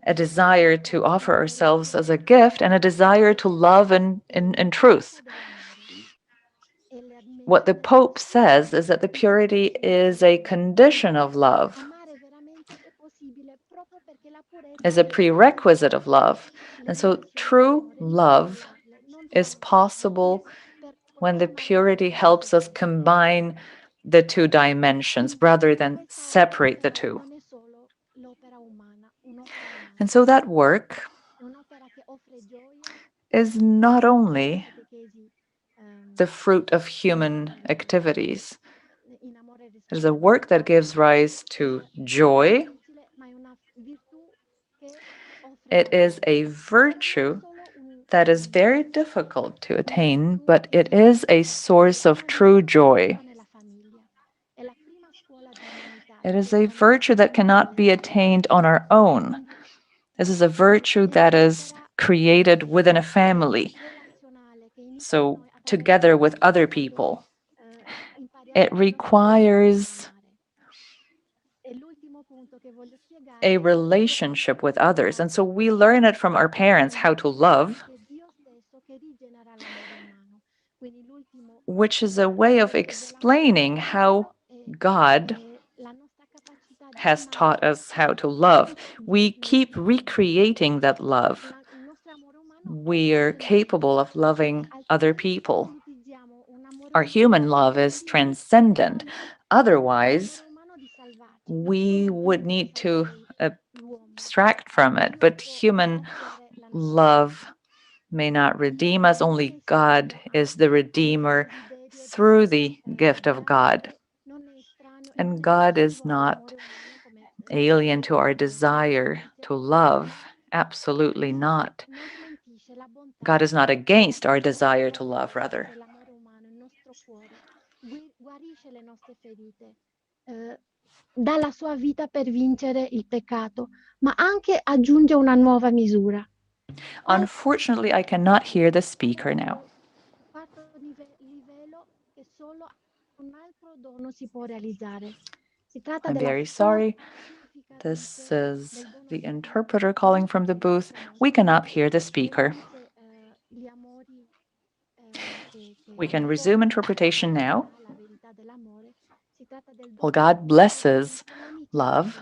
a desire to offer ourselves as a gift, and a desire to love in truth. What the Pope says is that the purity is a condition of love, is a prerequisite of love. And so true love is possible when the purity helps us combine the two dimensions rather than separate the two. And so that work is not only the fruit of human activities. It is a work that gives rise to joy. It is a virtue that is very difficult to attain, but it is a source of true joy. It is a virtue that cannot be attained on our own. This is a virtue that is created within a family, so together with other people. It requires a relationship with others. And so we learn it from our parents how to love, which is a way of explaining how God has taught us how to love. We keep recreating that love. we are capable of loving other people. Our human love is transcendent. Otherwise, we would need to abstract from it. But human love may not redeem us. Only God is the Redeemer through the gift of God. And God is not alien to our desire to love. Absolutely not. God is not against our desire to love, rather. Dà la sua vita per vincere il peccato, ma anche aggiunge una nuova misura. Unfortunately, I cannot hear the speaker now. I'm very sorry. This is the interpreter calling from the booth. We cannot hear the speaker. We can resume interpretation now. Well, God blesses love.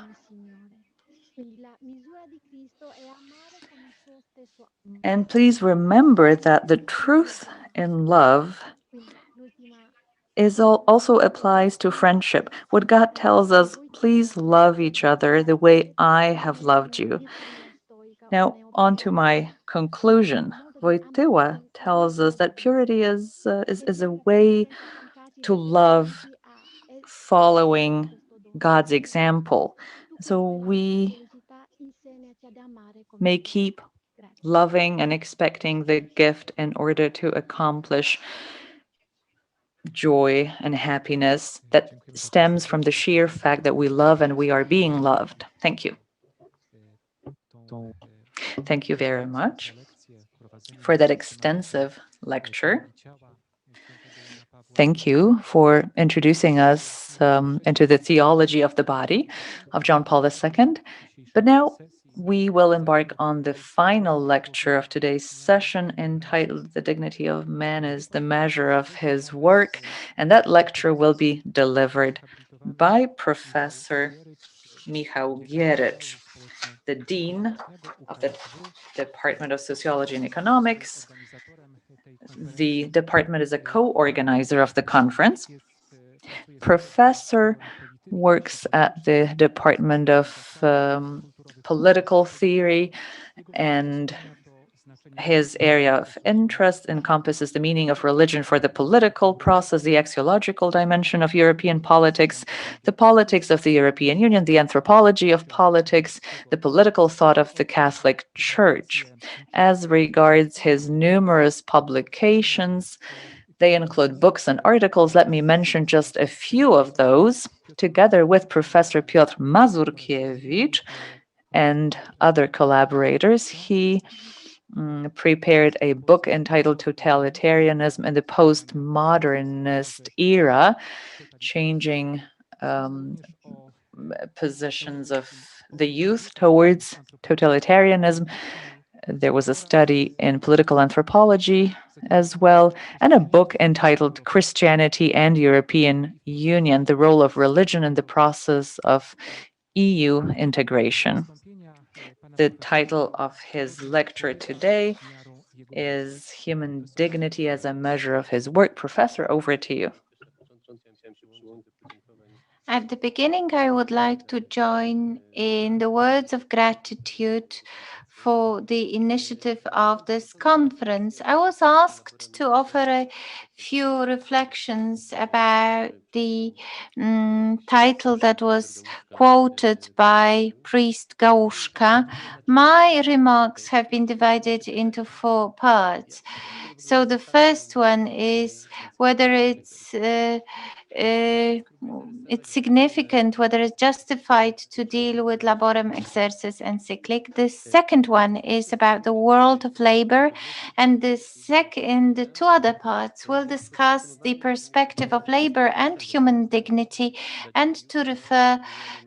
And please remember that the truth in love also applies to friendship. What God tells us, please love each other the way I have loved you. Now, on to my conclusion. Wojtyła tells us that purity is a way to love following God's example. So we may keep loving and expecting the gift in order to accomplish joy and happiness that stems from the sheer fact that we love and we are being loved. Thank you. Thank you very much for that extensive lecture. Thank you for introducing us into the theology of the body of John Paul II. But now we will embark on the final lecture of today's session entitled The Dignity of Man is the Measure of His Work. And that lecture will be delivered by Professor Michał Gierycz, the Dean of the Department of Sociology and Economics. The department is a co-organizer of the conference. Professor works at the Department of Political Theory, and his area of interest encompasses the meaning of religion for the political process, the ecological dimension of European politics, the politics of the European Union, the anthropology of politics, the political thought of the Catholic Church. As regards his numerous publications, they include books and articles. Let me mention just a few of those. Together with Professor Piotr Mazurkiewicz and other collaborators, he prepared a book entitled Totalitarianism in the Postmodernist Era, changing positions of the youth towards totalitarianism. There was a study in political anthropology as well, and a book entitled Christianity and European Union, the Role of Religion in the Process of EU Integration. The title of his lecture today is Human Dignity as a Measure of His Work. Professor, over to you. At the beginning, I would like to join in the words of gratitude for the initiative of this conference. I was asked to offer a few reflections about the title that was quoted by priest GAŁUSZKA. My remarks have been divided into 4 parts. So the first one is whether it's significant, whether it's justified to deal with laborem exercis encyclic. The second one is about the world of labor, and the 2 other parts will discuss the perspective of labor and human dignity, and to refer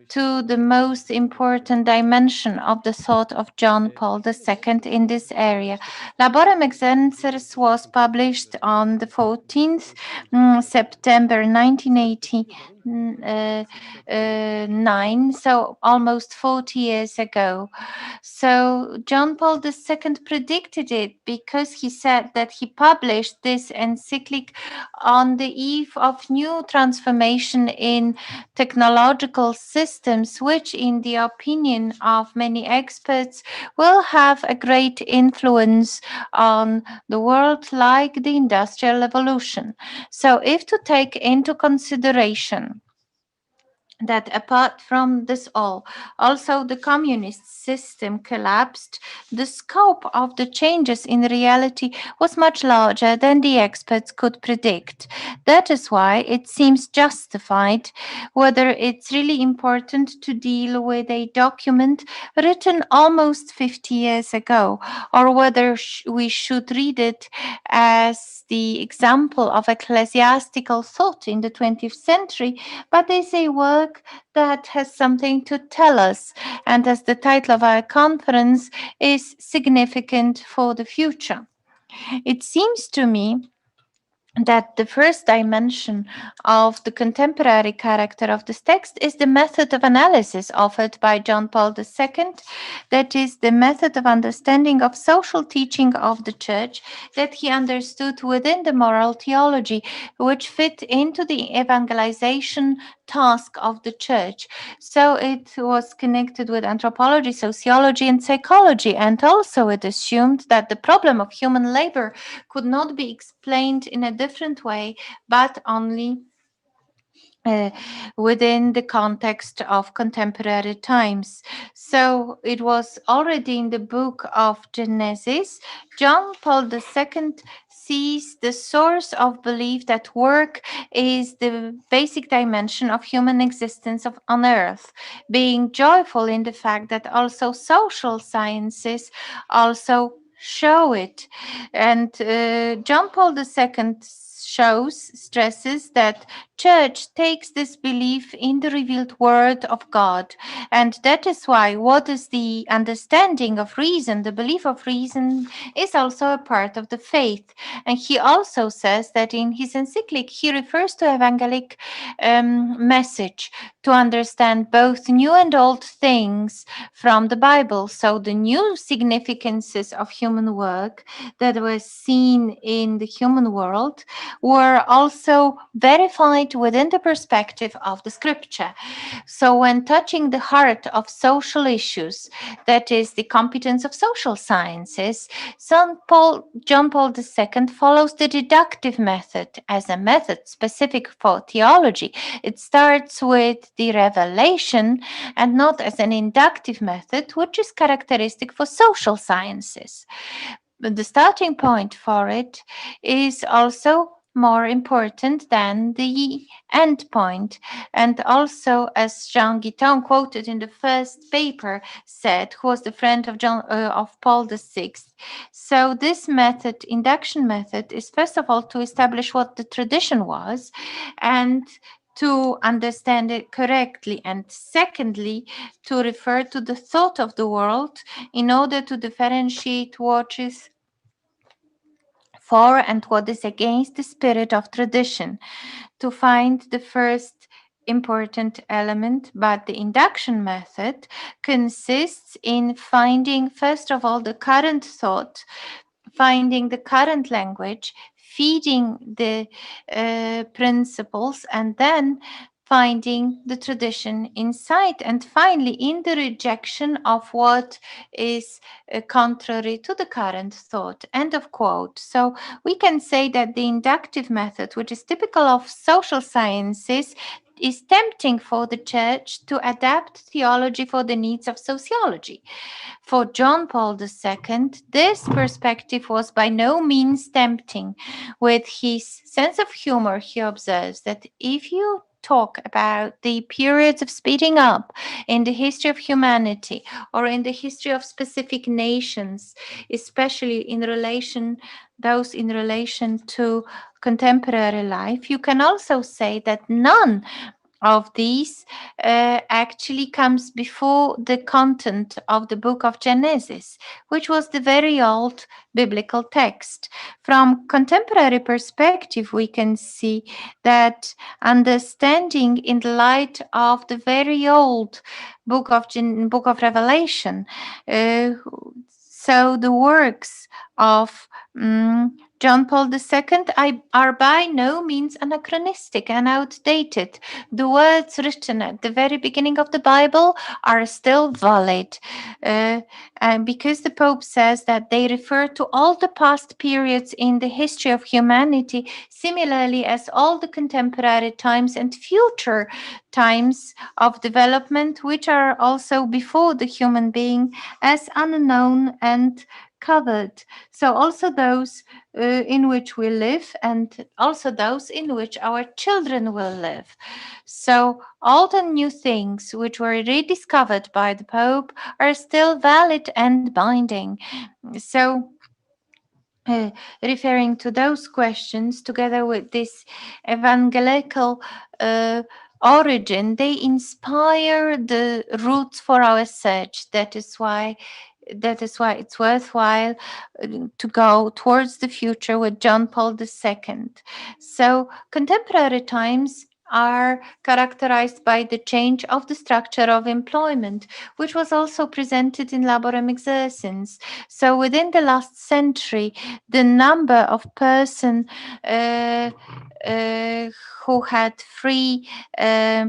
to the most important dimension of the thought of John Paul II in this area. Laborem exercis was published on the 14th September 1980 1909, so almost 40 years ago. So John Paul II predicted it because he said that he published this encyclic on the eve of new transformation in technological systems, which, in the opinion of many experts, will have a great influence on the world, like the Industrial Revolution. So if to take into consideration that apart from this all, also the communist system collapsed, the scope of the changes in reality was much larger than the experts could predict. That is why it seems justified, whether it's really important to deal with a document written almost 50 years ago, or whether we should read it as the example of ecclesiastical thought in the 20th century, but is a work that has something to tell us, and as the title of our conference is significant for the future. It seems to me that the first dimension of the contemporary character of this text is the method of analysis offered by John Paul II, that is, the method of understanding of social teaching of the Church that he understood within the moral theology, which fit into the evangelization task of the Church. So it was connected with anthropology, sociology, and psychology, and also it assumed that the problem of human labor could not be explained in a different way, but only within the context of contemporary times. So it was already in the book of Genesis. John Paul II sees the source of belief that work is the basic dimension of human existence on earth, being joyful in the fact that also social sciences also show it. And John Paul II stresses that Church takes this belief in the revealed word of God, and that is why what is the understanding of reason, the belief of reason, is also a part of the faith. And he also says that in his encyclic he refers to evangelic message to understand both new and old things from the Bible. So the new significances of human work that were seen in the human world were also verified within the perspective of the scripture. So when touching the heart of social issues, that is the competence of social sciences, John Paul II follows the deductive method as a method specific for theology. It starts with the revelation and not as an inductive method, which is characteristic for social sciences. But the starting point for it is also more important than the end point. And also, as Jean Guiton, quoted in the first paper, said, who was the friend of Paul VI. So this method, induction method, is first of all to establish what the tradition was and to understand it correctly, and secondly, to refer to the thought of the world in order to differentiate what is for and what is against the spirit of tradition, to find the first important element. But the induction method consists in finding, first of all, the current thought, finding the current language, feeding the principles, and then finding the tradition inside, and finally in the rejection of what is contrary to the current thought. End of quote. So we can say that the inductive method, which is typical of social sciences, is tempting for the Church to adapt theology for the needs of sociology. For John Paul II, this perspective was by no means tempting. With his sense of humor, he observes that if you talk about the periods of speeding up in the history of humanity or in the history of specific nations, especially in relation to contemporary life, you can also say that none of these actually comes before the content of the book of Genesis, which was the very old biblical text. From contemporary perspective, we can see that understanding in the light of the very old book of Revelation, so the works of John Paul II are by no means anachronistic and outdated. The words written at the very beginning of the Bible are still valid, and because the Pope says that they refer to all the past periods in the history of humanity, similarly as all the contemporary times and future times of development, which are also before the human being, as unknown and covered. So also those in which we live, and also those in which our children will live. So all the new things which were rediscovered by the Pope are still valid and binding. So referring to those questions, together with this evangelical origin, they inspire the roots for our search. That is why it's worthwhile to go towards the future with John Paul II. So contemporary times are characterized by the change of the structure of employment, which was also presented in Laborem Exercens. So within the last century, the number of persons who had free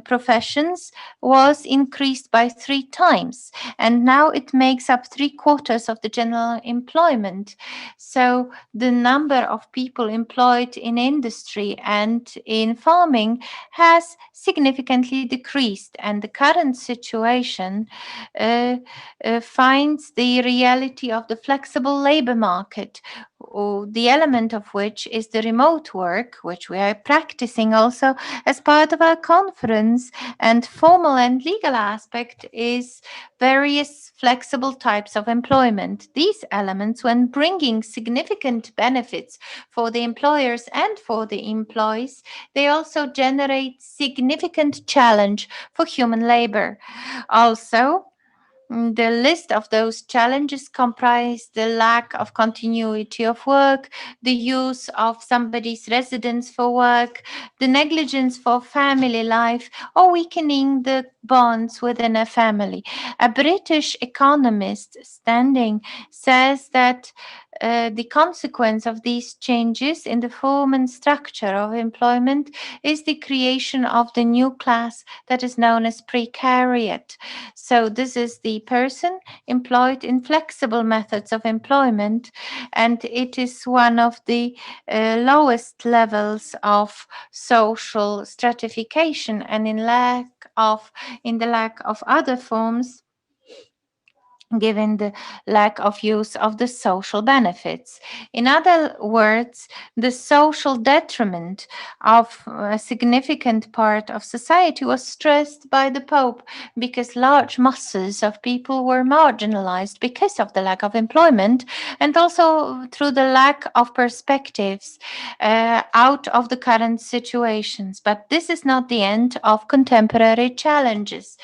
professions was increased by 3 times, and now it makes up 3/4 of the general employment. So the number of people employed in industry and in farming has significantly decreased, and the current situation finds the reality of the flexible labor market, the element of which is the remote work, which we are practicing also as part of our conference, and formal and legal aspect is various flexible types of employment. These elements, when bringing significant benefits for the employers and for the employees, they also generate significant challenge for human labor. Also, the list of those challenges comprise the lack of continuity of work, the use of somebody's residence for work, the negligence for family life, or weakening the bonds within a family. A British economist Standing says that the consequence of these changes in the form and structure of employment is the creation of the new class that is known as precariat. So this is the person employed in flexible methods of employment, and it is one of the lowest levels of social stratification, and in the lack of other forms, given the lack of use of the social benefits. In other words, the social detriment of a significant part of society was stressed by the Pope, because large masses of people were marginalized because of the lack of employment, and also through the lack of perspectives out of the current situations. But this is not the end of contemporary challenges.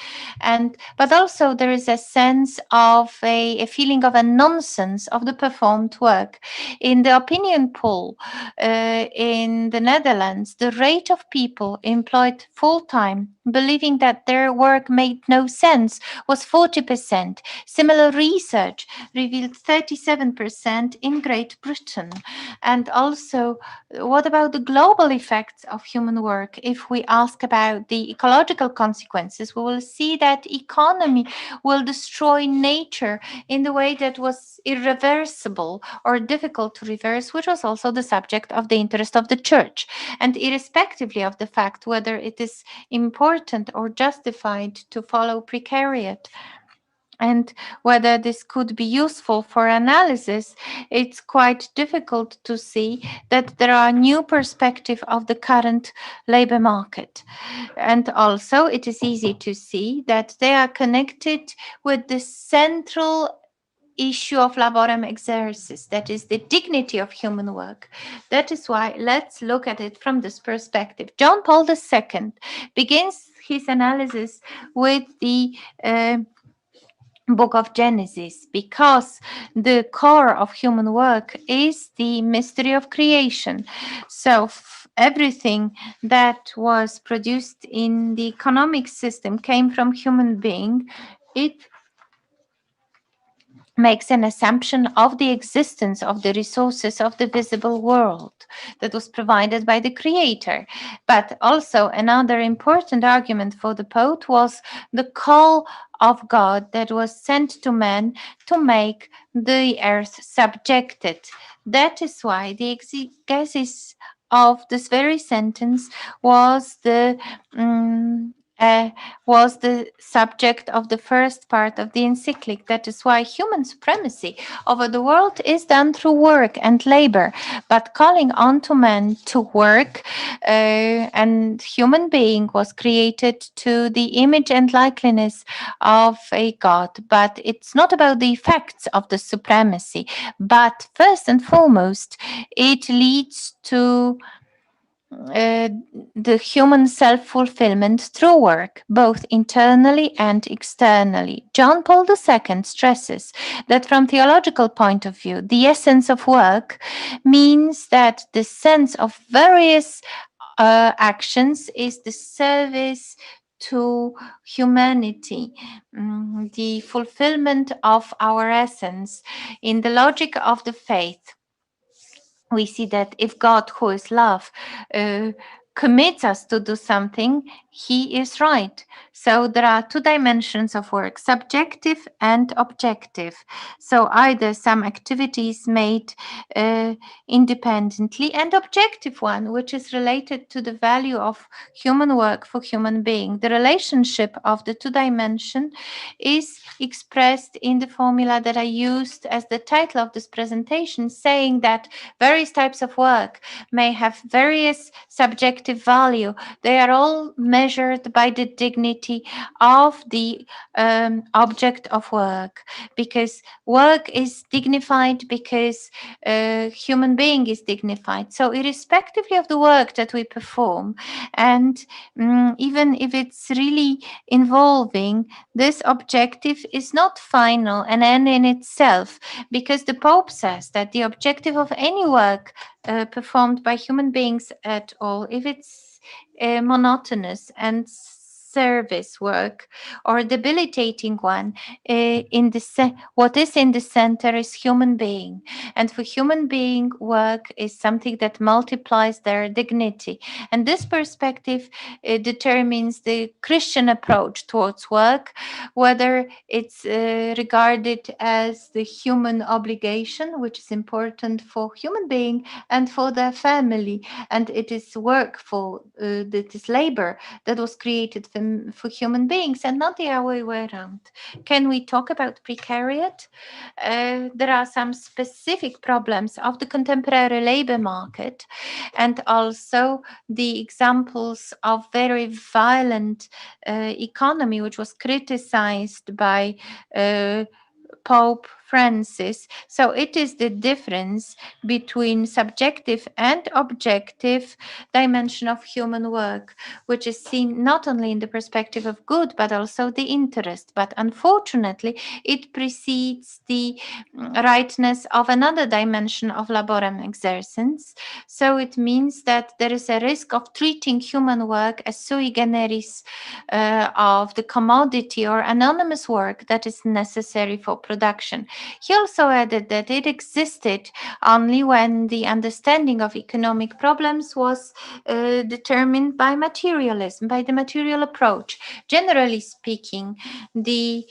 But also there is a sense of a feeling of a nonsense of the performed work. In the opinion poll in the Netherlands, the rate of people employed full-time believing that their work made no sense was 40%. Similar research revealed 37% in Great Britain. And also, what about the global effects of human work? If we ask about the ecological consequences, we will see that economy will destroy nature in the way that was irreversible or difficult to reverse, which was also the subject of the interest of the church. And irrespectively of the fact whether it is important or justified to follow precariat, and whether this could be useful for analysis, it's quite difficult to see that there are new perspectives of the current labor market. And also, it is easy to see that they are connected with the central issue of laborem exercis, that is the dignity of human work. That is why let's look at it from this perspective. John Paul II begins his analysis with the book of Genesis, because the core of human work is the mystery of creation. So everything that was produced in the economic system came from human being. It makes an assumption of the existence of the resources of the visible world that was provided by the creator. But also another important argument for the poet was the call of God that was sent to man to make the earth subjected. That is why the exegesis of this very sentence was the subject of the first part of the encyclic. That is why human supremacy over the world is done through work and labor, but calling on to man to work, and human being was created to the image and likeness of a God. But it's not about the effects of the supremacy, but first and foremost, it leads to the human self-fulfillment through work, both internally and externally. John Paul II stresses that from theological point of view, the essence of work means that the sense of various actions is the service to humanity, the fulfillment of our essence. In the logic of the faith, we see that if God, who is love, commits us to do something, he is right. So there are two dimensions of work, subjective and objective. So either some activities made independently, and objective one, which is related to the value of human work for human being. The relationship of the two dimensions is expressed in the formula that I used as the title of this presentation, saying that various types of work may have various subjective value. They are all measured by the dignity of the object of work, because work is dignified, because human being is dignified. So irrespectively of the work that we perform, and even if it's really involving, this objective is not final and end in itself, because the Pope says that the objective of any work performed by human beings at all, if it's monotonous and service work or debilitating one, what is in the center is human being, and for human being, work is something that multiplies their dignity, and this perspective determines the Christian approach towards work, whether it's regarded as the human obligation, which is important for human being and for their family, and it is work for that is labor that was created for human beings, and not the other way around. Can we talk about precariat? There are some specific problems of the contemporary labor market, and also the examples of very violent economy, which was criticized by Pope Francis. So it is the difference between subjective and objective dimension of human work, which is seen not only in the perspective of good, but also the interest. But unfortunately, it precedes the rightness of another dimension of laborem exercens. So it means that there is a risk of treating human work as sui generis of the commodity or anonymous work that is necessary for production. He also added that it existed only when the understanding of economic problems was determined by materialism, by the material approach. Generally speaking, the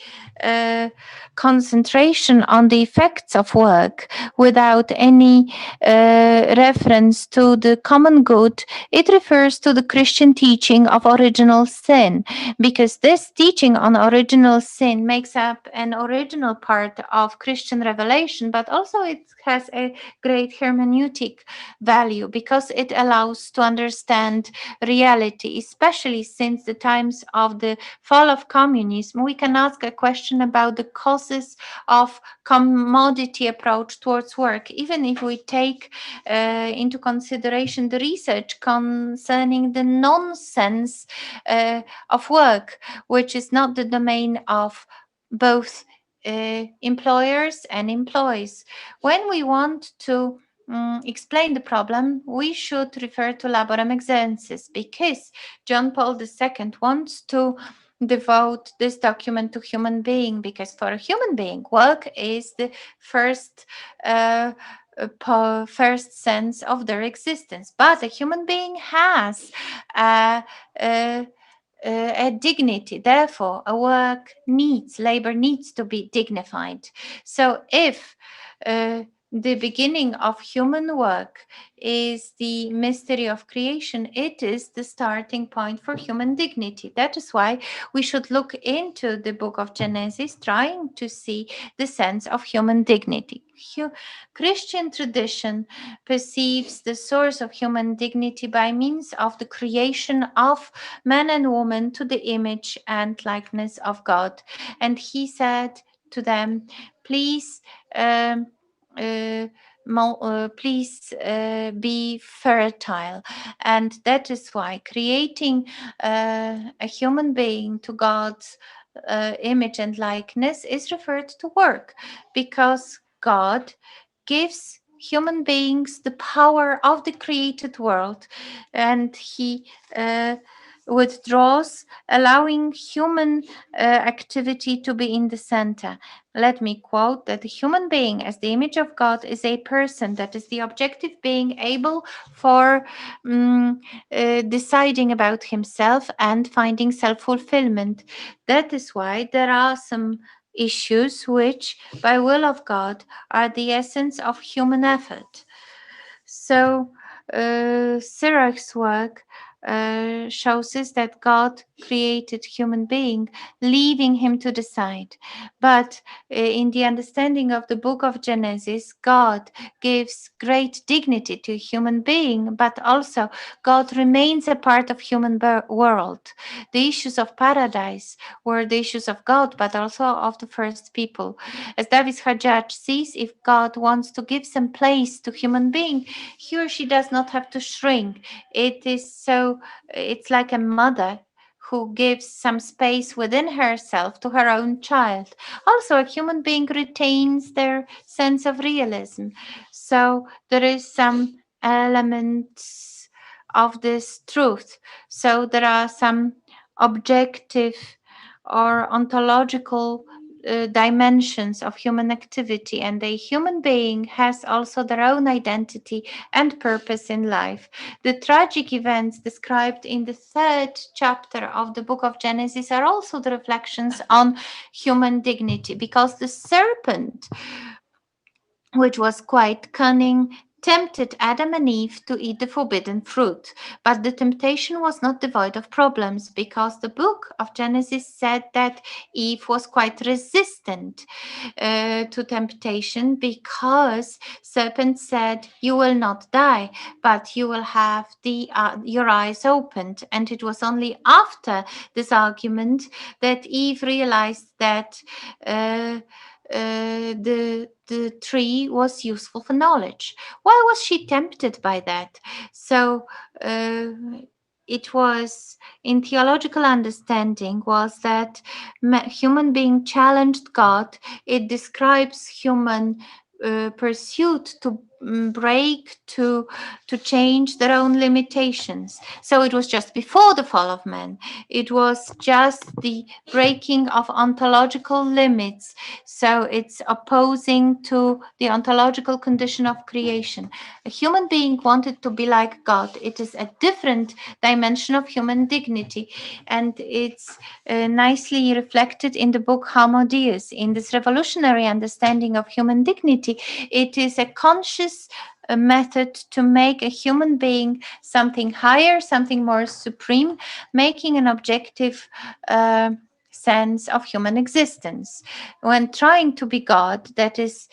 concentration on the effects of work without any reference to the common good, it refers to the Christian teaching of original sin, because this teaching on original sin makes up an original part of Christian revelation, but also it has a great hermeneutic value because it allows to understand reality, especially since the times of the fall of communism. We can ask a question about the causes of commodity approach towards work, even if we take into consideration the research concerning the nonsense of work, which is not the domain of both employers and employees. When we want to explain the problem, we should refer to Laborem Exensis, because John Paul II wants to devote this document to human being, because for a human being, work is the first sense of their existence. But a human being has a dignity. Therefore, labor needs to be dignified. So if the beginning of human work is the mystery of creation, it is the starting point for human dignity. That is why we should look into the book of Genesis, trying to see the sense of human dignity. Christian tradition perceives the source of human dignity by means of the creation of man and woman to the image and likeness of God. And he said to them, please be fertile. And that is why creating a human being to God's image and likeness is referred to work, because God gives human beings the power of the created world, and he withdraws, allowing human activity to be in the center. Let me quote that the human being as the image of God is a person, that is the objective being able for deciding about himself and finding self-fulfillment. That is why there are some issues which, by will of God, are the essence of human effort. So Sirach's work shows us that God created human being, leaving him to decide. But in the understanding of the book of Genesis, God gives great dignity to human being, but also God remains a part of human world. The issues of paradise were the issues of God, but also of the first people. As Davis Hajjaj sees, if God wants to give some place to human being, he or she does not have to shrink. It's like a mother who gives some space within herself to her own child. Also, a human being retains their sense of realism. So there is some elements of this truth. So there are some objective or ontological dimensions of human activity, and a human being has also their own identity and purpose in life. The tragic events described in the 3rd chapter of the book of Genesis are also the reflections on human dignity, because the serpent, which was quite cunning, tempted Adam and Eve to eat the forbidden fruit. But the temptation was not devoid of problems, because the book of Genesis said that Eve was quite resistant to temptation, because serpent said, you will not die, but you will have your eyes opened. And it was only after this argument that Eve realized that the tree was useful for knowledge. Why was she tempted by that? So it was, in theological understanding, was that human being challenged God. It describes human pursuit to break, to change their own limitations. So it was just before the fall of man. It was just the breaking of ontological limits. So it's opposing to the ontological condition of creation. A human being wanted to be like God. It is a different dimension of human dignity, and it's nicely reflected in the book Homo Deus. In this revolutionary understanding of human dignity, it is a conscious method to make a human being something higher, something more supreme, making an objective sense of human existence. When trying to be God, that is,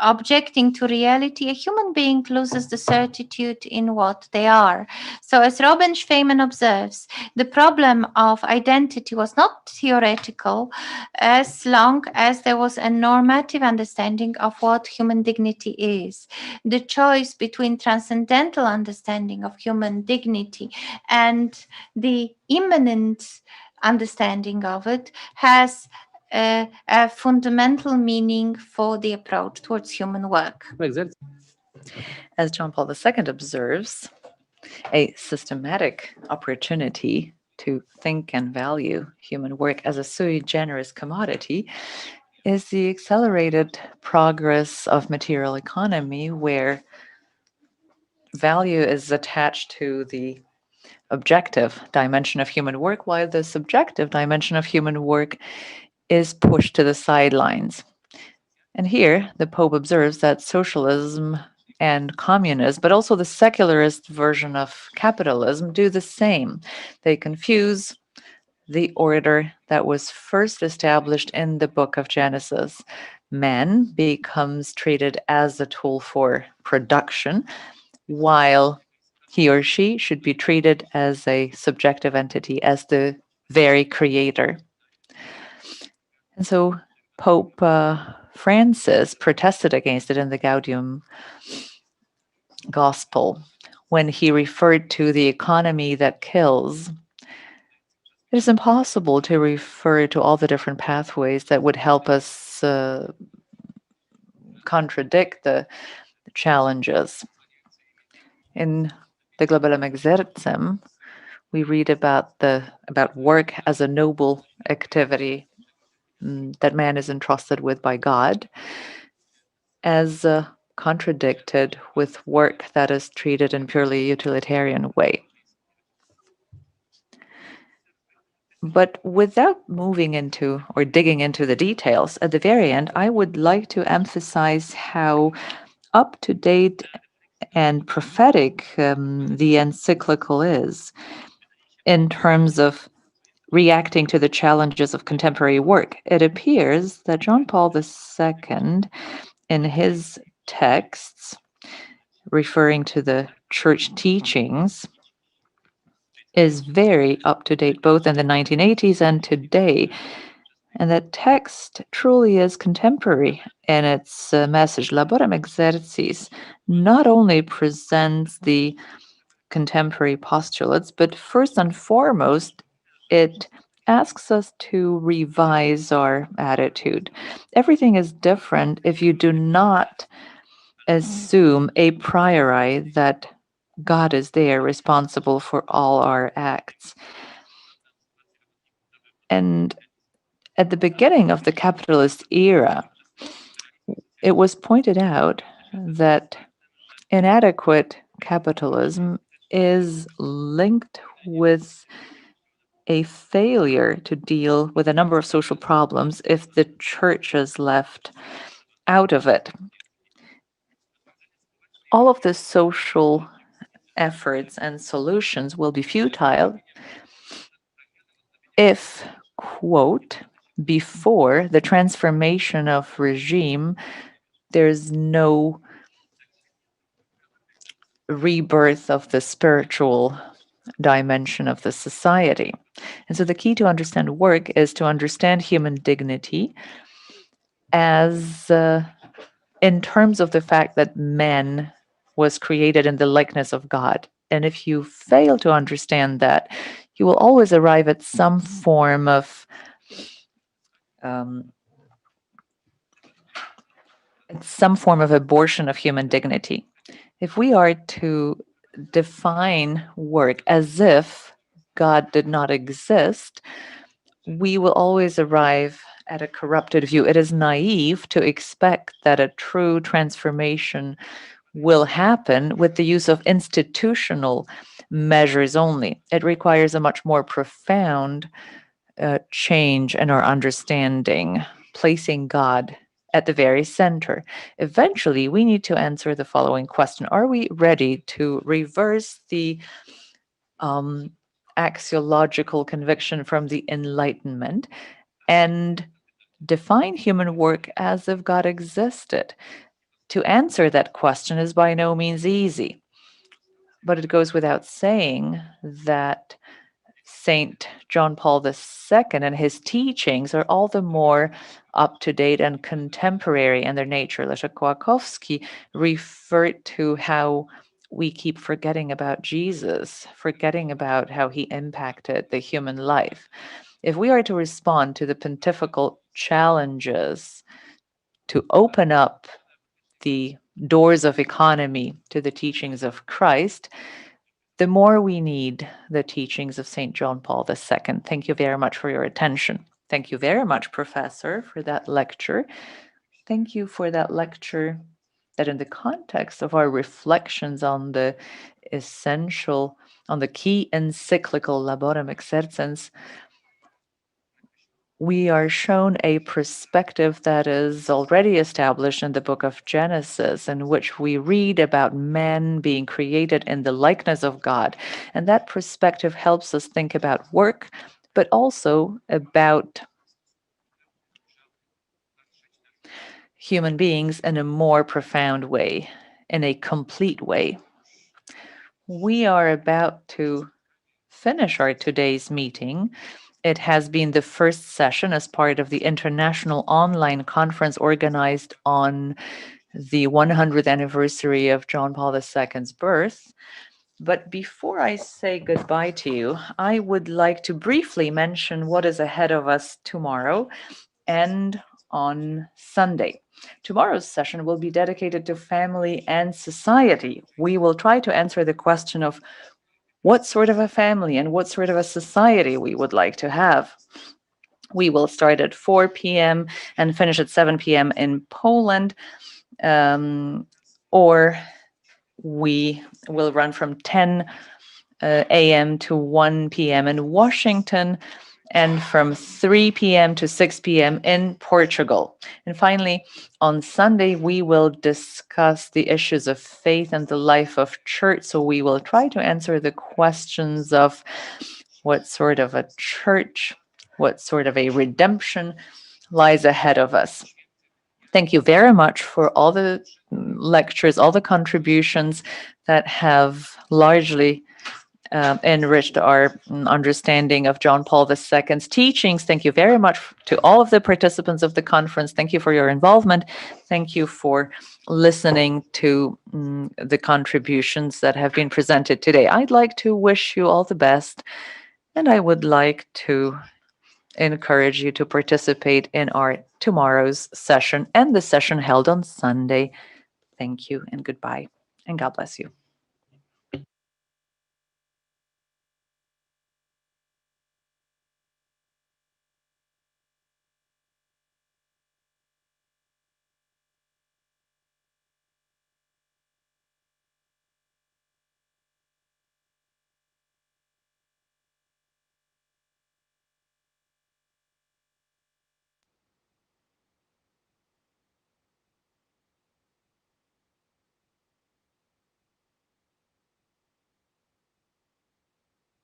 objecting to reality, a human being loses the certitude in what they are. So, as Robin Schweiman observes, the problem of identity was not theoretical as long as there was a normative understanding of what human dignity is. The choice between transcendental understanding of human dignity and the immanent understanding of it has a fundamental meaning for the approach towards human work. As John Paul II observes, a systematic opportunity to think and value human work as a sui generis commodity is the accelerated progress of material economy, where value is attached to the objective dimension of human work, while the subjective dimension of human work is pushed to the sidelines. And here, the Pope observes that socialism and communism, but also the secularist version of capitalism, do the same. They confuse the order that was first established in the book of Genesis. Man becomes treated as a tool for production, while he or she should be treated as a subjective entity, as the very creator. And so Pope Francis protested against it in the Gaudium Gospel when he referred to the economy that kills. It is impossible to refer to all the different pathways that would help us contradict the challenges. In the Globalem Exercem, we read about work as a noble activity that man is entrusted with by God, as contradicted with work that is treated in purely utilitarian way. But without moving into or digging into the details, at the very end, I would like to emphasize how up-to-date and prophetic the encyclical is in terms of reacting to the challenges of contemporary work. It appears that John Paul II, in his texts, referring to the church teachings, is very up-to-date both in the 1980s and today. And that text truly is contemporary in its message. Laborem Exercis not only presents the contemporary postulates, but first and foremost, it asks us to revise our attitude. Everything is different if you do not assume a priori that God is there responsible for all our acts. And at the beginning of the capitalist era, it was pointed out that inadequate capitalism is linked with a failure to deal with a number of social problems if the church is left out of it. All of the social efforts and solutions will be futile if, quote, before the transformation of regime, there's no rebirth of the spiritual dimension of the society. And so the key to understand work is to understand human dignity as in terms of the fact that man was created in the likeness of God. And if you fail to understand that, you will always arrive at some form of abortion of human dignity. If we are to define work as if God did not exist, we will always arrive at a corrupted view. It is naive to expect that a true transformation will happen with the use of institutional measures only. It requires a much more profound change in our understanding, placing God at the very center. Eventually, we need to answer the following question. Are we ready to reverse the axiological conviction from the Enlightenment and define human work as if God existed. To answer that question is by no means easy, but it goes without saying that Saint John Paul II and his teachings are all the more up to date and contemporary in their nature. Leszek Kołakowski referred to how we keep forgetting about Jesus, forgetting about how he impacted the human life. If we are to respond to the pontifical challenges to open up the doors of economy to the teachings of Christ, the more we need the teachings of St. John Paul II. Thank you very much for your attention. Thank you very much, Professor, for that lecture. Thank you for that lecture that in the context of our reflections on the key encyclical Laborem Exercens, we are shown a perspective that is already established in the book of Genesis, in which we read about man being created in the likeness of God. And that perspective helps us think about work, but also about human beings in a more profound way, in a complete way. We are about to finish our today's meeting. It has been the first session as part of the international online conference organized on the 100th anniversary of John Paul II's birth. But before I say goodbye to you, I would like to briefly mention what is ahead of us tomorrow and on Sunday. Tomorrow's session will be dedicated to family and society. We will try to answer the question of what sort of a family and what sort of a society we would like to have. We will start at 4 p.m. and finish at 7 p.m. in Poland, or we will run from 10 a.m. to 1 p.m. in Washington, and from 3 p.m. to 6 p.m. in Portugal. And finally, on Sunday, we will discuss the issues of faith and the life of church. So we will try to answer the questions of what sort of a church, what sort of a redemption lies ahead of us. Thank you very much for all the lectures, all the contributions that have largely enriched our understanding of John Paul II's teachings. Thank you very much to all of the participants of the conference. Thank you for your involvement. Thank you for listening to the contributions that have been presented today. I'd like to wish you all the best, and I would like to encourage you to participate in our tomorrow's session and the session held on Sunday. Thank you and goodbye, and God bless you.